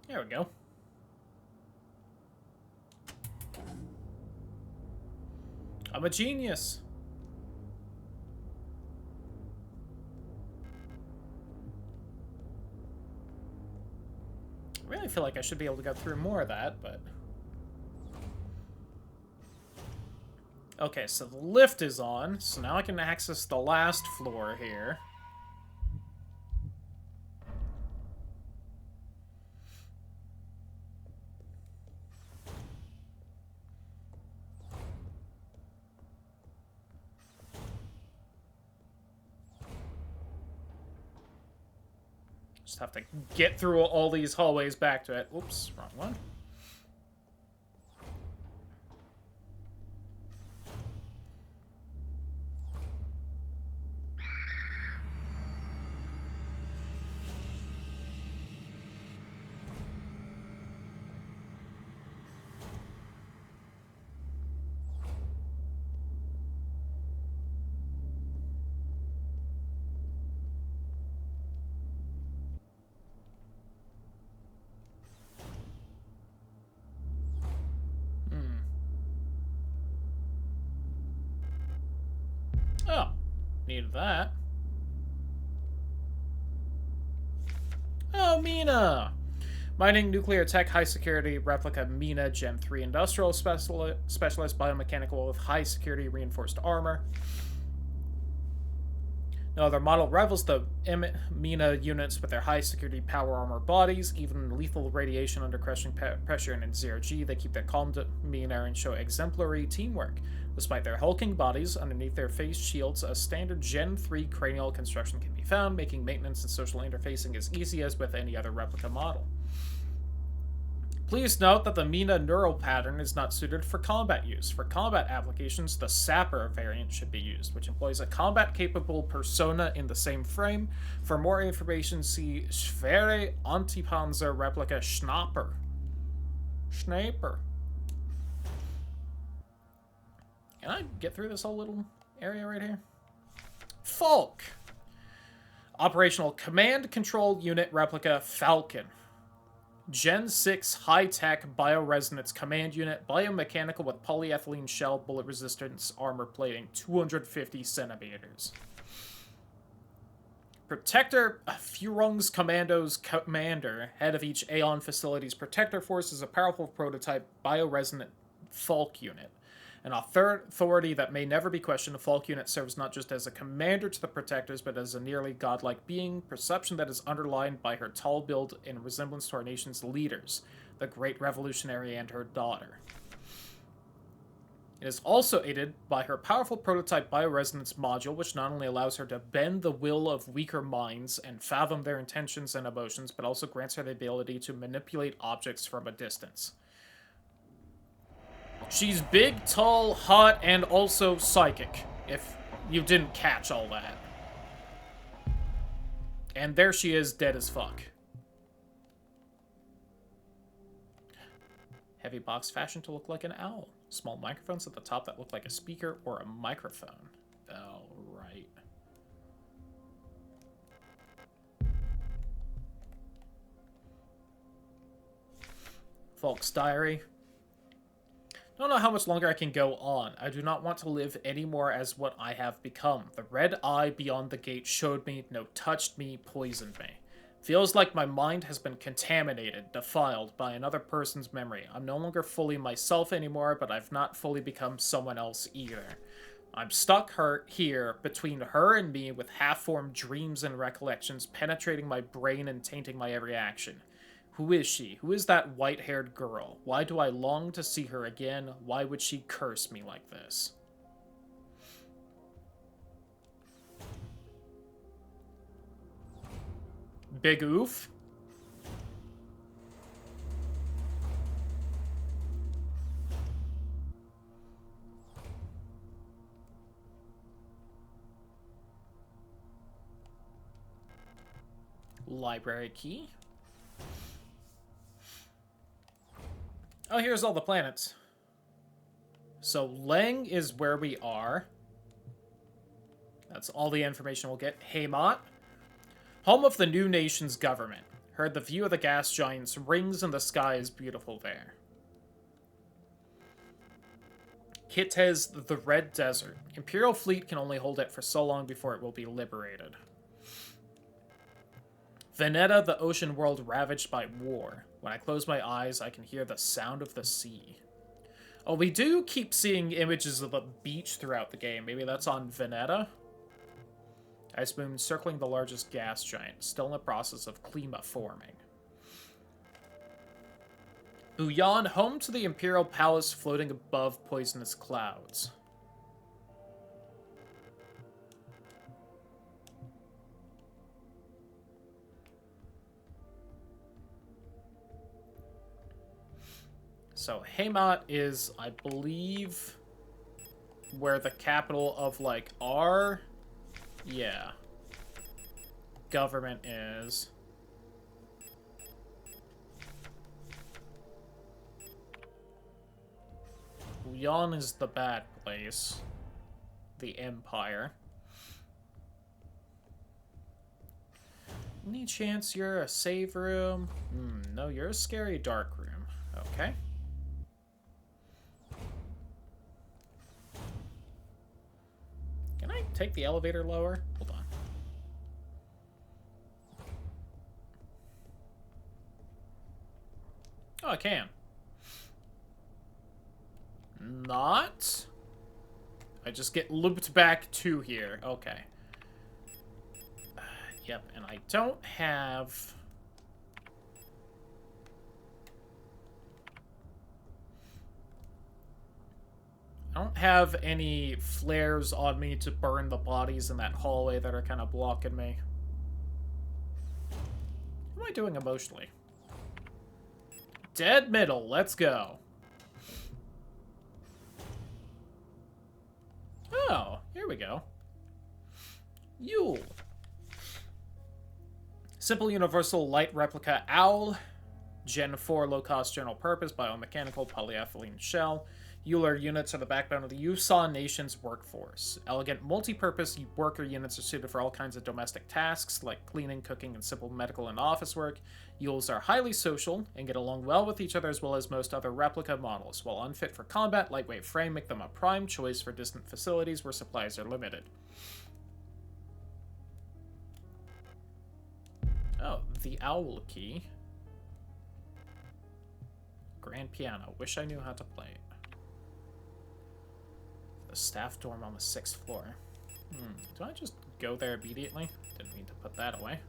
There we go. I'm a genius. I really feel like I should be able to go through more of that, but... Okay, so the lift is on, so now I can access the last floor here. Just have to get through all these hallways back to it. Oops, wrong one. Oh, needed that. Oh, Mina! Mining nuclear tech high security replica Mina Gen 3 industrial specialist biomechanical with high security reinforced armor. No other model rivals the Mina units with their high security power armor bodies. Even lethal radiation under crushing pressure and in zero G, they keep their calm demeanor and show exemplary teamwork. Despite their hulking bodies, underneath their face shields, a standard Gen 3 cranial construction can be found, making maintenance and social interfacing as easy as with any other replica model. Please note that the Mina neural pattern is not suited for combat use. For combat applications, the Sapper variant should be used, which employs a combat-capable persona in the same frame. For more information, see Schwere Antipanzer Replica Schnapper. Schnapper. Can I get through this whole little area right here? Falk. Operational Command Control Unit Replica Falcon. Gen 6 high-tech bioresonance command unit, biomechanical with polyethylene shell, bullet resistance, armor plating, 250 centimeters. Protector Furung's Commandos commander, head of each Aeon facility's protector force, is a powerful prototype bioresonant Falk unit. An authority that may never be questioned, a Falk unit serves not just as a commander to the Protectors, but as a nearly godlike being, perception that is underlined by her tall build in resemblance to our nation's leaders, the Great Revolutionary and her daughter. It is also aided by her powerful prototype bioresonance module, which not only allows her to bend the will of weaker minds and fathom their intentions and emotions, but also grants her the ability to manipulate objects from a distance. She's big, tall, hot, and also psychic, if you didn't catch all that. And there she is, dead as fuck. Heavy box fashioned to look like an owl. Small microphones at the top that look like a speaker or a microphone. Oh, right. Falk's diary. I don't know how much longer I can go on. I do not want to live anymore as what I have become. The red eye beyond the gate showed me, no, touched me, poisoned me. Feels like my mind has been contaminated, defiled by another person's memory. I'm no longer fully myself anymore, but I've not fully become someone else either. I'm stuck here between her and me with half-formed dreams and recollections penetrating my brain and tainting my every action. Who is she? Who is that white-haired girl? Why do I long to see her again? Why would she curse me like this? Big oof? Library key. Oh, here's all the planets. So, Leng is where we are. That's all the information we'll get. Haymat. Home of the new nation's government. Heard the view of the gas giants rings in the sky is beautiful there. Kitez, the Red Desert. Imperial fleet can only hold it for so long before it will be liberated. Veneta, the ocean world ravaged by war. When I close my eyes, I can hear the sound of the sea. Oh, we do keep seeing images of the beach throughout the game. Maybe that's on Veneta? Ice moon circling the largest gas giant, still in the process of clima forming. Buyan, home to the Imperial Palace floating above poisonous clouds. So, Haymat is, I believe, where the capital of, like, our... yeah. Government is. Yan is the bad place. The Empire. Any chance you're a save room? No, you're a scary dark room. Okay. Can I take the elevator lower? Hold on. Oh, I can. Not? I just get looped back to here. Okay. Yep, and I don't have... I don't have any flares on me to burn the bodies in that hallway that are kind of blocking me. What am I doing emotionally? Dead middle, let's go. Oh, here we go. Yule. Simple universal light replica owl. Gen 4 low-cost general purpose biomechanical polyethylene shell. Euler units are the backbone of the Usaw nation's workforce. Elegant multi-purpose worker units are suited for all kinds of domestic tasks like cleaning, cooking, and simple medical and office work. Yules are highly social and get along well with each other as well as most other replica models. While unfit for combat, lightweight frame make them a prime choice for distant facilities where supplies are limited. Oh, the owl key. Grand piano. Wish I knew how to play it. The staff dorm on the 6th floor. Do I just go there immediately? Didn't mean to put that away.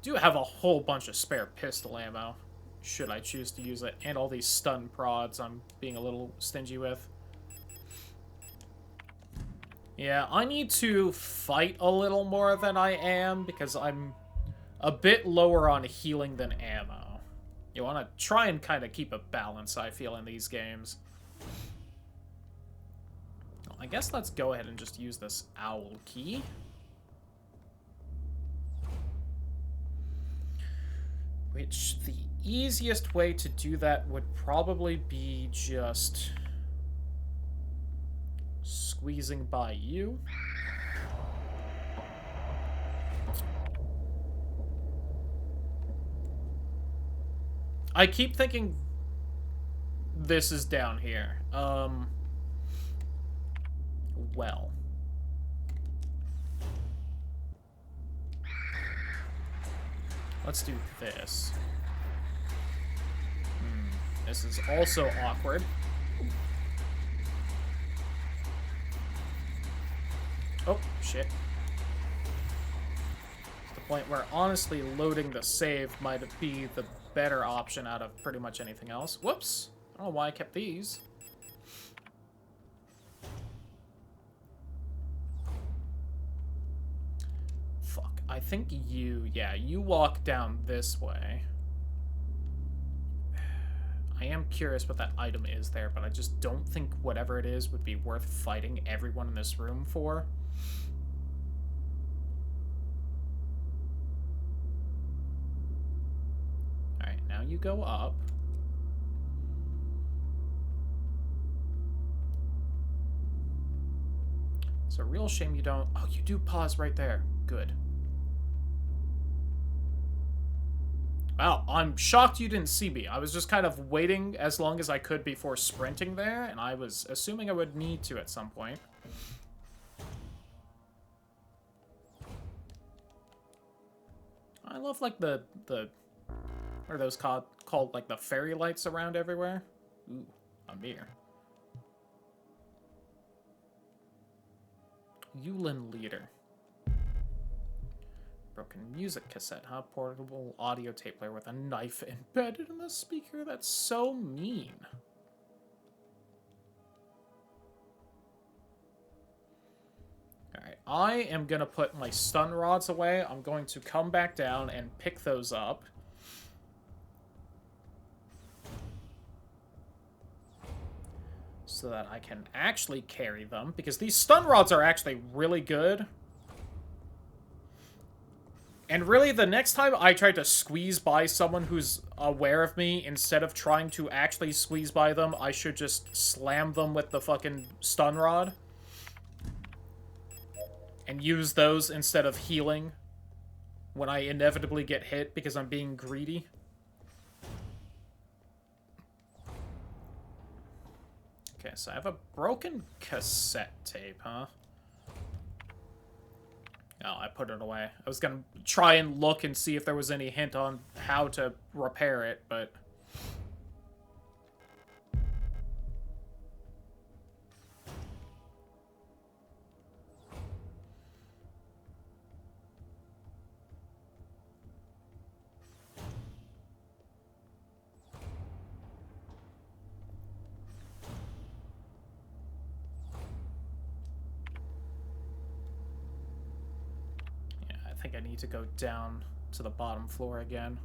Do have a whole bunch of spare pistol ammo, should I choose to use it, and all these stun prods I'm being a little stingy with. Yeah, I need to fight a little more than I am, because I'm a bit lower on healing than ammo. You want to try and kind of keep a balance, I feel, in these games. Well, I guess let's go ahead and just use this owl key. Which, the easiest way to do that would probably be just squeezing by you. I keep thinking this is down here. Well. Let's do this. This is also awkward. Oh, shit. To the point where, honestly, loading the save might be the better option out of pretty much anything else. Whoops! I don't know why I kept these. Fuck. I think you... Yeah, you walk down this way. I am curious what that item is there, but I just don't think whatever it is would be worth fighting everyone in this room for. Alright, now you go up. It's a real shame you don't... Oh, you do pause right there. Good. Wow, I'm shocked you didn't see me. I was just kind of waiting as long as I could before sprinting there, and I was assuming I would need to at some point. I love, like, the what are those called, like, the fairy lights around everywhere? Ooh, a mirror. Yulin leader. Broken music cassette, huh? Portable audio tape player with a knife embedded in the speaker? That's so mean. Alright, I am gonna put my stun rods away. I'm going to come back down and pick those up. So that I can actually carry them, because these stun rods are actually really good. And really, the next time I try to squeeze by someone who's aware of me, instead of trying to actually squeeze by them, I should just slam them with the fucking stun rod. And use those instead of healing when I inevitably get hit because I'm being greedy. Okay, so I have a broken cassette tape, huh? Oh, I put it away. I was gonna try and look and see if there was any hint on how to repair it, but... I think I need to go down to the bottom floor again.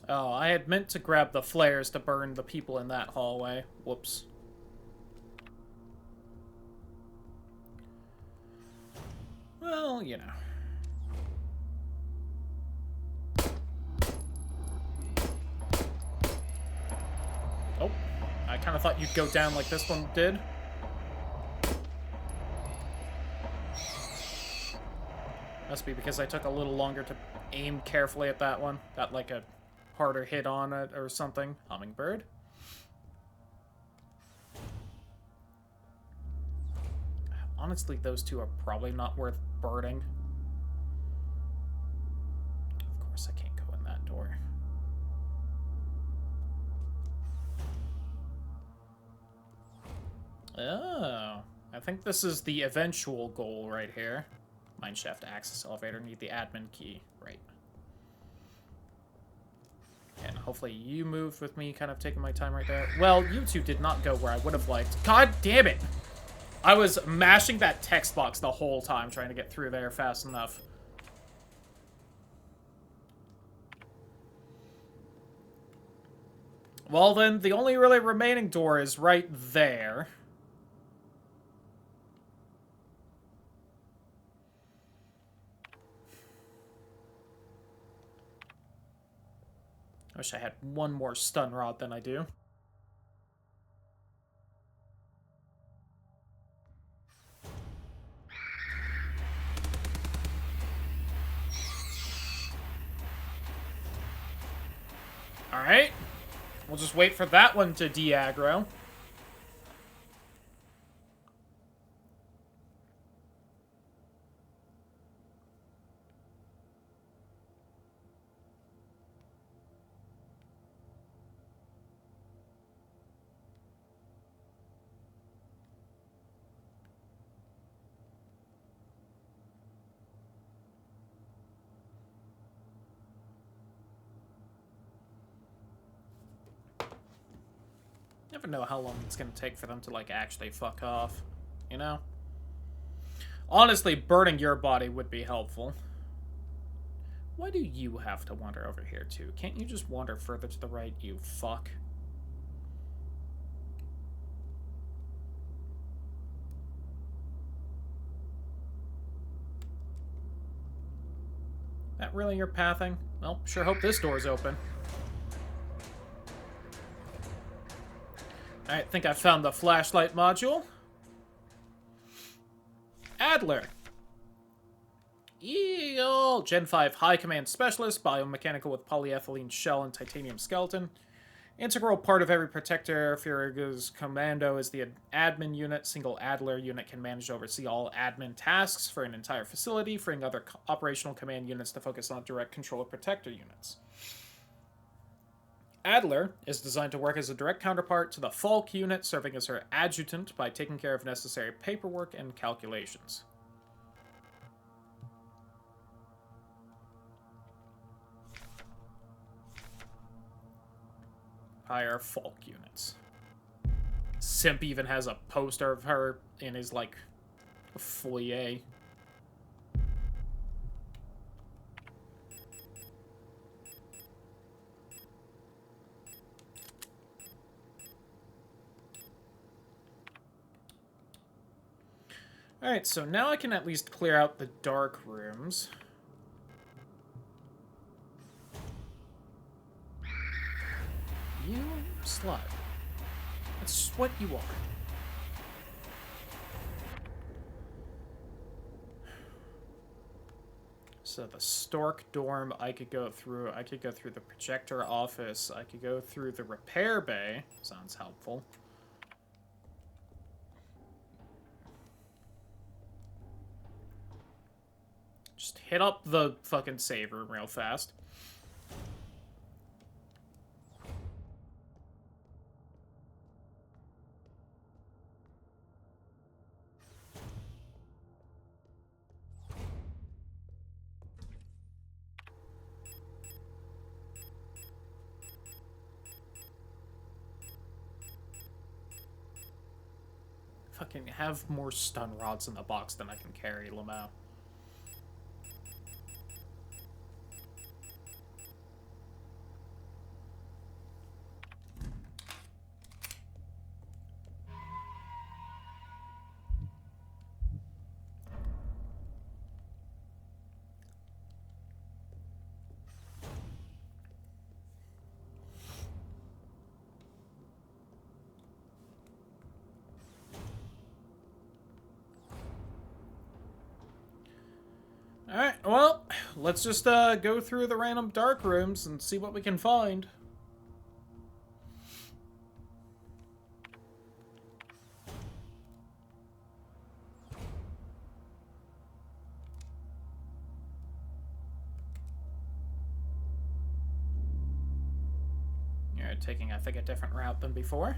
Oh, I had meant to grab the flares to burn the people in that hallway. Whoops. Well, you know. Oh, I kind of thought you'd go down like this one did. Must be because I took a little longer to aim carefully at that one. Got like a harder hit on it or something. Hummingbird. Honestly, those two are probably not worth burning. Of course, I can't go in that door. Oh, I think this is the eventual goal right here. Mineshaft access elevator, need the admin key. Right. And hopefully you moved with me, kind of taking my time right there. Well, you two did not go where I would have liked. God damn it! I was mashing that text box the whole time, trying to get through there fast enough. Well then, the only really remaining door is right there. I wish I had one more stun rod than I do. Alright. We'll just wait for that one to de-aggro. Never know how long it's gonna take for them to, like, actually fuck off. You know? Honestly, burning your body would be helpful. Why do you have to wander over here, too? Can't you just wander further to the right, you fuck? That really your pathing? Well, sure hope this door's open. I think I found the flashlight module. Adler. Gen 5 High Command Specialist, biomechanical with polyethylene shell and titanium skeleton. Integral part of every protector. Furiga's commando is the admin unit. Single Adler unit can manage to oversee all admin tasks for an entire facility, freeing other operational command units to focus on direct control of protector units. Adler is designed to work as a direct counterpart to the Falk unit, serving as her adjutant by taking care of necessary paperwork and calculations. Hire Falk units. Simp even has a poster of her in his, like, foyer. Alright, so now I can at least clear out the dark rooms. You slut. That's what you are. So the Stork dorm I could go through. I could go through the projector office. I could go through the repair bay. Sounds helpful. Just hit up the fucking save room real fast. Fucking have more stun rods in the box than I can carry, Lamau. Alright, well, let's just go through the random dark rooms and see what we can find. You're taking, I think, a different route than before.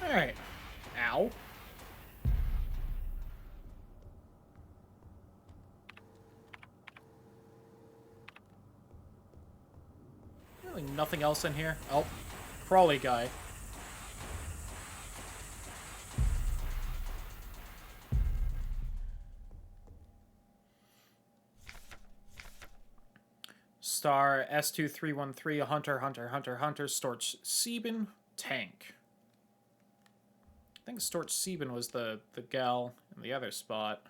Alright. Ow. Really nothing else in here? Oh, crawly guy. Star S2313, a Hunter, Storch Sieben, tank. I think Storch Sieben was the gal in the other spot.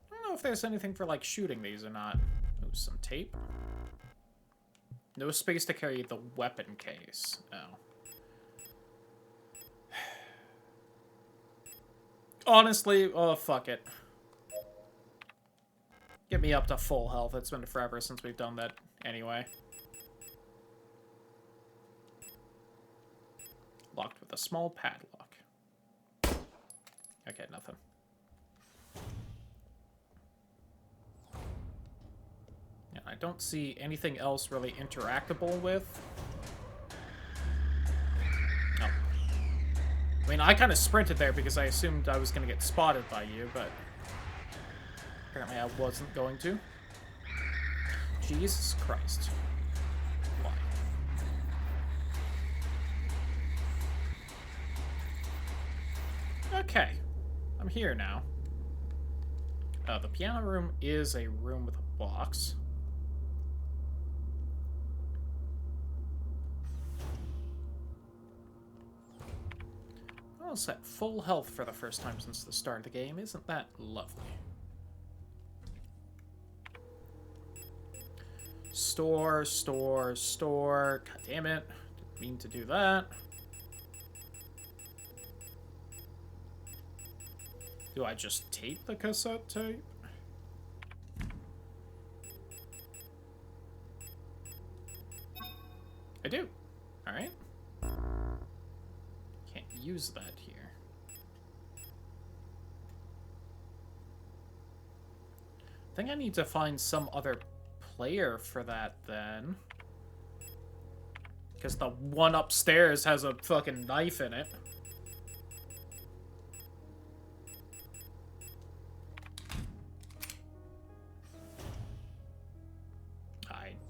I don't know if there's anything for, like, shooting these or not. Oh, some tape. No space to carry the weapon case. Oh. Honestly, oh, fuck it. Get me up to full health. It's been forever since we've done that anyway. Locked with a small padlock. Okay, nothing. Yeah, I don't see anything else really interactable with. Oh. I mean, I kind of sprinted there because I assumed I was going to get spotted by you, but apparently I wasn't going to. Jesus Christ. Why? Okay. I'm here now. The piano room is a room with a box. Almost at full health for the first time since the start of the game. Isn't that lovely? Store. God damn it. Didn't mean to do that. Do I just tape the cassette tape? I do. Alright. Can't use that here. I think I need to find some other player for that then. Because the one upstairs has a fucking knife in it.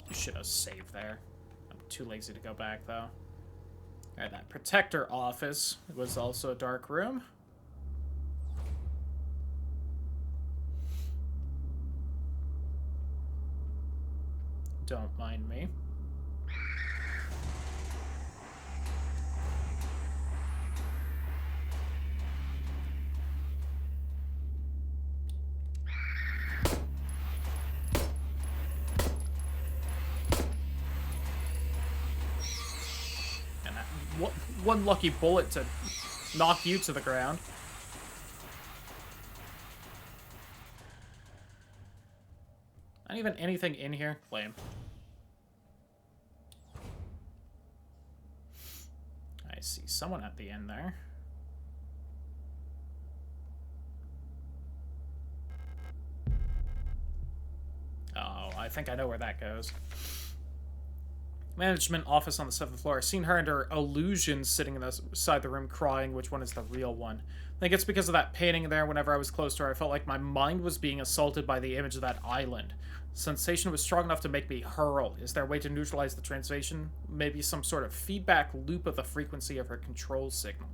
You should have saved there. I'm too lazy to go back, though. Alright, that protector office was also a dark room. Don't mind me. One lucky bullet to knock you to the ground. Not even anything in here. Lame. I see someone at the end there. Oh, I think I know where that goes. Management office on the 7th floor. I've seen her and her illusions sitting in the side of the room crying. Which one is the real one? I think it's because of that painting there. Whenever I was close to her, I felt like my mind was being assaulted by the image of that island. The sensation was strong enough to make me hurl. Is there a way to neutralize the translation? Maybe some sort of feedback loop of the frequency of her control signal.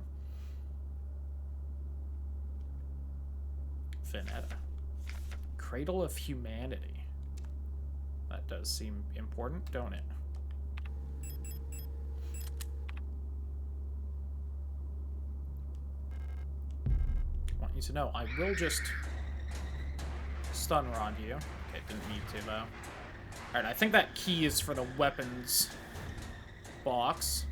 Veneta. Cradle of Humanity. That does seem important, don't it? I want you to know, I will just stun rod you. Okay, didn't need to, though. Alright, I think that key is for the weapons box.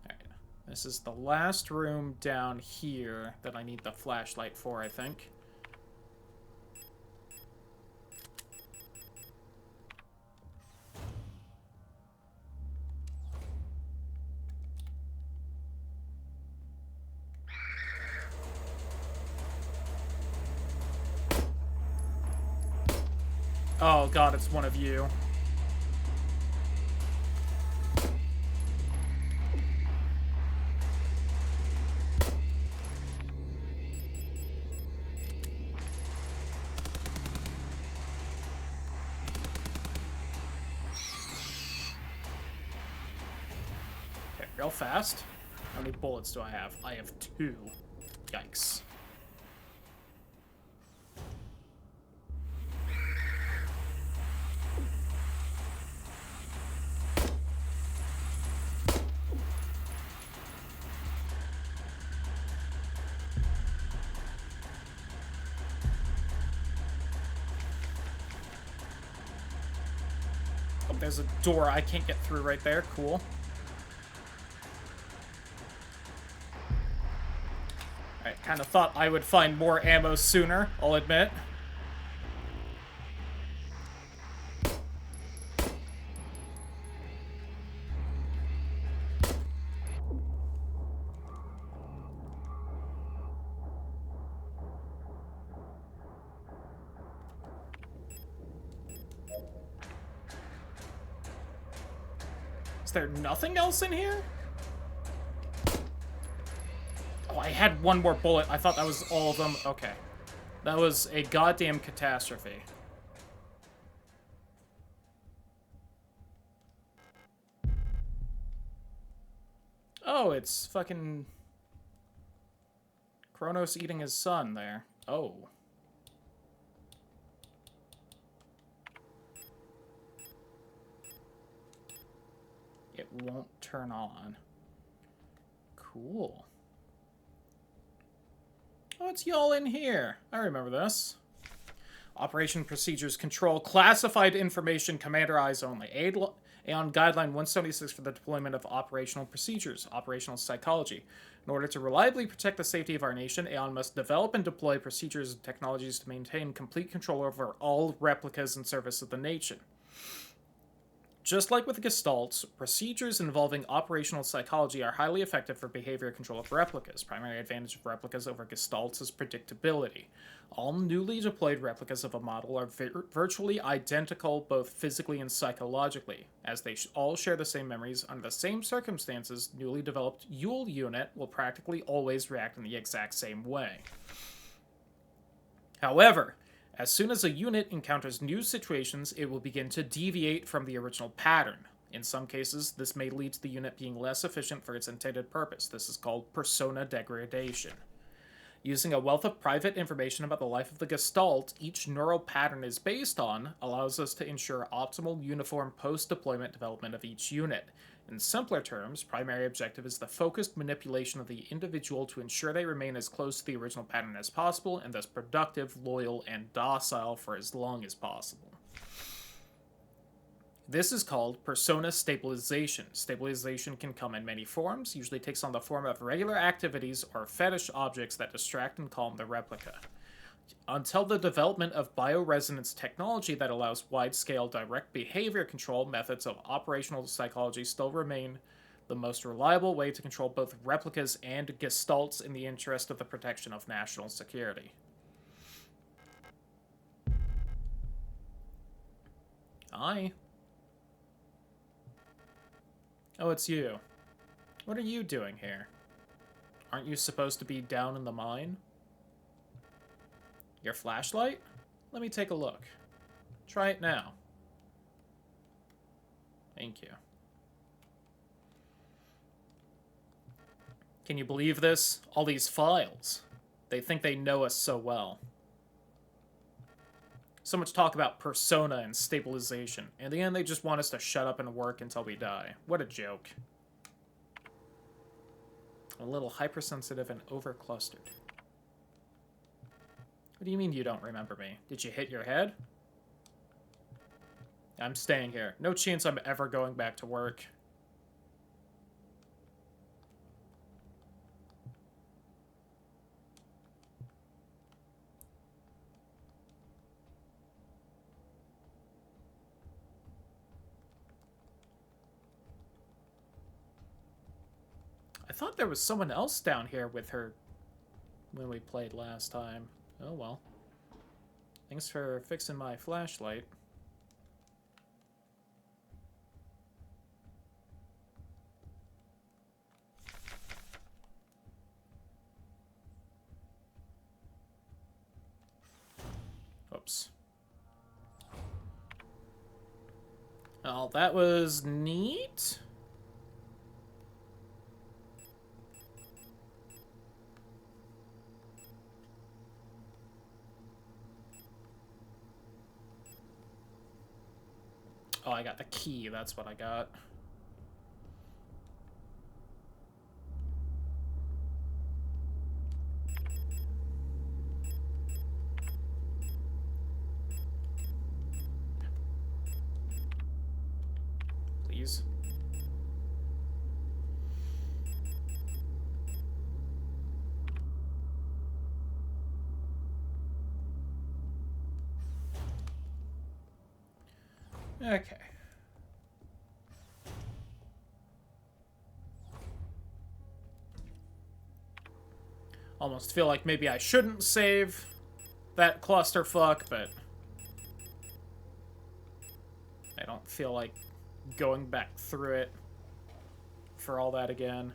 Alright, this is the last room down here that I need the flashlight for, I think. Oh god, it's one of you. Okay, real fast. How many bullets do I have? I have 2. Yikes. There's a door I can't get through right there. Cool. Alright, kind of thought I would find more ammo sooner, I'll admit. Is there nothing else in here? Oh, I had one more bullet. I thought that was all of them. Okay. That was a goddamn catastrophe. Oh, it's fucking Kronos eating his son there. Oh. It won't turn on. Cool. Oh, it's y'all in here. I remember this. Operation Procedures Control. Classified information. Commander eyes only. Aeon Guideline 176 for the deployment of operational procedures. Operational psychology. In order to reliably protect the safety of our nation, Aeon must develop and deploy procedures and technologies to maintain complete control over all replicas in service of the nation. Just like with Gestalts, procedures involving operational psychology are highly effective for behavior control of replicas. Primary advantage of replicas over Gestalts is predictability. All newly deployed replicas of a model are virtually identical both physically and psychologically. As they all share the same memories under the same circumstances, newly developed Yule unit will practically always react in the exact same way. However, as soon as a unit encounters new situations, it will begin to deviate from the original pattern. In some cases, this may lead to the unit being less efficient for its intended purpose. This is called persona degradation. Using a wealth of private information about the life of the Gestalt each neural pattern is based on allows us to ensure optimal uniform post-deployment development of each unit. In simpler terms, primary objective is the focused manipulation of the individual to ensure they remain as close to the original pattern as possible, and thus productive, loyal, and docile for as long as possible. This is called persona stabilization. Stabilization can come in many forms, usually takes on the form of regular activities or fetish objects that distract and calm the replica. Until the development of bioresonance technology that allows wide-scale direct behavior control, methods of operational psychology still remain the most reliable way to control both replicas and gestalts in the interest of the protection of national security. Hi. Oh, it's you. What are you doing here? Aren't you supposed to be down in the mine? Your flashlight? Let me take a look. Try it now. Thank you. Can you believe this? All these files. They think they know us so well. So much talk about persona and stabilization. In the end, they just want us to shut up and work until we die. What a joke. A little hypersensitive and overclustered. What do you mean you don't remember me? Did you hit your head? I'm staying here. No chance I'm ever going back to work. I thought there was someone else down here with her when we played last time. Oh well. Thanks for fixing my flashlight. Oops. Well, that was neat. Oh, I got the key. That's what I got. Please. Okay. Almost feel like maybe I shouldn't save that clusterfuck, but I don't feel like going back through it for all that again.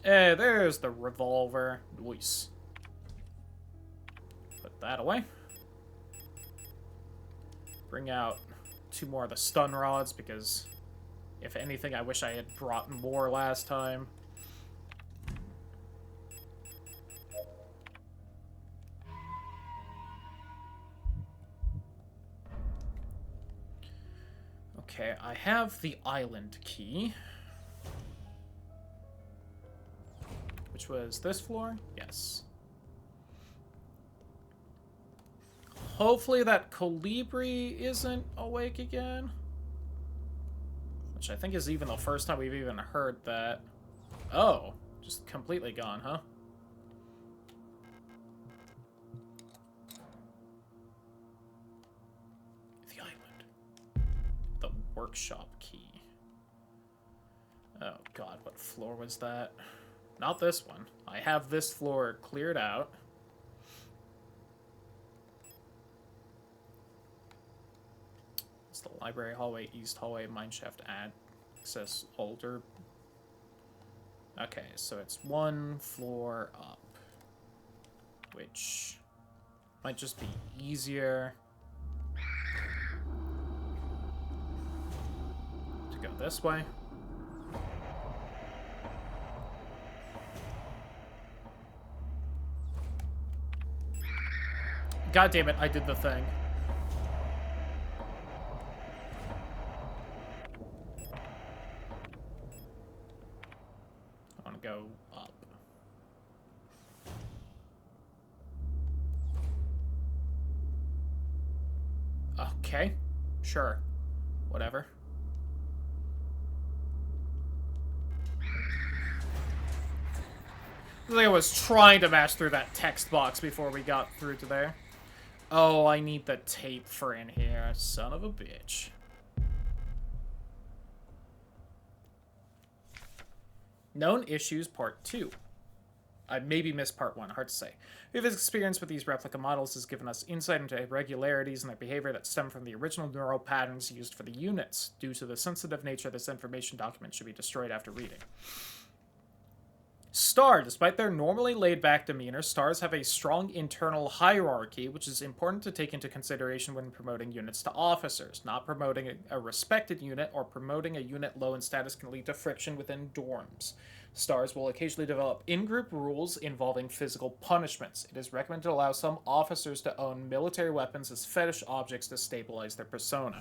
Hey, there's the revolver. Nice. Put that away. Bring out 2 more of the stun rods, because if anything, I wish I had brought more last time. Okay, I have the island key. Which was this floor? Yes. Hopefully that Colibri isn't awake again. Which I think is even the first time we've even heard that. Oh, just completely gone, huh? The island. The workshop key. Oh god, what floor was that? Not this one. I have this floor cleared out. It's the library hallway, east hallway, mineshaft, access older. Okay, so it's 1 floor up. Which might just be easier to go this way. God damn it, I did the thing. I want to go up. Okay. Sure. Whatever. I think I was trying to match through that text box before we got through to there. Oh, I need the tape for in here. Son of a bitch. Known issues, part 2. I maybe missed part 1, hard to say. Vivid's experience with these replica models has given us insight into irregularities in their behavior that stem from the original neural patterns used for the units. Due to the sensitive nature of this information, document should be destroyed after reading. Star. Despite their normally laid-back demeanor, stars have a strong internal hierarchy, which is important to take into consideration when promoting units to officers. Not promoting a respected unit or promoting a unit low in status can lead to friction within dorms. Stars will occasionally develop in-group rules involving physical punishments. It is recommended to allow some officers to own military weapons as fetish objects to stabilize their persona.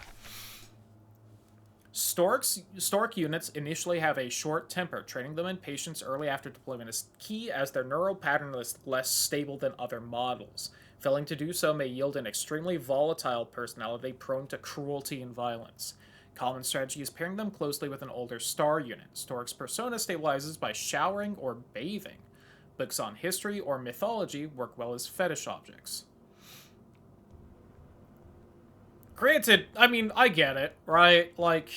Stork units initially have a short temper. Training them in patience early after deployment is key, as their neural pattern is less stable than other models. Failing to do so may yield an extremely volatile personality prone to cruelty and violence. Common strategy is pairing them closely with an older star unit. Stork's persona stabilizes by showering or bathing. Books on history or mythology work well as fetish objects. Granted, I mean, I get it, right? Like,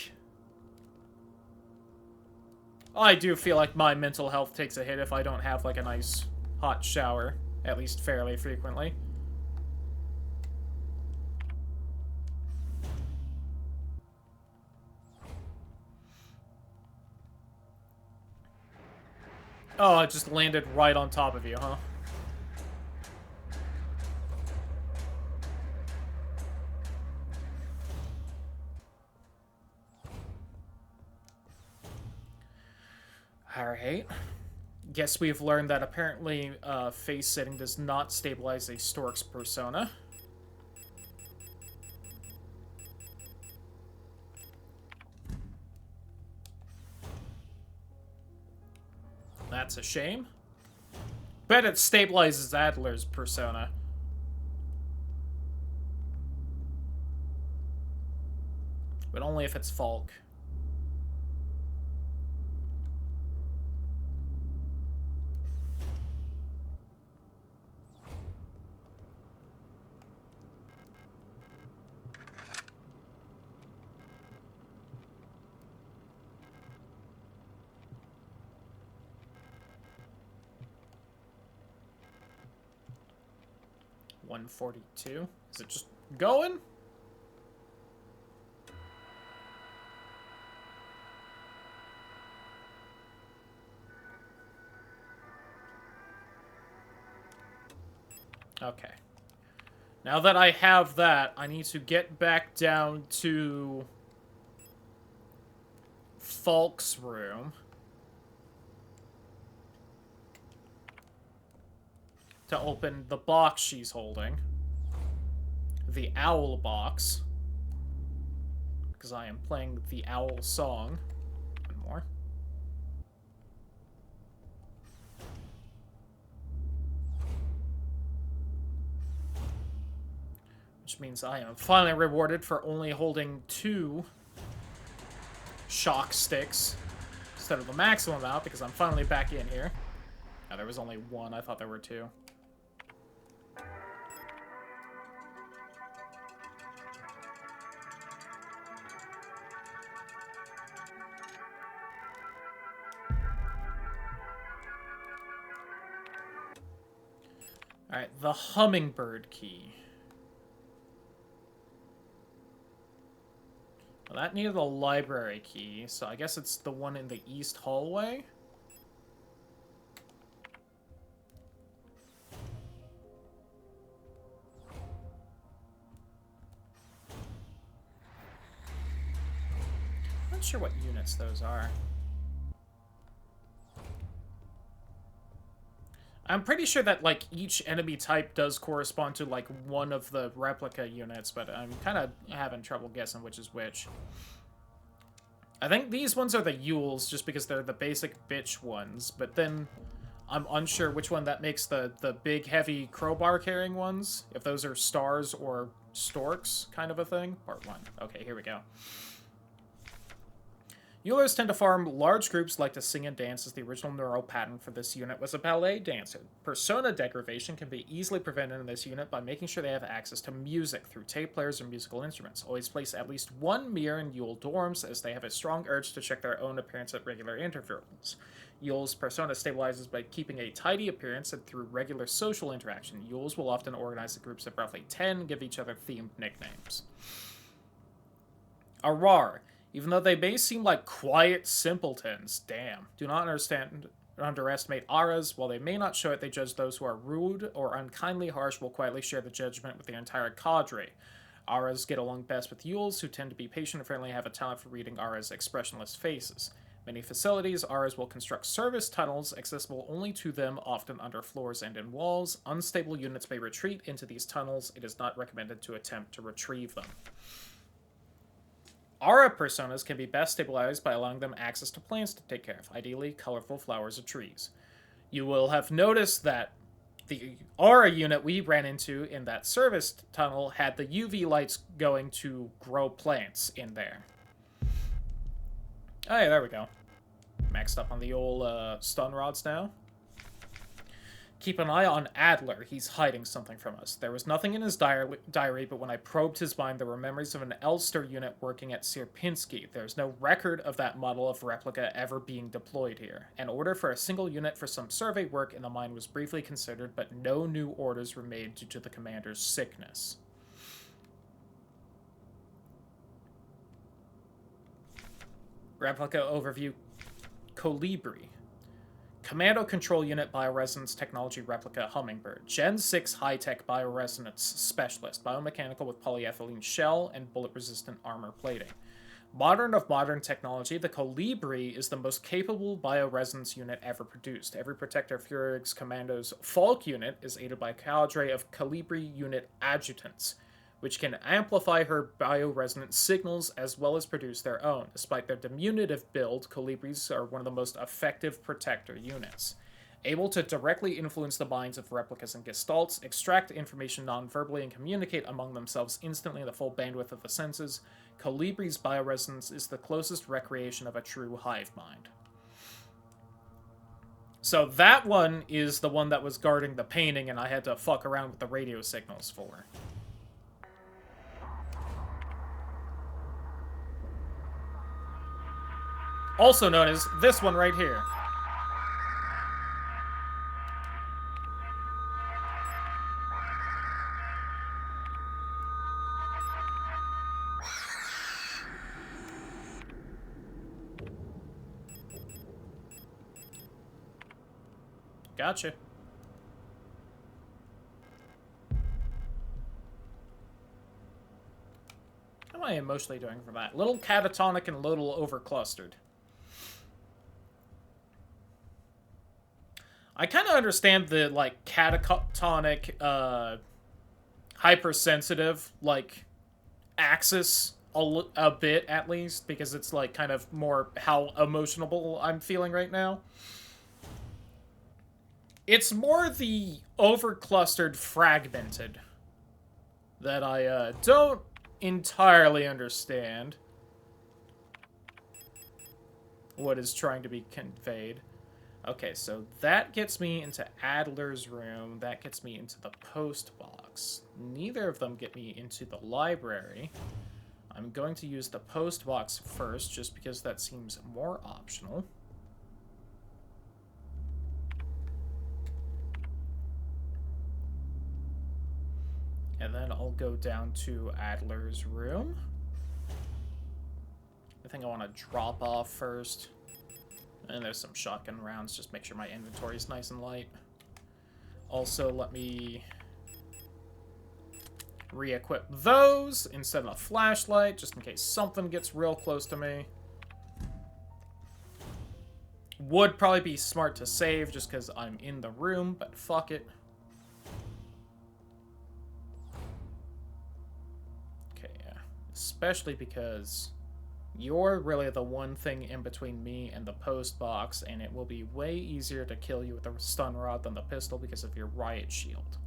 I do feel like my mental health takes a hit if I don't have, like, a nice hot shower, at least fairly frequently. Oh, it just landed right on top of you, huh? Alright. Guess we've learned that apparently face sitting does not stabilize a Stork's persona. That's a shame. Bet it stabilizes Adler's persona. But only if it's Falk. $142. Is it just going? Okay. Now that I have that, I need to get back down to Falk's room. To open the box she's holding. The owl box. Because I am playing the owl song. One more. Which means I am finally rewarded for only holding 2 shock sticks instead of the maximum amount, because I'm finally back in here. Now, there was only 1. I thought there were 2. Alright, the hummingbird key. Well, that needed a library key, so I guess it's the one in the east hallway? I'm not sure what units those are. I'm pretty sure that, like, each enemy type does correspond to, like, one of the replica units, but I'm kind of having trouble guessing which is which. I think these ones are the Yules, just because they're the basic bitch ones, but then I'm unsure which one that makes the big, heavy crowbar-carrying ones, if those are stars or storks kind of a thing. Part 1. Okay, here we go. Eulers tend to form large groups like to sing and dance, as the original neural pattern for this unit was a ballet dancer. Persona degradation can be easily prevented in this unit by making sure they have access to music through tape players or musical instruments. Always place at least one mirror in Yule dorms, as they have a strong urge to check their own appearance at regular intervals. Yule's persona stabilizes by keeping a tidy appearance and through regular social interaction. Yules will often organize groups of roughly 10 and give each other themed nicknames. Arar. Even though they may seem like quiet simpletons, damn, do not underestimate Auras. While they may not show it, they judge those who are rude or unkindly harsh, will quietly share the judgment with the entire cadre. Auras get along best with Yules, who tend to be patient and friendly and have a talent for reading Auras' expressionless faces. Many facilities, Auras will construct service tunnels accessible only to them, often under floors and in walls. Unstable units may retreat into these tunnels. It is not recommended to attempt to retrieve them. Aura personas can be best stabilized by allowing them access to plants to take care of, ideally colorful flowers or trees. You will have noticed that the Aura unit we ran into in that service tunnel had the UV lights going to grow plants in there. Oh yeah, there we go. Maxed up on the old stun rods now. Keep an eye on Adler. He's hiding something from us. There was nothing in his diary, but when I probed his mind, there were memories of an Elster unit working at Sierpinski. There's no record of that model of replica ever being deployed here. An order for a single unit for some survey work in the mine was briefly considered, but no new orders were made due to the commander's sickness. Replica overview. Colibri. Commando Control Unit Bioresonance Technology Replica Hummingbird. Gen 6 High-Tech Bioresonance Specialist. Biomechanical with polyethylene shell and bullet-resistant armor plating. Modern of modern technology, the Colibri is the most capable bioresonance unit ever produced. Every Protector Fuhrig's Commando's Falk unit is aided by a cadre of Colibri unit adjutants, which can amplify her bioresonance signals as well as produce their own. Despite their diminutive build, Colibris are one of the most effective protector units. Able to directly influence the minds of replicas and gestalts, extract information non-verbally, and communicate among themselves instantly in the full bandwidth of the senses, Colibri's bioresonance is the closest recreation of a true hive mind. So that one is the one that was guarding the painting and I had to fuck around with the radio signals for. Also known as this one right here. Gotcha. How am I emotionally doing for that? Little catatonic and little overclustered. I kind of understand the, like, catatonic, hypersensitive, like, axis a bit, at least, because it's, like, kind of more how emotional I'm feeling right now. It's more the overclustered, fragmented that I, don't entirely understand what is trying to be conveyed. Okay, so that gets me into Adler's room. That gets me into the post box. Neither of them get me into the library. I'm going to use the post box first, just because that seems more optional. And then I'll go down to Adler's room. I think I want to drop off first. And there's some shotgun rounds, just make sure my inventory is nice and light. Also, let me re-equip those instead of a flashlight, just in case something gets real close to me. Would probably be smart to save, just because I'm in the room, but fuck it. Okay, yeah. Especially because you're really the one thing in between me and the post box, and it will be way easier to kill you with a stun rod than the pistol because of your riot shield.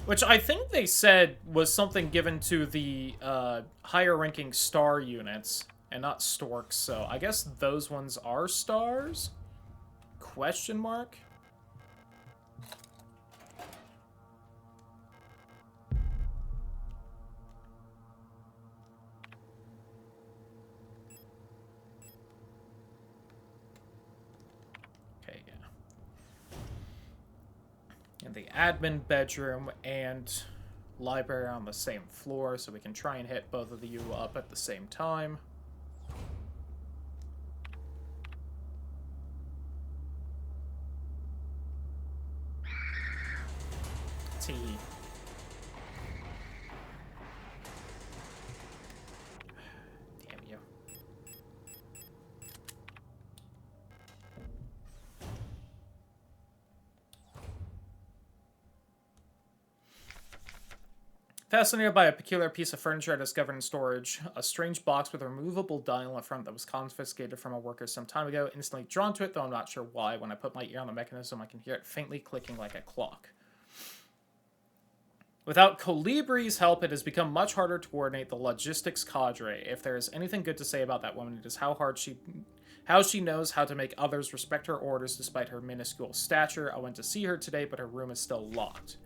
Which I think they said was something given to the higher-ranking star units, and not storks, so I guess those ones are stars? Question mark? Okay, yeah. And the admin bedroom and library on the same floor, so we can try and hit both of you up at the same time. T. Damn you. Fascinated by a peculiar piece of furniture I discovered in storage, a strange box with a removable dial in front that was confiscated from a worker some time ago. Instantly drawn to it, though I'm not sure why. When I put my ear on the mechanism, I can hear it faintly clicking like a clock. Without Colibri's help, it has become much harder to coordinate the logistics cadre. If there is anything good to say about that woman, it is how she knows how to make others respect her orders despite her minuscule stature. I went to see her today, but her room is still locked.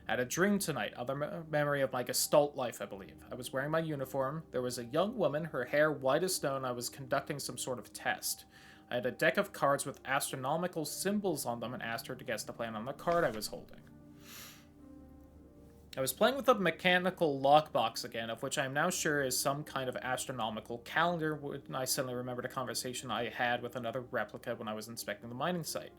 I had a dream tonight, other memory of my Gestalt life, I believe. I was wearing my uniform. There was a young woman, her hair white as snow, and I was conducting some sort of test. I had a deck of cards with astronomical symbols on them and asked her to guess the plan on the card I was holding. I was playing with a mechanical lockbox again, of which I am now sure is some kind of astronomical calendar, when I suddenly remembered a conversation I had with another replica when I was inspecting the mining site.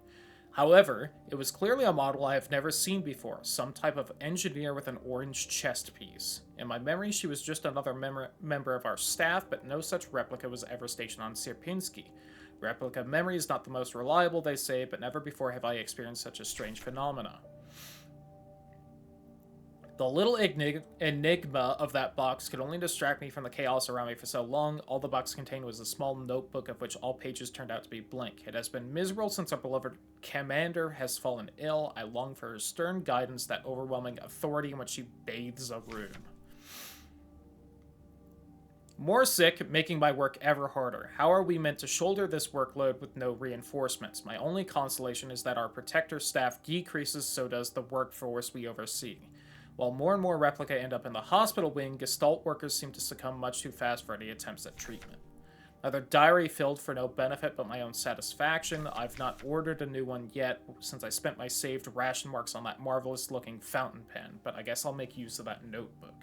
However, it was clearly a model I have never seen before, some type of engineer with an orange chest piece. In my memory, she was just another member of our staff, but no such replica was ever stationed on Sierpinski. Replica memory is not the most reliable, they say, but never before have I experienced such a strange phenomena. The little enigma of that box could only distract me from the chaos around me for so long. All the box contained was a small notebook of which all pages turned out to be blank. It has been miserable since our beloved commander has fallen ill. I long for her stern guidance, that overwhelming authority in which she bathes a room. More sick, making my work ever harder. How are we meant to shoulder this workload with no reinforcements? My only consolation is that our protector staff decreases, so does the workforce we oversee. While more and more replica end up in the hospital wing, Gestalt workers seem to succumb much too fast for any attempts at treatment. Another diary filled for no benefit but my own satisfaction. I've not ordered a new one yet, since I spent my saved ration marks on that marvelous-looking fountain pen, but I guess I'll make use of that notebook.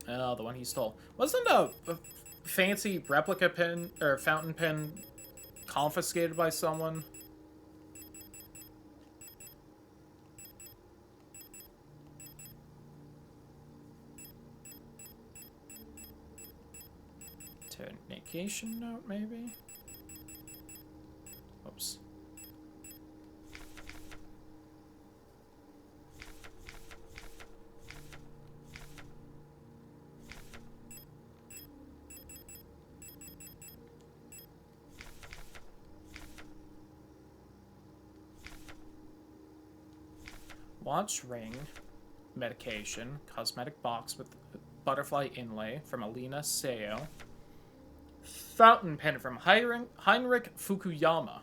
Oh, the one he stole. Wasn't a fancy replica pen, or fountain pen, confiscated by someone? Negation note, maybe? Oops. Watch ring, medication, cosmetic box with butterfly inlay from Alina Seo. Fountain pen from Heinrich Fukuyama.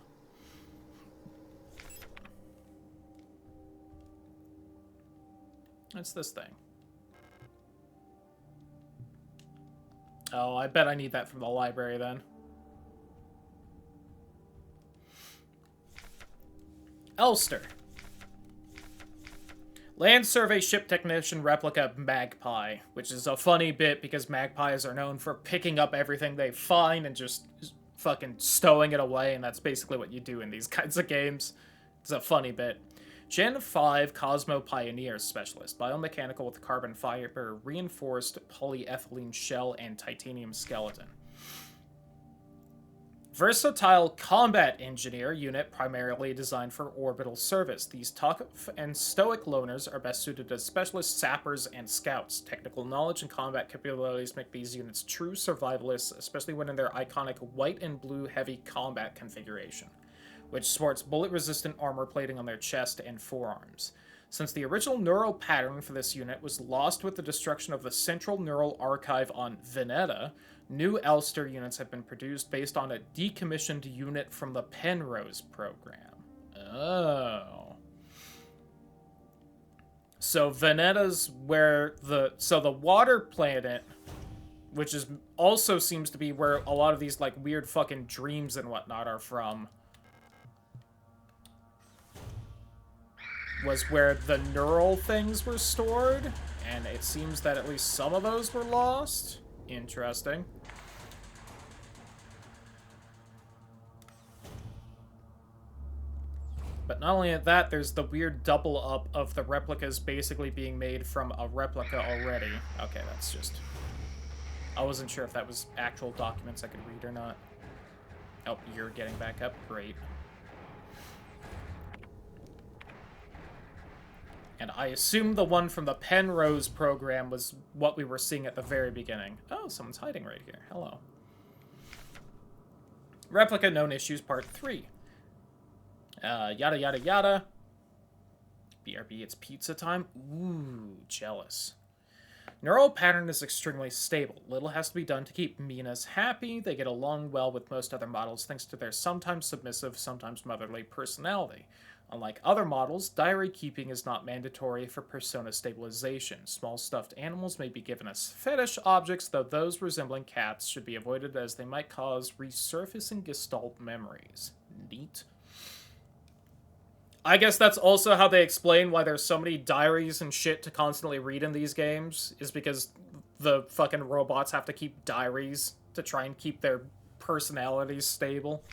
What's this thing? Oh, I bet I need that from the library then. Elster. Land Survey Ship Technician Replica Magpie, which is a funny bit because magpies are known for picking up everything they find and just fucking stowing it away, and that's basically what you do in these kinds of games. It's a funny bit. Gen 5 Cosmo Pioneer Specialist, biomechanical with carbon fiber, reinforced polyethylene shell, and titanium skeleton. Versatile Combat Engineer unit primarily designed for orbital service. These tough and stoic loners are best suited as specialist sappers and scouts. Technical knowledge and combat capabilities make these units true survivalists, especially when in their iconic white and blue heavy combat configuration. which sports bullet-resistant armor plating on their chest and forearms. Since the original neural pattern for this unit was lost with the destruction of the Central Neural Archive on Veneta, new Elster units have been produced based on a decommissioned unit from the Penrose program. Oh. So Veneta's where the water planet, which is also seems to be where a lot of these like weird fucking dreams and whatnot are from, was where the neural things were stored, and it seems that at least some of those were lost. Interesting. But not only that, there's the weird double up of the replicas basically being made from a replica already. Okay, that's just... I wasn't sure if that was actual documents I could read or not. Oh, you're getting back up? Great. And I assume the one from the Penrose program was what we were seeing at the very beginning. Oh, someone's hiding right here. Hello. Replica Known Issues Part 3. Yada yada yada. BRB, it's pizza time. Ooh, jealous. Neural pattern is extremely stable. Little has to be done to keep Minas happy. They get along well with most other models thanks to their sometimes submissive, sometimes motherly personality. Unlike other models, diary keeping is not mandatory for persona stabilization. Small stuffed animals may be given as fetish objects, though those resembling cats should be avoided as they might cause resurfacing gestalt memories. Neat. I guess that's also how they explain why there's so many diaries and shit to constantly read in these games, is because the fucking robots have to keep diaries to try and keep their personalities stable.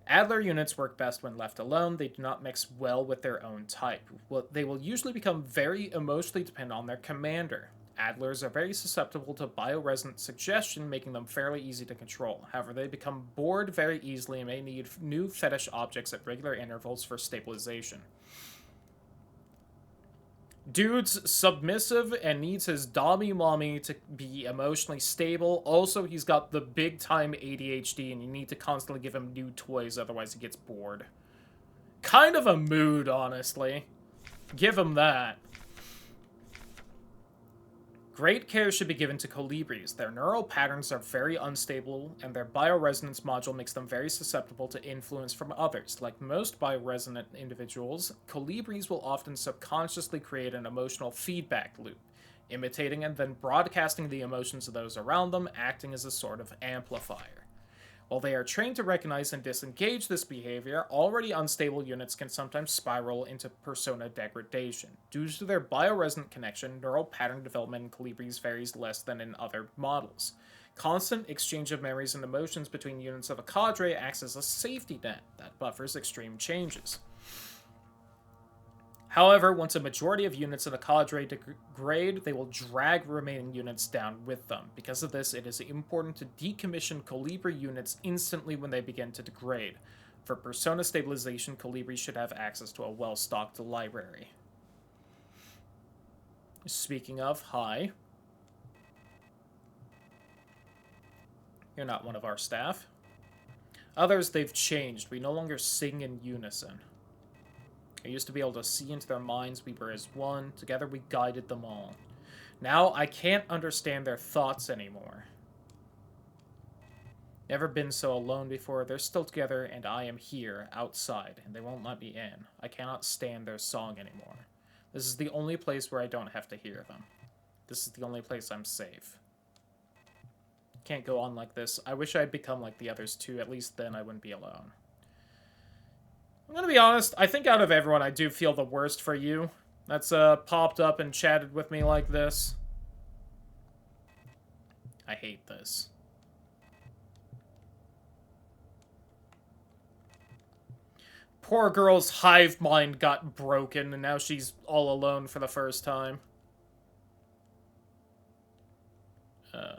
Adler units work best when left alone. They do not mix well with their own type. They will usually become very emotionally dependent on their commander. Adlers are very susceptible to bioresonant suggestion, making them fairly easy to control. However, they become bored very easily and may need new fetish objects at regular intervals for stabilization. Dude's submissive and needs his dommy mommy to be emotionally stable. Also, he's got the big-time ADHD, and you need to constantly give him new toys, otherwise he gets bored. Kind of a mood, honestly. Give him that. Great care should be given to colibris. Their neural patterns are very unstable, and their bioresonance module makes them very susceptible to influence from others. Like most bioresonant individuals, colibris will often subconsciously create an emotional feedback loop, imitating and then broadcasting the emotions of those around them, acting as a sort of amplifier. While they are trained to recognize and disengage this behavior, already unstable units can sometimes spiral into persona degradation. Due to their bioresonant connection, neural pattern development in colibris varies less than in other models. Constant exchange of memories and emotions between units of a cadre acts as a safety net that buffers extreme changes. However, once a majority of units in a cadre degrade, they will drag remaining units down with them. Because of this, it is important to decommission colibri units instantly when they begin to degrade. For persona stabilization, colibri should have access to a well-stocked library. Speaking of, hi. You're not one of our staff. Others, they've changed. We no longer sing in unison. I used to be able to see into their minds. We were as one. Together we guided them all. Now I can't understand their thoughts anymore. Never been so alone before. They're still together, and I am here, outside, and they won't let me in. I cannot stand their song anymore. This is the only place where I don't have to hear them. This is the only place I'm safe. Can't go on like this. I wish I'd become like the others too. At least then I wouldn't be alone. I'm gonna be honest, I think out of everyone, I do feel the worst for you. That's popped up and chatted with me like this. I hate this. Poor girl's hive mind got broken, and now she's all alone for the first time. Oh.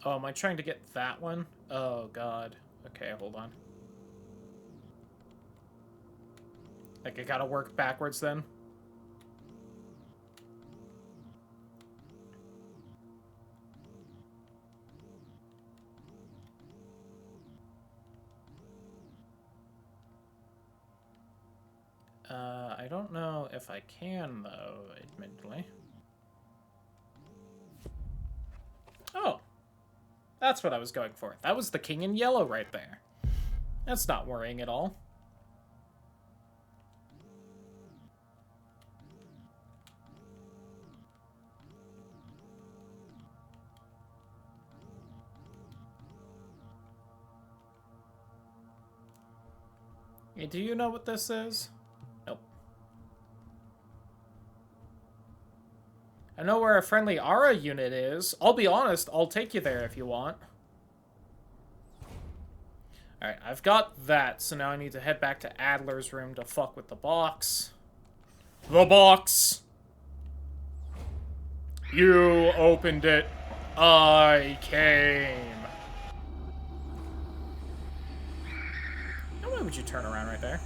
Oh, am I trying to get that one? Oh, God. Okay, hold on. Like, I gotta work backwards then? I don't know if I can, though, admittedly. Oh. That's what I was going for. That was the king in yellow right there. That's not worrying at all. Hey, do you know what this is? Nope. I know where a friendly Aura unit is. I'll be honest, I'll take you there if you want. Alright, I've got that, so now I need to head back to Adler's room to fuck with the box. The box! You opened it. I came. Now, why would you turn around right there?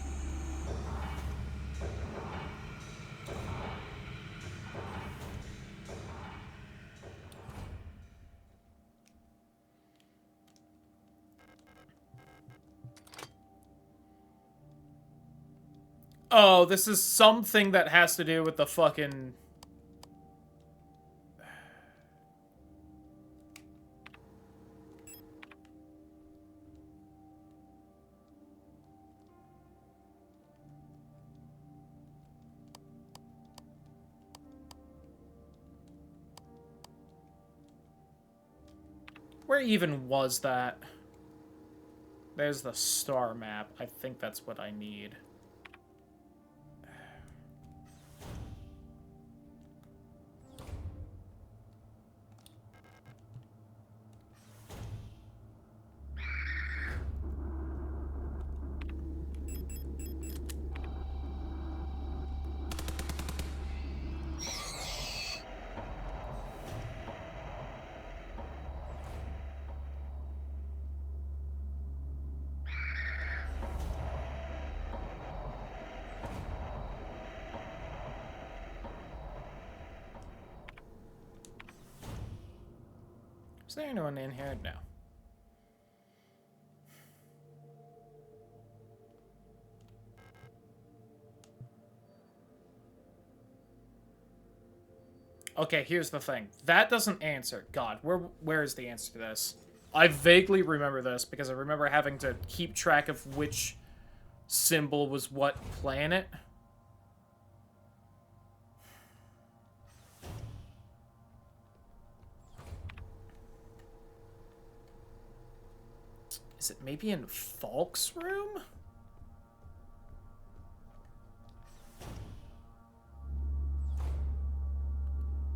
Oh, this is something that has to do with the fucking... Where even was that? There's the star map. I think that's what I need. Is there anyone in here? No. Okay, here's the thing. That doesn't answer. God, where is the answer to this? I vaguely remember this because I remember having to keep track of which symbol was what planet. Is it maybe in Falk's room?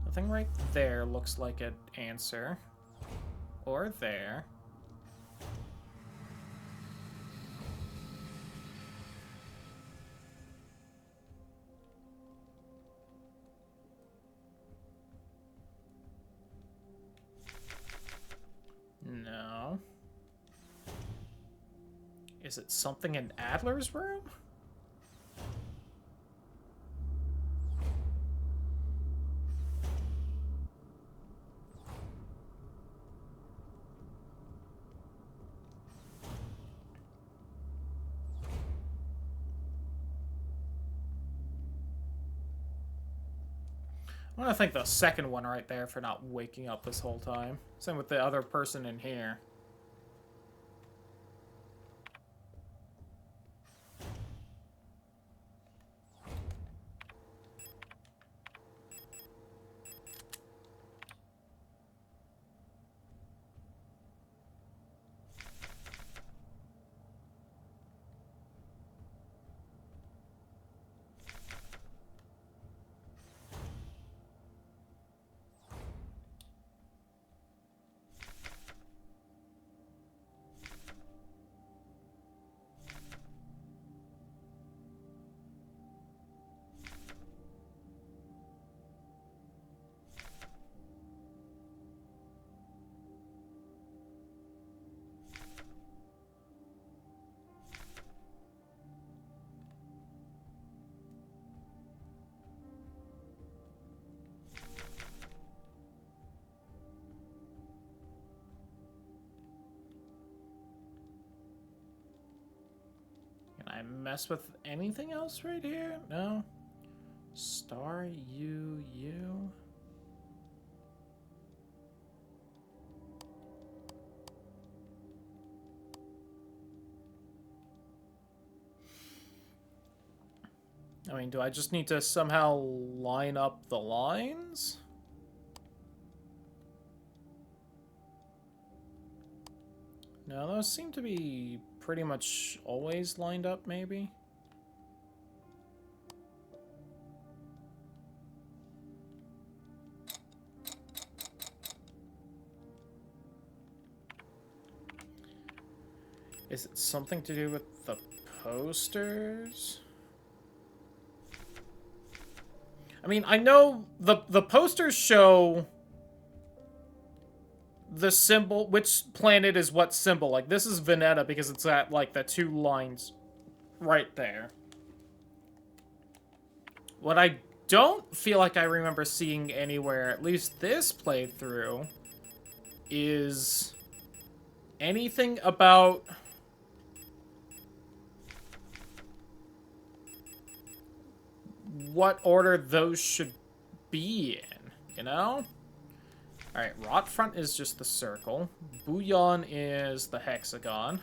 Nothing right there looks like an answer. Or there. No. Is it something in Adler's room? I want to thank the second one right there for not waking up this whole time. Same with the other person in here. mess with anything else right here? No? Star UU? I mean, do I just need to somehow line up the lines? No, those seem to be pretty much always lined up, maybe? Is it something to do with the posters? I mean, I know the posters show the symbol, which planet is what symbol. Like, this is Veneta because it's at, like, the 2 lines right there. What I don't feel like I remember seeing anywhere, at least this playthrough, is anything about what order those should be in, you know? Alright, Rot Front is just the circle. Bouillon is the hexagon.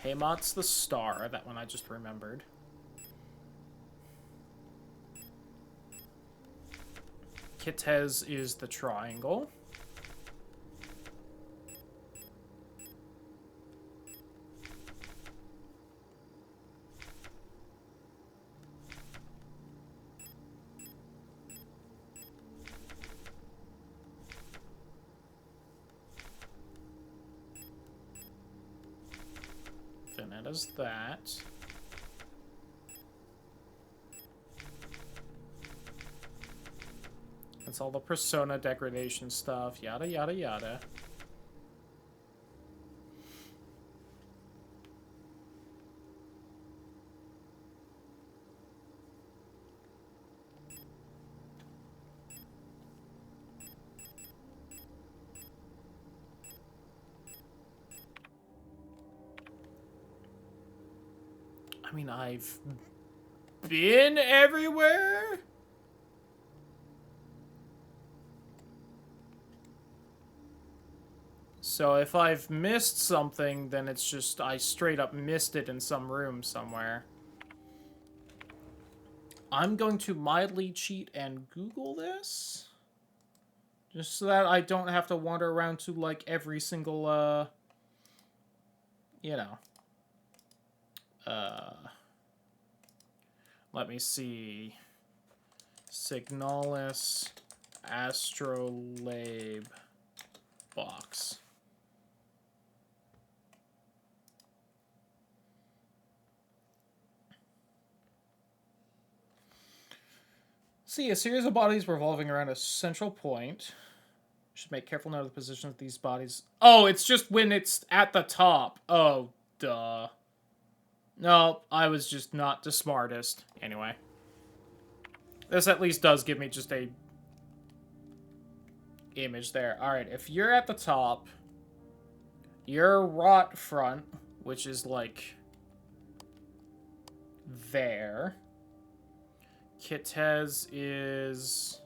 Haymot's the star, that one I just remembered. Kitez is the triangle. Veneta's that. That's all the persona degradation stuff, yada yada yada. I mean, I've been everywhere? So if I've missed something, then it's just I straight up missed it in some room somewhere. I'm going to mildly cheat and Google this. Just so that I don't have to wander around to, like, every single, you know. Let me see. Signalis Astrolabe box. See, a series of bodies revolving around a central point. Should make careful note of the position of these bodies. Oh, it's just when it's at the top. Oh, duh. No, I was just not the smartest. Anyway. This at least does give me just a image there. Alright, if you're at the top, you're Rot Front, which is like there. Kitez is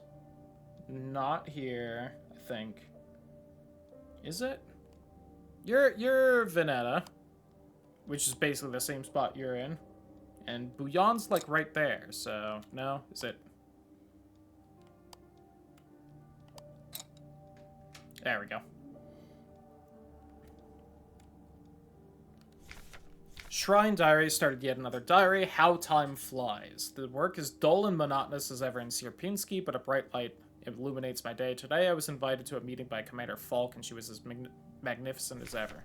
not here, I think. Is it? You're Veneta, which is basically the same spot you're in. And Bouillon's like right there, so no, is it? There we go. Shrine Diary started yet another diary. How time flies. The work is dull and monotonous as ever in Sierpinski, but a bright light illuminates my day. Today I was invited to a meeting by Commander Falk, and she was as magnificent as ever.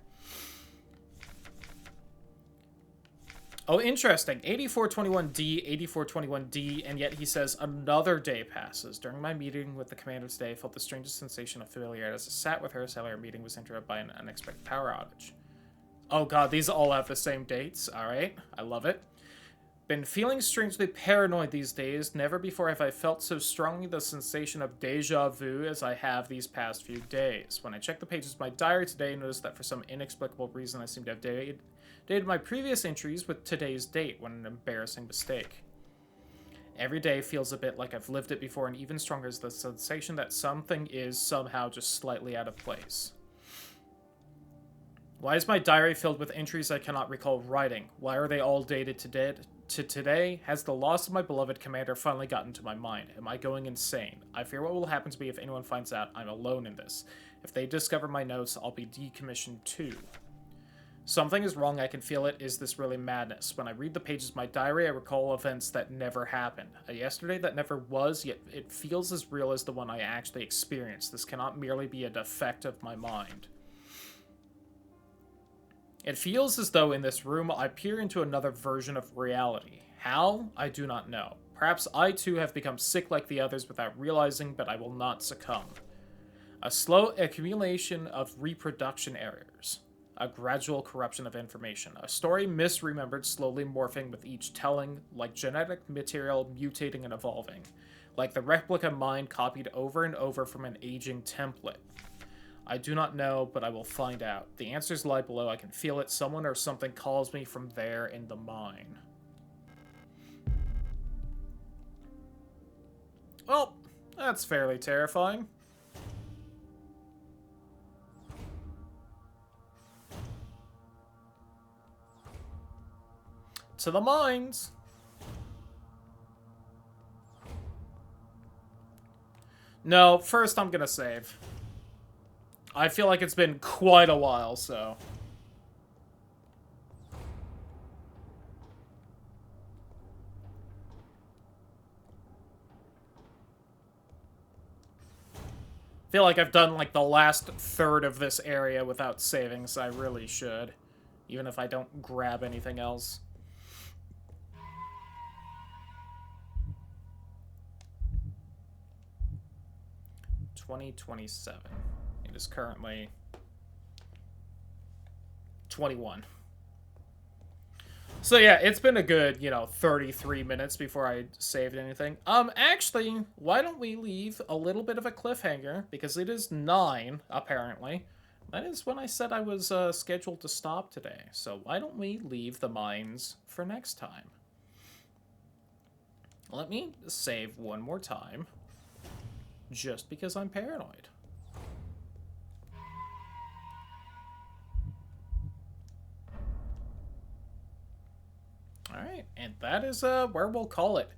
Oh, interesting. 8421D, 8421D, and yet he says another day passes. During my meeting with the commander today, I felt the strangest sensation of familiarity as I sat with her. Sadly, our meeting was interrupted by an unexpected power outage. Oh god, these all have the same dates. Alright, I love it. Been feeling strangely paranoid these days. Never before have I felt so strongly the sensation of deja vu as I have these past few days. When I checked the pages of my diary today, I noticed that for some inexplicable reason I seem to have dated my previous entries with today's date when an embarrassing mistake. Every day feels a bit like I've lived it before, and even stronger is the sensation that something is somehow just slightly out of place. Why is my diary filled with entries I cannot recall writing? Why are they all dated to today? Has the loss of my beloved commander finally gotten to my mind? Am I going insane? I fear what will happen to me if anyone finds out I'm alone in this. If they discover my notes, I'll be decommissioned too. Something is wrong, I can feel it. Is this really madness? When I read the pages of my diary, I recall events that never happened. A yesterday that never was, yet it feels as real as the one I actually experienced. This cannot merely be a defect of my mind. It feels as though in this room I peer into another version of reality. How? I do not know. Perhaps I too have become sick like the others without realizing, but I will not succumb. A slow accumulation of reproduction errors. A gradual corruption of information. A story misremembered, slowly morphing with each telling, like genetic material mutating and evolving. Like the replica mind copied over and over from an aging template. I do not know, but I will find out. The answers lie below. I can feel it. Someone or something calls me from there in the mine. Well, that's fairly terrifying. To the mines. No, first I'm gonna save. I feel like it's been quite a while, so... I feel like I've done, like, the last third of this area without saving, so I really should. Even if I don't grab anything else. 2027. It is currently 21. So yeah, it's been a good, 33 minutes before I saved anything. Actually, why don't we leave a little bit of a cliffhanger, because it is 9, apparently. That is when I said I was scheduled to stop today. So why don't we leave the mines for next time? Let me save one more time, just because I'm paranoid. Alright, and that is where we'll call it.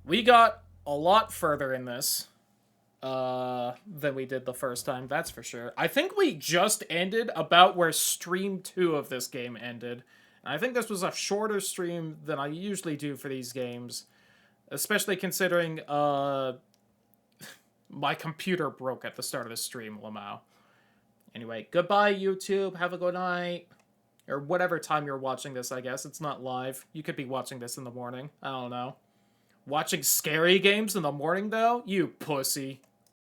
We got a lot further in this than we did the first time, that's for sure. I think we just ended about where stream 2 of this game ended. And I think this was a shorter stream than I usually do for these games. Especially considering my computer broke at the start of the stream, Lamau. Anyway, goodbye, YouTube. Have a good night. Or whatever time you're watching this, I guess. It's not live. You could be watching this in the morning. I don't know. Watching scary games in the morning, though? You pussy.